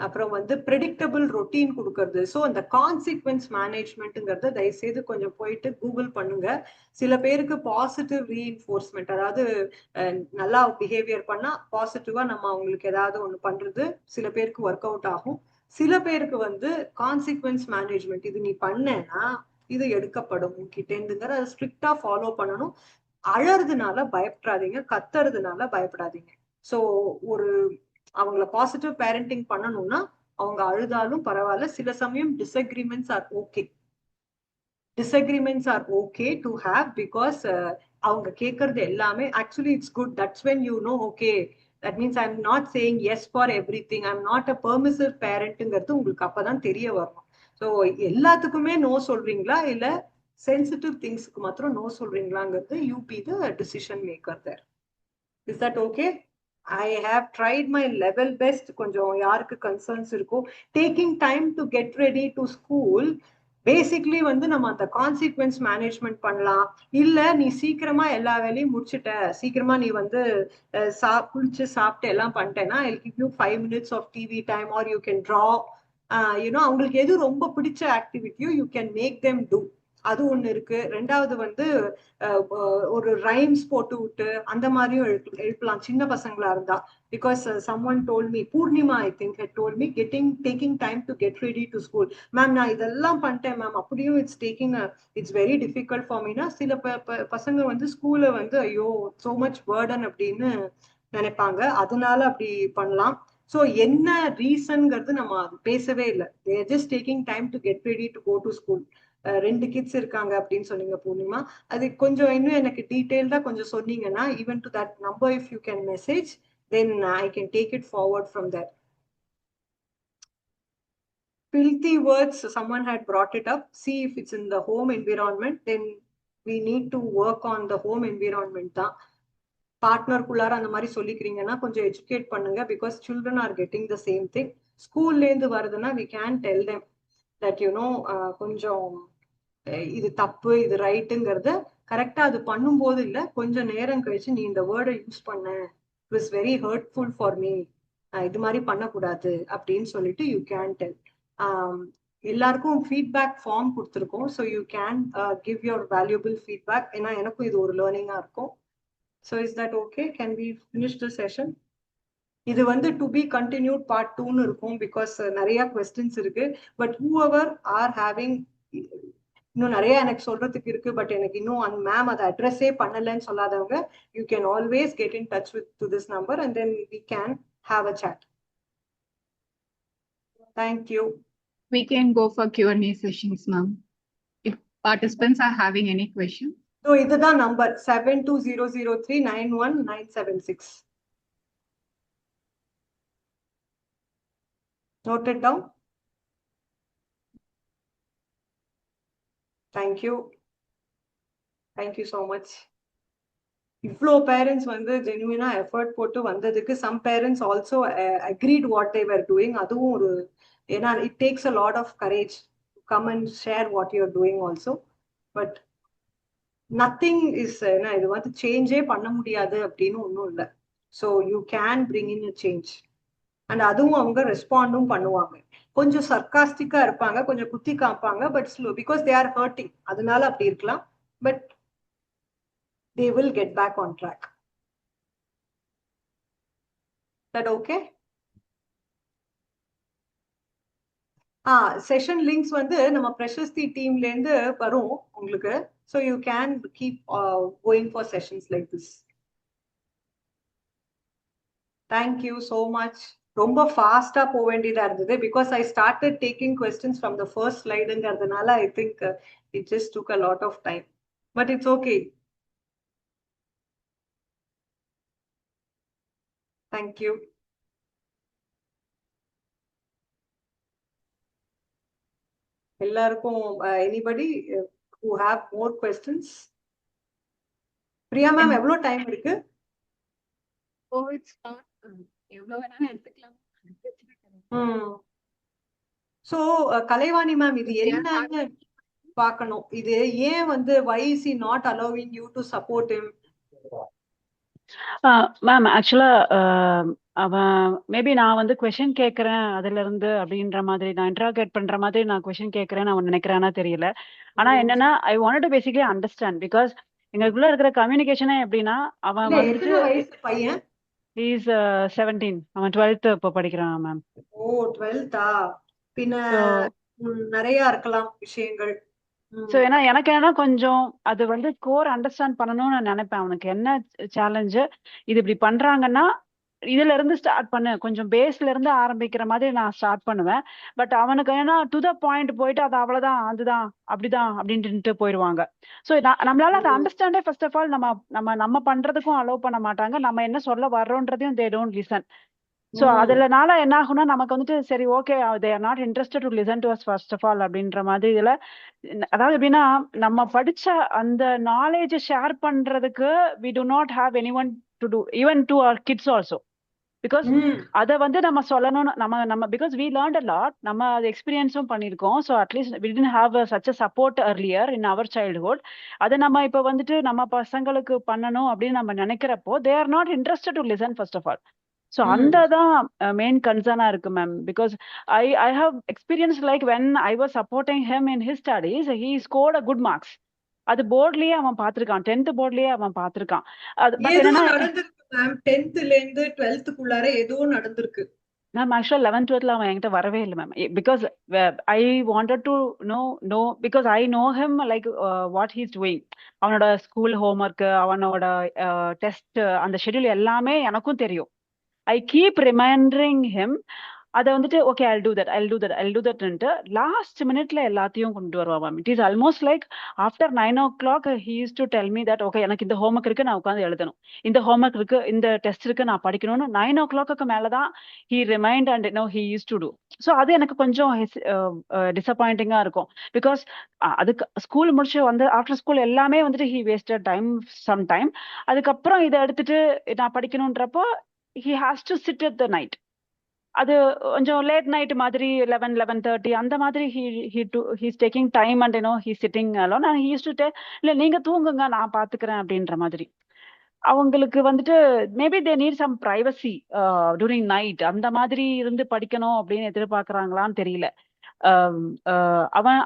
அப்புறம் வந்து ப்ரெடிக்டபிள் ரொட்டீன் கொடுக்கறது. ஸோ அந்த கான்சிக்வன்ஸ் மேனேஜ்மெண்ட்டுங்கிறத தயவுசெய்து கொஞ்சம் போயிட்டு கூகுள் பண்ணுங்க. சில பேருக்கு பாசிட்டிவ் ரீஇன்ஃபோர்ஸ்மெண்ட், அதாவது நல்லா பிஹேவியர் பண்ணா பாசிட்டிவா நம்ம அவங்களுக்கு ஏதாவது ஒன்று பண்றது சில பேருக்கு ஒர்க் அவுட் ஆகும். சில பேருக்கு வந்து கான்சிக்வன்ஸ் மேனேஜ்மெண்ட், இது நீ பண்ணேன்னா இது எடுக்கப்படும் உங்ககிட்டேருந்துங்கிற அதை ஸ்ட்ரிக்டா ஃபாலோ பண்ணணும். அழறதுனால பயப்படாதீங்க, கத்துறதுனால பயப்படாதீங்க. ஸோ ஒரு அவங்கள பாசிட்டிவ் பேரண்டிங் பண்ணணும்னா அவங்க அழுதாலும் பரவாயில்ல. சில சமயம் disagreements are okay to have, because அவங்க கேட்கறது எல்லாமே actually it's good. That's when you know okay that means I am not saying yes for everything, I am not a permissive பேரண்ட்டுங்கிறது உங்களுக்கு அப்பதான் தெரிய வரணும். ஸோ எல்லாத்துக்குமே நோ சொல்றீங்களா இல்ல சென்சிட்டிவ் திங்ஸ்க்கு மாத்திரம் நோ சொல்றீங்களாங்கிறது you be the decision maker there. Is that okay? I have tried my level best. கொஞ்சம் யாருக்கு கன்சர்ன்ஸ் இருக்கோ, taking time to get ready to school, basically வந்து நம்ம அந்த கான்சிக்வன்ஸ் மேனேஜ்மெண்ட் பண்ணலாம். இல்ல நீ சீக்கிரமா எல்லா வேலையும் முடிச்சுட்ட, சீக்கிரமா நீ வந்து குளிச்சு சாப்பிட்டு எல்லாம் பண்ணிட்டேன்னா I'll give you 5 minutes of TV time or you can draw. அவங்களுக்கு எது ரொம்ப பிடிச்ச ஆக்டிவிட்டியோ you can make them do. அது ஒண்ணு இருக்கு. ரெண்டாவது வந்து ஒரு ரைம்ஸ் போட்டு விட்டு அந்த மாதிரியும் எழுப்பலாம் சின்ன பசங்களா இருந்தா. Because someone told me, Poornima I think had told me, taking time to get ready to school. Ma'am நான் இதெல்லாம் பண்ணிட்டேன் மேம், அப்படியும் it's very difficult for me. சில பசங்க வந்து ஸ்கூல்ல வந்து ஐயோ so much burden அப்படின்னு நினைப்பாங்க, அதனால அப்படி பண்ணலாம். ஸோ என்ன ரீசன்ங்கிறது நம்ம பேசவே இல்லை. they are just taking time to get ready to go to school. 2 kids இருக்காங்க அப்படின்னு சொன்னீங்க பூர்ணிமா, அது கொஞ்சம் இன்னும் எனக்கு டீடைல்டா கொஞ்சம் சொன்னீங்கன்னா, even to that number if you can message, then I can take it forward from there. Filthy words, someone had brought it up. See if it's in the home environment, then we need to work on the home environment தான். பார்ட்னருக்குள்ளார அந்த மாதிரி சொல்லிக்கிறீங்கன்னா கொஞ்சம் எஜுகேட் பண்ணுங்க. Because children are getting the same thing. ஸ்கூல்ல இருந்து வருதுன்னா we can tell them that கொஞ்சம் இது தப்பு இது ரைட்டுங்கிறத கரெக்டா அது பண்ணும்போது இல்ல, கொஞ்சம் நேரம் கழிச்சு நீ இந்த வேர்டை யூஸ் பண்ண, it was very hurtful for me, இது மாதிரி பண்ணக்கூடாது அப்படின்னு சொல்லிட்டு யூ கேன் டெல். எல்லாருக்கும் ஃபீட்பேக் ஃபார்ம் கொடுத்துருக்கோம். So you can give your valuable feedback. ஏன்னா எனக்கும் இது ஒரு லேர்னிங்கா இருக்கும். So is that okay? Can we finish the session? இது வந்து to be continued part 2 இருக்கும் because நிறைய questions இருக்கு. But whoever are having இன்னும் நிறைய எனக்கு சொல்றதுக்கு இருக்கு, பட் எனக்கு இன்னும் மேம் அதை அட்ரஸே பண்ணலன்னு சொல்லாதவங்க, you can always get in touch with to this number and then we can have a chat. Thank you. We can go for Q&A sessions, ma'am. If participants are having any questions. So இதுதான் number 7200391976. Note it down. Thank you. Thank you so much. இவ்வளோ பேரண்ட்ஸ் வந்து ஜெனுவினா எஃபர்ட் போட்டு வந்ததுக்கு some parents also agreed what they were doing. அதுவும் ஒரு ஏன்னா it takes a lot of courage to come and share what you're doing also. But nothing is இது வந்து சேஞ்சே பண்ண முடியாது அப்படின்னு ஒன்றும் இல்லை. So you can bring in a change. And அதுவும் அவங்க ரெஸ்பாண்டும் பண்ணுவாங்க. கொஞ்சம் சர்காஸ்டிக்கா இருப்பாங்க, கொஞ்சம் குத்தி காப்பாங்க, but slow because they are hurting, அதனால அப்படி இருக்கலாம். But they will get back on track. That okay? Session links வந்து நம்ம பிரசஸ்தி டீம்ல இருந்து வரும் உங்களுக்கு. So you can keep going for sessions like this. Thank you so much. ரொம்ப ஃபாஸ்டா போக வேண்டியதா இருந்தது because I started taking questions from the first slideங்கிறதுனால I think it just took a lot of time. But it's okay. Thank you. எல்லாருக்கும் anybody who have more questions? Priya ma'am எவ்வளவு டைம் இருக்கு? எவ்வளவு வேணாலும் எடுத்துக்கலாம். சோ கலைவாணி மேம் இது என்னன்னு பார்க்கணும். இது ஏன் வந்து why is he not allowing you to support him? Ma'am ஆக்சுவலா அவன் மேபி நான் வந்து கொஸ்டின் கேட்கறேன் அதுல இருந்து அப்படின்ற மாதிரி, நான் இன்ட்ராகேட் பண்ற மாதிரி நான் கொஸ்டின் கேட்கறேன்னு அவன் நினைக்கிறானா தெரியல. ஆனா என்னன்னா ஐ want to basically understand because எங்களுக்குள்ள இருக்கிற கம்யூனிகேஷனே எப்படின்னா அவன் வந்துட்டு பையன் இஸ் 17, அவன் 12th இப்போ படிக்கிறான் மேம். ஓ 12th பின்ன நிறைய இருக்கலாம் விஷயங்கள். சோ ஏன்னா எனக்கு என்னன்னா கொஞ்சம் அது வந்து கோர் அண்டர்ஸ்டாண்ட் பண்ணணும்னு நான் நினைப்பேன். அவனுக்கு என்ன சேலஞ்சு, இது இப்படி பண்றாங்கன்னா இதுல இருந்து ஸ்டார்ட் பண்ணு, கொஞ்சம் பேஸ்ல இருந்து ஆரம்பிக்கிற மாதிரி நான் ஸ்டார்ட் பண்ணுவேன். பட் அவனுக்கு ஏன்னா டு த பாயிண்ட் போயிட்டு அது அவ்வளவுதான், அதுதான் அப்படிதான் அப்படின்ட்டு போயிடுவாங்க. ஸோ நம்மளால அதை அண்டர்ஸ்டாண்டே ஃபர்ஸ்ட் ஆஃப் ஆல் நம்ம பண்றதுக்கும் அலோவ் பண்ண மாட்டாங்க. நம்ம என்ன சொல்ல வர்றோன்றதையும் தே டோன்ட் லிசன். ஸோ அதுலனால என்ன ஆகும்னா நமக்கு வந்துட்டு சரி okay they are not interested to listen to us first of all அப்படின்ற மாதிரி இதுல அதாவது எப்படின்னா நம்ம படிச்ச அந்த நாலேஜ் ஷேர் பண்றதுக்கு we do not have any one to do even to our kids also. Because அதை வந்து நம்ம சொல்லணும்னு நம்ம because we learned a lot, நம்ம அது எக்ஸ்பீரியன்ஸும் பண்ணியிருக்கோம். So at least we didn't have such a support earlier in our childhood. அதை நம்ம இப்போ வந்துட்டு நம்ம பசங்களுக்கு பண்ணணும் அப்படின்னு நம்ம நினைக்கிறப்போ they are not interested to listen first of all. So அந்த தான் மெயின் கன்சர்னா இருக்கு ma'am. Because I have experience like when I was supporting him in his studies, he scored a good marks. அது போர்ட்லயே அவன் பார்த்திருக்கான், 10th போர்ட்லயே அவன் பார்த்திருக்கான். அது பட் என்னன்னா 10th ல இருந்து 12th குள்ளார ஏதோ நடந்திருக்கு மேம். ஆக்சுவலா 11th 12th அவன் என்கிட்ட வரவே இல்லை ma'am. Because I wanted to know because I know him like what he's doing. அவனோட ஸ்கூல் ஹோம்ஒர்க், அவனோட டெஸ்ட், அந்த ஷெட்யூல் எல்லாமே எனக்கும் தெரியும். I keep reminding him. அதை வந்துட்டு okay I'll do that last மினிட்ல எல்லாத்தையும் கொண்டு வருவான். It is almost like after 9 o'clock he used to tell me that okay எனக்கு இந்த ஹோம்ஒர்க் இருக்கு, நான் உட்காந்து எழுதணும், இந்த ஹோம்ஒர்க் இருக்கு, இந்த டெஸ்ட் இருக்கு, நான் படிக்கணும்னு 9 o'clock மேலதான் he remind and he used to do. So அது எனக்கு கொஞ்சம் டிசப்பாயிண்டிங்கா இருக்கும். பிகாஸ் அதுக்கு ஸ்கூல் முடிச்சு வந்து ஆஃப்டர் ஸ்கூல் எல்லாமே வந்துட்டு he wasted time some time. அதுக்கப்புறம் இதை எடுத்துட்டு நான் படிக்கணும்ன்றப்போ he has to sit at the night. அது கொஞ்சம் லேட் நைட் மாதிரி 11:30 அந்த மாதிரி he's taking time and he's sitting alone and he used to tell இல்ல நீங்க தூங்குங்க நான் பாத்துக்கிறேன் அப்படின்ற மாதிரி. அவங்களுக்கு வந்துட்டு maybe they need some privacy during night, அந்த மாதிரி இருந்து படிக்கணும் அப்படின்னு எதிர்பார்க்கறாங்களான்னு தெரியல.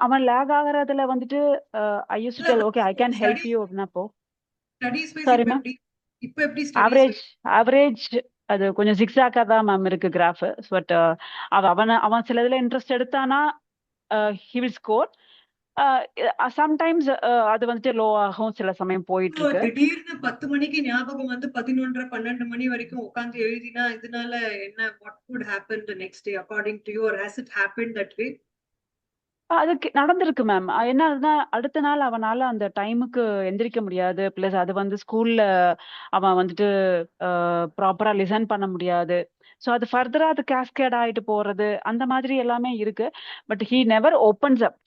அவன் லேக் ஆகுறதுல வந்துட்டு I used to tell okay I can help you அப்படின்னப்போ சாரி மேம் ஆவரேஜ் அது கொஞ்சம் ஜிக்ஸாக்கா தான் மேம் இருக்கு கிராஃப். பட் அவன் சில இதுல இன்ட்ரெஸ்ட் எடுத்தானா he will score. சம்டைம்ஸ் அது வந்துட்டு லோ ஆகும், சில சமயம் போயிட்டு இருக்கு. திடீர்னு 10 மணிக்கு ஞாபகம் வந்து 11:30 12 மணி வரைக்கும் உட்கார்ந்து எழுதினா இதனால என்ன what would happen the next day according to you, or has it happened that way? அதுக்கு நடந்திருக்கு மேம். என்னன்னா அடுத்த நாள் அவனால அந்த டைமுக்கு எந்திரிக்க முடியாது. பிளஸ் அது வந்து ஸ்கூல்ல அவன் வந்துட்டு ப்ராப்பரா லிசன் பண்ண முடியாது. ஸோ அது ஃபர்தரா அது கேஸ்கேட் ஆயிட்டு போறது அந்த மாதிரி எல்லாமே இருக்கு. But he never opens up.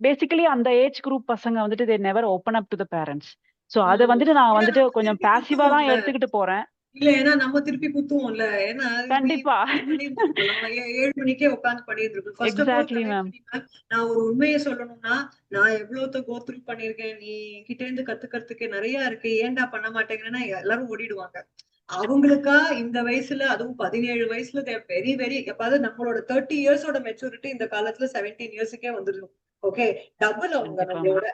Basically அந்த ஏஜ் குரூப் பசங்க வந்துட்டு they never open up to the parents. So அதை வந்துட்டு நான் வந்துட்டு கொஞ்சம் பாசிவா தான் எடுத்துக்கிட்டு போறேன். இல்ல ஏன்னா நம்ம திருப்பி குத்துவோம்ல, ஏன்னா கண்டிப்பா 7 மணிக்கே உட்காந்து பண்ணிட்டு இருக்கோம். நான் ஒரு உண்மையை சொல்லணும்னா நான் எவ்வளவு கோத்ரூ பண்ணிருக்கேன், நீ கிட்ட இருந்து கத்துக்கிறதுக்கு நிறைய இருக்கு, ஏன்டா பண்ண மாட்டேங்கிறேன்னா எல்லாரும் ஓடிடுவாங்க. அவங்களுக்கா இந்த வயசுல, அதுவும் 17 வயசுல வெரி வெரி எப்பாவது நம்மளோட 30 இயர்ஸோட மெச்சூரிட்டி இந்த காலத்துல 17 இயர்ஸுக்கே வந்துடும். ஓகே டபுள் அவங்க நம்மளோட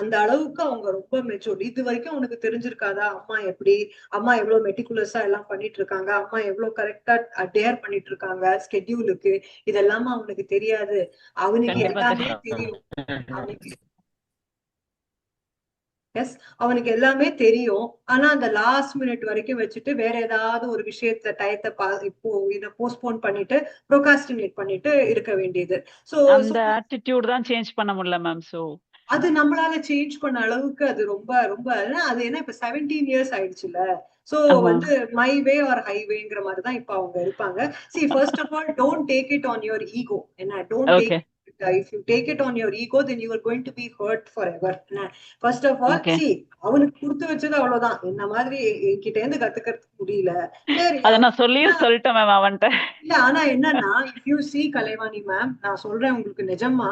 அந்த அளவுக்கு அவங்க ரொம்ப மெச்சூர். இது வரைக்கும் அவனுக்கு தெரிஞ்சிருக்காதா அம்மா எவ்வளவு மெட்டிகுலஸா எல்லாம் பண்ணிட்டு இருக்காங்க, அம்மா எவ்வளவு கரெக்டா டேர் பண்ணிட்டு இருக்காங்க ஸ்கெட்யூலுக்கு, இதெல்லாம அவனுக்கு தெரியாது. அவனுக்கு எல்லாமே தெரியும். அவனுக்கு எல்லாமே தெரியும். ஆனா அந்த லாஸ்ட் மினிட் வரைக்கும் வச்சுட்டு வேற ஏதாவது ஒரு விஷயத்த டயத்தை இப்போ இத போஸ்ட்போன் பண்ணிட்டு ப்ரோகாஸ்டினேட் பண்ணிட்டு இருக்க வேண்டியது. சோ அந்த ஆட்டிட்யூட் தான் சேஞ்ச் பண்ண முடியல மேம். சோ அது நம்மளால சேஞ்ச் பண்ண அளவுக்கு அது ரொம்ப ரொம்ப அது என்ன இப்ப 17 இயர்ஸ் ஆயிடுச்சுல. சோ வந்து மை வே ஆர் ஹைவேங்கிற மாதிரிதான் இப்ப அவங்க இருப்பாங்க. See first of all don't take it on your ego. என்ன don't take if you take it on your ego then you are going to be hurt forever. First of all see அவனுக்கு கொடுத்து வச்சது அவ்வளவுதான். என்ன மாதிரி என்கிட்ட இருந்து கத்துக்கிறதுக்கு முடியல. அத நான் சொல்லிட்டேன் மேம் அவன்கிட்ட. இல்ல ஆனா என்னன்னா if you see Kalaivani ma'am, நான் சொல்றேன் உங்களுக்கு நிஜமா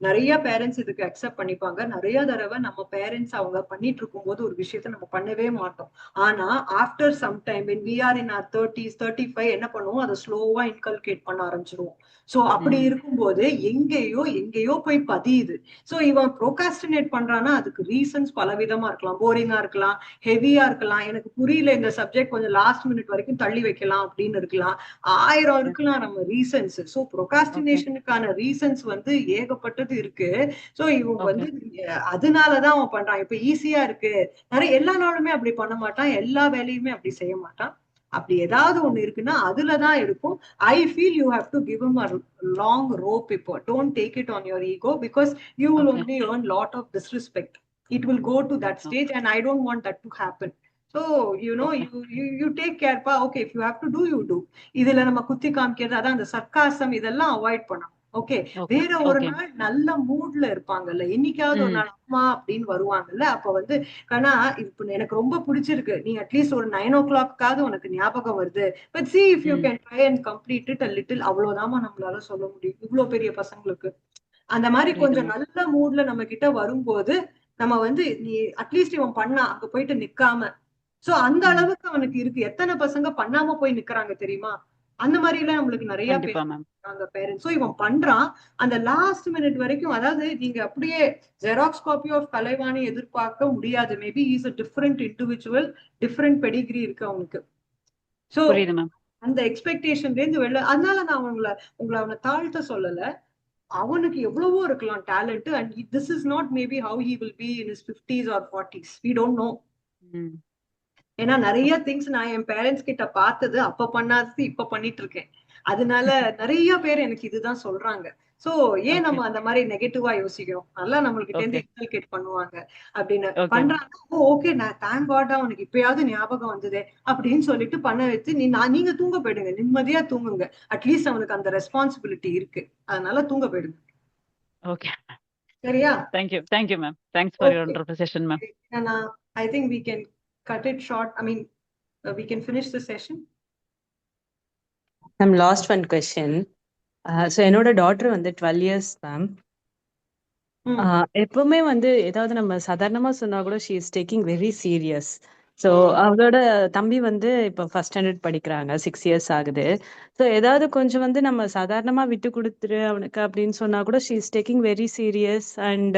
நிறைய பேரண்ட்ஸ் இதுக்கு அக்செப்ட் பண்ணிப்பாங்க. நிறைய தடவை நம்ம பேரண்ட்ஸ் அவங்க பண்ணிட்டு இருக்கும் போது ஒரு விஷயத்த நம்ம பண்ணவே மாட்டோம். ஆனா after some time when we are in our 30s 35 என்ன பண்ணுவோம், அதை ஸ்லோவா இன்கல்கேட் பண்ண ஆரம்பிச்சிருவோம். சோ அப்படி இருக்கும்போது எங்கேயோ போய் பதியுது. சோ இவன் ப்ரோகாஸ்டினேட் பண்றான்னா அதுக்கு ரீசன்ஸ் பலவிதமா இருக்கலாம். போரிங்கா இருக்கலாம், ஹெவியா இருக்கலாம், எனக்கு புரியல இந்த சப்ஜெக்ட் கொஞ்சம் லாஸ்ட் மினிட் வரைக்கும் தள்ளி வைக்கலாம் அப்படின்னு இருக்கலாம், 1000 இருக்கலாம் நம்ம ரீசன்ஸ். சோ ப்ரோகாஸ்டினேஷனுக்கான ரீசன்ஸ் வந்து ஏகப்பட்டது இருக்கு. சோ இவங்க வந்து அதனாலதான் அவன் பண்றான். இப்ப ஈஸியா இருக்கு, நிறைய எல்லா நாளுமே அப்படி பண்ண மாட்டான், எல்லா வேலையுமே அப்படி செய்ய மாட்டான். அப்படி ஏதாவது ஒண்ணு இருக்குன்னா அதுலதான் இருக்கும். I feel you have to give him a long rope இப்போ. Don't take it on your ego because you will only earn lot of disrespect. It will go to that stage and I don't want that to happen. So, you take care pa. Okay, if you have to do, you do. இதுல நம்ம குத்தி காமிக்கிறது அதான் அந்த சர்க்காசம் இதெல்லாம் அவாய்ட் பண்ணணும். ஓகே, வேற ஒரு நாள் நல்ல மூட்ல இருப்பாங்கல்ல, என்னைக்காவது ஒரு நாள் அம்மா அப்படின்னு வருவாங்கல்ல, அப்ப வந்து கண்ணா இப்ப எனக்கு ரொம்ப பிடிச்சிருக்கு, நீ அட்லீஸ்ட் ஒரு 9 o'clock உனக்கு ஞாபகம் வருது, but see if you can try and complete it a little. அவ்வளவுதாமா நம்மளால சொல்ல முடியும் இவ்வளவு பெரிய பசங்களுக்கு. அந்த மாதிரி கொஞ்சம் நல்ல மூட்ல நம்ம கிட்ட வரும்போது நம்ம வந்து நீ அட்லீஸ்ட் இவன் பண்ணா அங்க போயிட்டு நிக்காம, சோ அந்த அளவுக்கு அவனுக்கு இருக்கு. எத்தனை பசங்க பண்ணாம போய் நிக்கிறாங்க தெரியுமா? அந்த மாதிரி எல்லாம் நம்மளுக்கு நிறைய பேரண்ட்ஸ். சோ இவன் பண்றான் அந்த லாஸ்ட் மினிட் வரைக்கும். அதாவது நீங்க அப்படியே ஜெராக்ஸ் காப்பி ஆஃப் கலைவாணி எதிர்பார்க்க முடியாது. Maybe is a different individual, different pedigree இருக்கு அவனுக்கு. சோ அந்த எக்ஸ்பெக்டேஷன்ல இருந்து வெளில. அதனால நான் உங்களை அவனை தாழ்த்த சொல்லல. அவனுக்கு எவ்வளவோ இருக்கலாம் talent. And this is not maybe how he will be in his 50s or 40s. we don't know. ஏன்னா நிறைய திங்ஸ் நான் என் பேரண்ட்ஸ் கிட்ட பார்த்தது அப்ப பண்ணாது இப்ப பண்ணிட்டு இருக்கேன். அதனால நிறைய பேர் எனக்கு இதுதான் சொல்றாங்க. சோ ஏன் நம்ம அந்த மாதிரி நெகட்டிவா யோசிக்கிறோம்? நல்லா நம்மள்கிட்ட இருந்து இன்கல்கேட் பண்ணுவாங்க அப்படின்னு பண்றாங்க. ஓகே, நான் தேங்க் காட் அவனுக்கு இப்பயாவது ஞாபகம் வந்ததே அப்படின்னு சொல்லிட்டு பண்ண வச்சு நீங்க தூங்க போயிடுங்க, நிம்மதியா தூங்குங்க. அட்லீஸ்ட் அவனுக்கு அந்த ரெஸ்பான்சிபிலிட்டி இருக்கு, அதனால தூங்க போயிடுங்க. ஓகே, சரியா? Thank you ma'am. Thanks for your wonderful session ma'am. I think we can cut it short. I mean, we can finish the session. I'm lost one question. So என்னோட டாட்டர் வந்து 12 years மேம். எப்பவுமே வந்து ஏதாவது நம்ம சாதாரணமா சொன்னா கூட she is taking very serious. So அவளோட தம்பி வந்து இப்போ ஃபர்ஸ்ட் ஸ்டாண்டர்ட் படிக்கிறாங்க, 6 years ஆகுது. ஸோ ஏதாவது கொஞ்சம் வந்து நம்ம சாதாரணமா விட்டு கொடுத்துரு அவனுக்கு அப்படின்னு சொன்னா கூட she is taking very serious and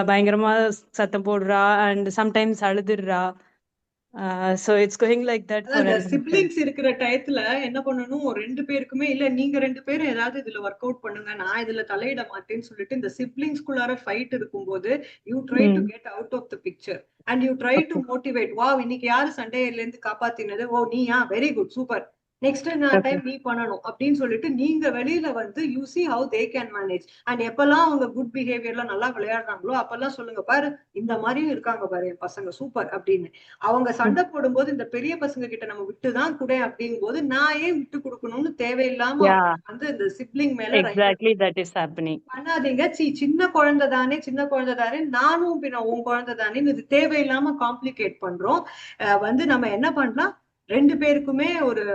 பயங்கரமா சத்தம் போடுறா அண்ட் சம்டைம்ஸ் அழுதுடுறா. So it's going like that for the siblings இருக்கிற டயத்துல என்ன பண்ணணும், ரெண்டு பேருக்குமே இல்ல நீங்க ரெண்டு பேரும் ஏதாவது இதுல ஒர்க் அவுட் பண்ணுங்க, நான் இதுல தலையிட மாட்டேன்னு சொல்லிட்டு இந்த சிப்லிங்ஸ்குள்ளார ஃபைட் இருக்கும்போது you try to get out of the picture and you try to motivate. Wow, இன்னைக்கு யாரு சண்டையில இருந்து காப்பாத்தினது? ஓ நீயா, very good, super, next time நீ பண்ணணும் அப்படின்னு சொல்லிட்டு நீங்க வெளியில வந்து you see how they can manage. And எப்பெல்லாம் அவங்க குட் பிஹேவியர்ல நல்லா விளையாடுறாங்களோ அப்பெல்லாம் சொல்லுங்க, பாரு இந்த மாதிரியும் இருக்காங்க பாரு என் பசங்க, சூப்பர் அப்படின்னு. அவங்க சண்டை போடும்போது இந்த பெரிய பசங்க கிட்ட நம்ம விட்டுதான் கூட அப்படிங்கும் போது நான் ஏன் விட்டு கொடுக்கணும்னு தேவையில்லாம வந்து இந்த சிப்ளிங் மேல பண்ணாதீங்க. சின்ன குழந்தை தானே நானும் பின்ன உன் குழந்தை தானே இது தேவையில்லாம காம்ப்ளிகேட் பண்றோம். வந்து நம்ம என்ன பண்ணலாம், ரெண்டு பேருக்குமே ஒரு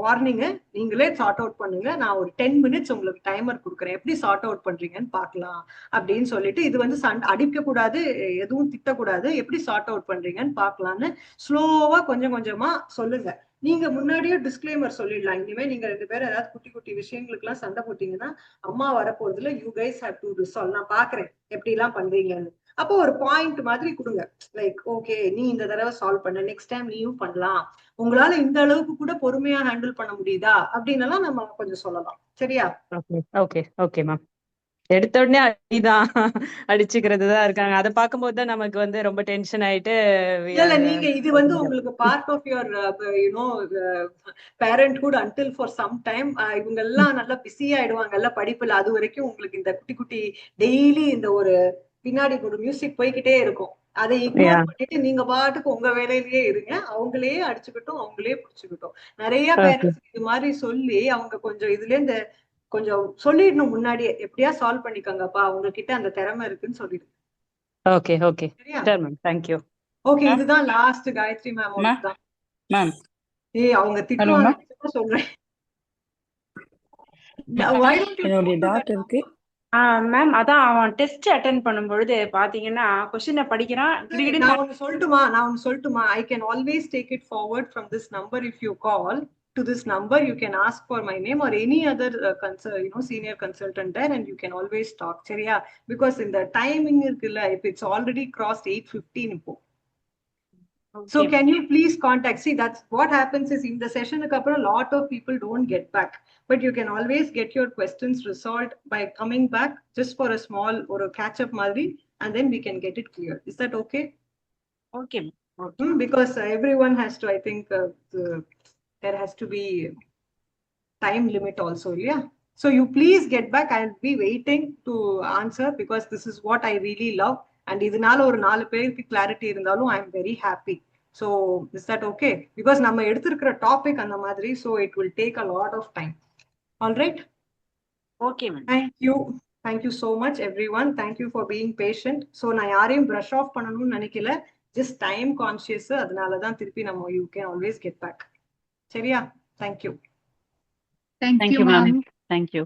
வார்னிங், நீங்களே சார்ட் அவுட் பண்ணுங்க, நான் ஒரு 10 minutes உங்களுக்கு டைமர் கொடுக்குறேன், எப்படி சார்ட் அவுட் பண்றீங்கன்னு பாக்கலாம் அப்படின்னு சொல்லிட்டு. இது வந்து அடிக்க கூடாது, எதுவும் திட்டக்கூடாது, எப்படி சார்ட் அவுட் பண்றீங்கன்னு பாக்கலாம்னு ஸ்லோவா கொஞ்சம் கொஞ்சமா சொல்லுங்க. நீங்க முன்னாடியே டிஸ்க்ளைமர் சொல்லிடலாம், இனிமே நீங்க ரெண்டு பேரும் ஏதாவது குட்டி குட்டி விஷயங்களுக்கு எல்லாம் சண்டை போட்டீங்கன்னா அம்மா வரப்போறதுல you guys have to resolve, நான் பாக்குறேன் எப்படி எல்லாம் பண்றீங்கன்னு. அப்போ ஒரு பாயிண்ட் மாதிரி கொடுங்க, லைக் ஓகே நீ இந்த தடவை சால்வ் பண்ண, நெக்ஸ்ட் டைம் நீயும் பண்ணலாம், உங்களால இந்த அளவுக்கு கூட பொறுமையா ஹேண்டில் பண்ண முடியுதா அப்படின்னு நம்ம கொஞ்சம் சொல்லலாம். சரியா? Okay ma'am. எடுத்த உடனே அடிதான் அடிச்சுக்கிறது தான் இருக்காங்க, அதை பார்க்கும்போது தான் நமக்கு வந்து ரொம்ப டென்ஷன் ஆயிட்டு. இல்ல நீங்க இது வந்து உங்களுக்கு part of your you know parenthood until for some time. இவங்க எல்லாம் நல்லா பிஸி ஆயிடுவாங்கல்ல படிப்புல, அது வரைக்கும் உங்களுக்கு இந்த குட்டி குட்டி டெய்லி இந்த ஒரு பின்னாடி ஒரு மியூசிக் போய்கிட்டே இருக்கும், அதை இக்னோர் பண்ணிட்டு நீங்க பாட்டுக்கு உங்க வேலையிலேயே இருங்க, அவங்களே அடிச்சுக்கிட்டோம் அவங்களே புடிச்சுக்கிட்டோம். நிறைய பேரண்ட்ஸ் இது மாதிரி சொல்லி அவங்க கொஞ்சம் இதுல இருந்து கொஞ்சம் சொல்லிடணும் முன்னாடியே, எப்படியா சால்வ் பண்ணிக்கோங்கப்பா, அவங்க கிட்ட அந்த திறமை இருக்குன்னு சொல்லிடுங்க. ஓகே சரி மேம், தேங்க்யூ. ஓகே, இதுதான் லாஸ்ட் காயத்ரி மேம் தான். மேம் அவங்க திட்டுவாங்க சொல்றேன். என்னுடைய டாக்டருக்கு மேம் அதான் அவன் டெஸ்ட் அட்டென்ட் பண்ணும்பொழுது பாத்தீங்கன்னா கொஸ்டினை படிக்கிறான். நான் ஒன்னு சொல்லட்டுமா, I can always take it forward from this number. If you call to this number you can ask for my name or any other senior consultant there and you can always talk. சரியா? because in the timing இருக்குல்ல, if it's already crossed 8:15 இப்போ. So can you please contact? See, that's what happens is in the session a lot of people don't get back, but you can always get your questions resolved by coming back just for a small or a catch up madri, and then we can get it clear. Is that okay? Okay Because everyone has to, I think there has to be time limit also, yeah. So you please get back. I'll be waiting to answer because this is what I really love. And இதனால ஒரு 4 பேருக்கு clarity இருந்தாலும் I am very happy. So is that okay? Because நம்ம எடுத்திருக்கிற topic அந்த மாதிரி, so it will take a lot of time. All right? Okay, ma'am. Thank you. Thank you so much, everyone. Thank you for being patient. So நான் யாரையும் brush off பண்ணணும்னு நினைக்கல. Just time conscious. அதனால தான் திருப்பி நம்ம you can always get back. சரியா? Thank you. Thank Thank you, you, ma'am. ma'am. Thank you.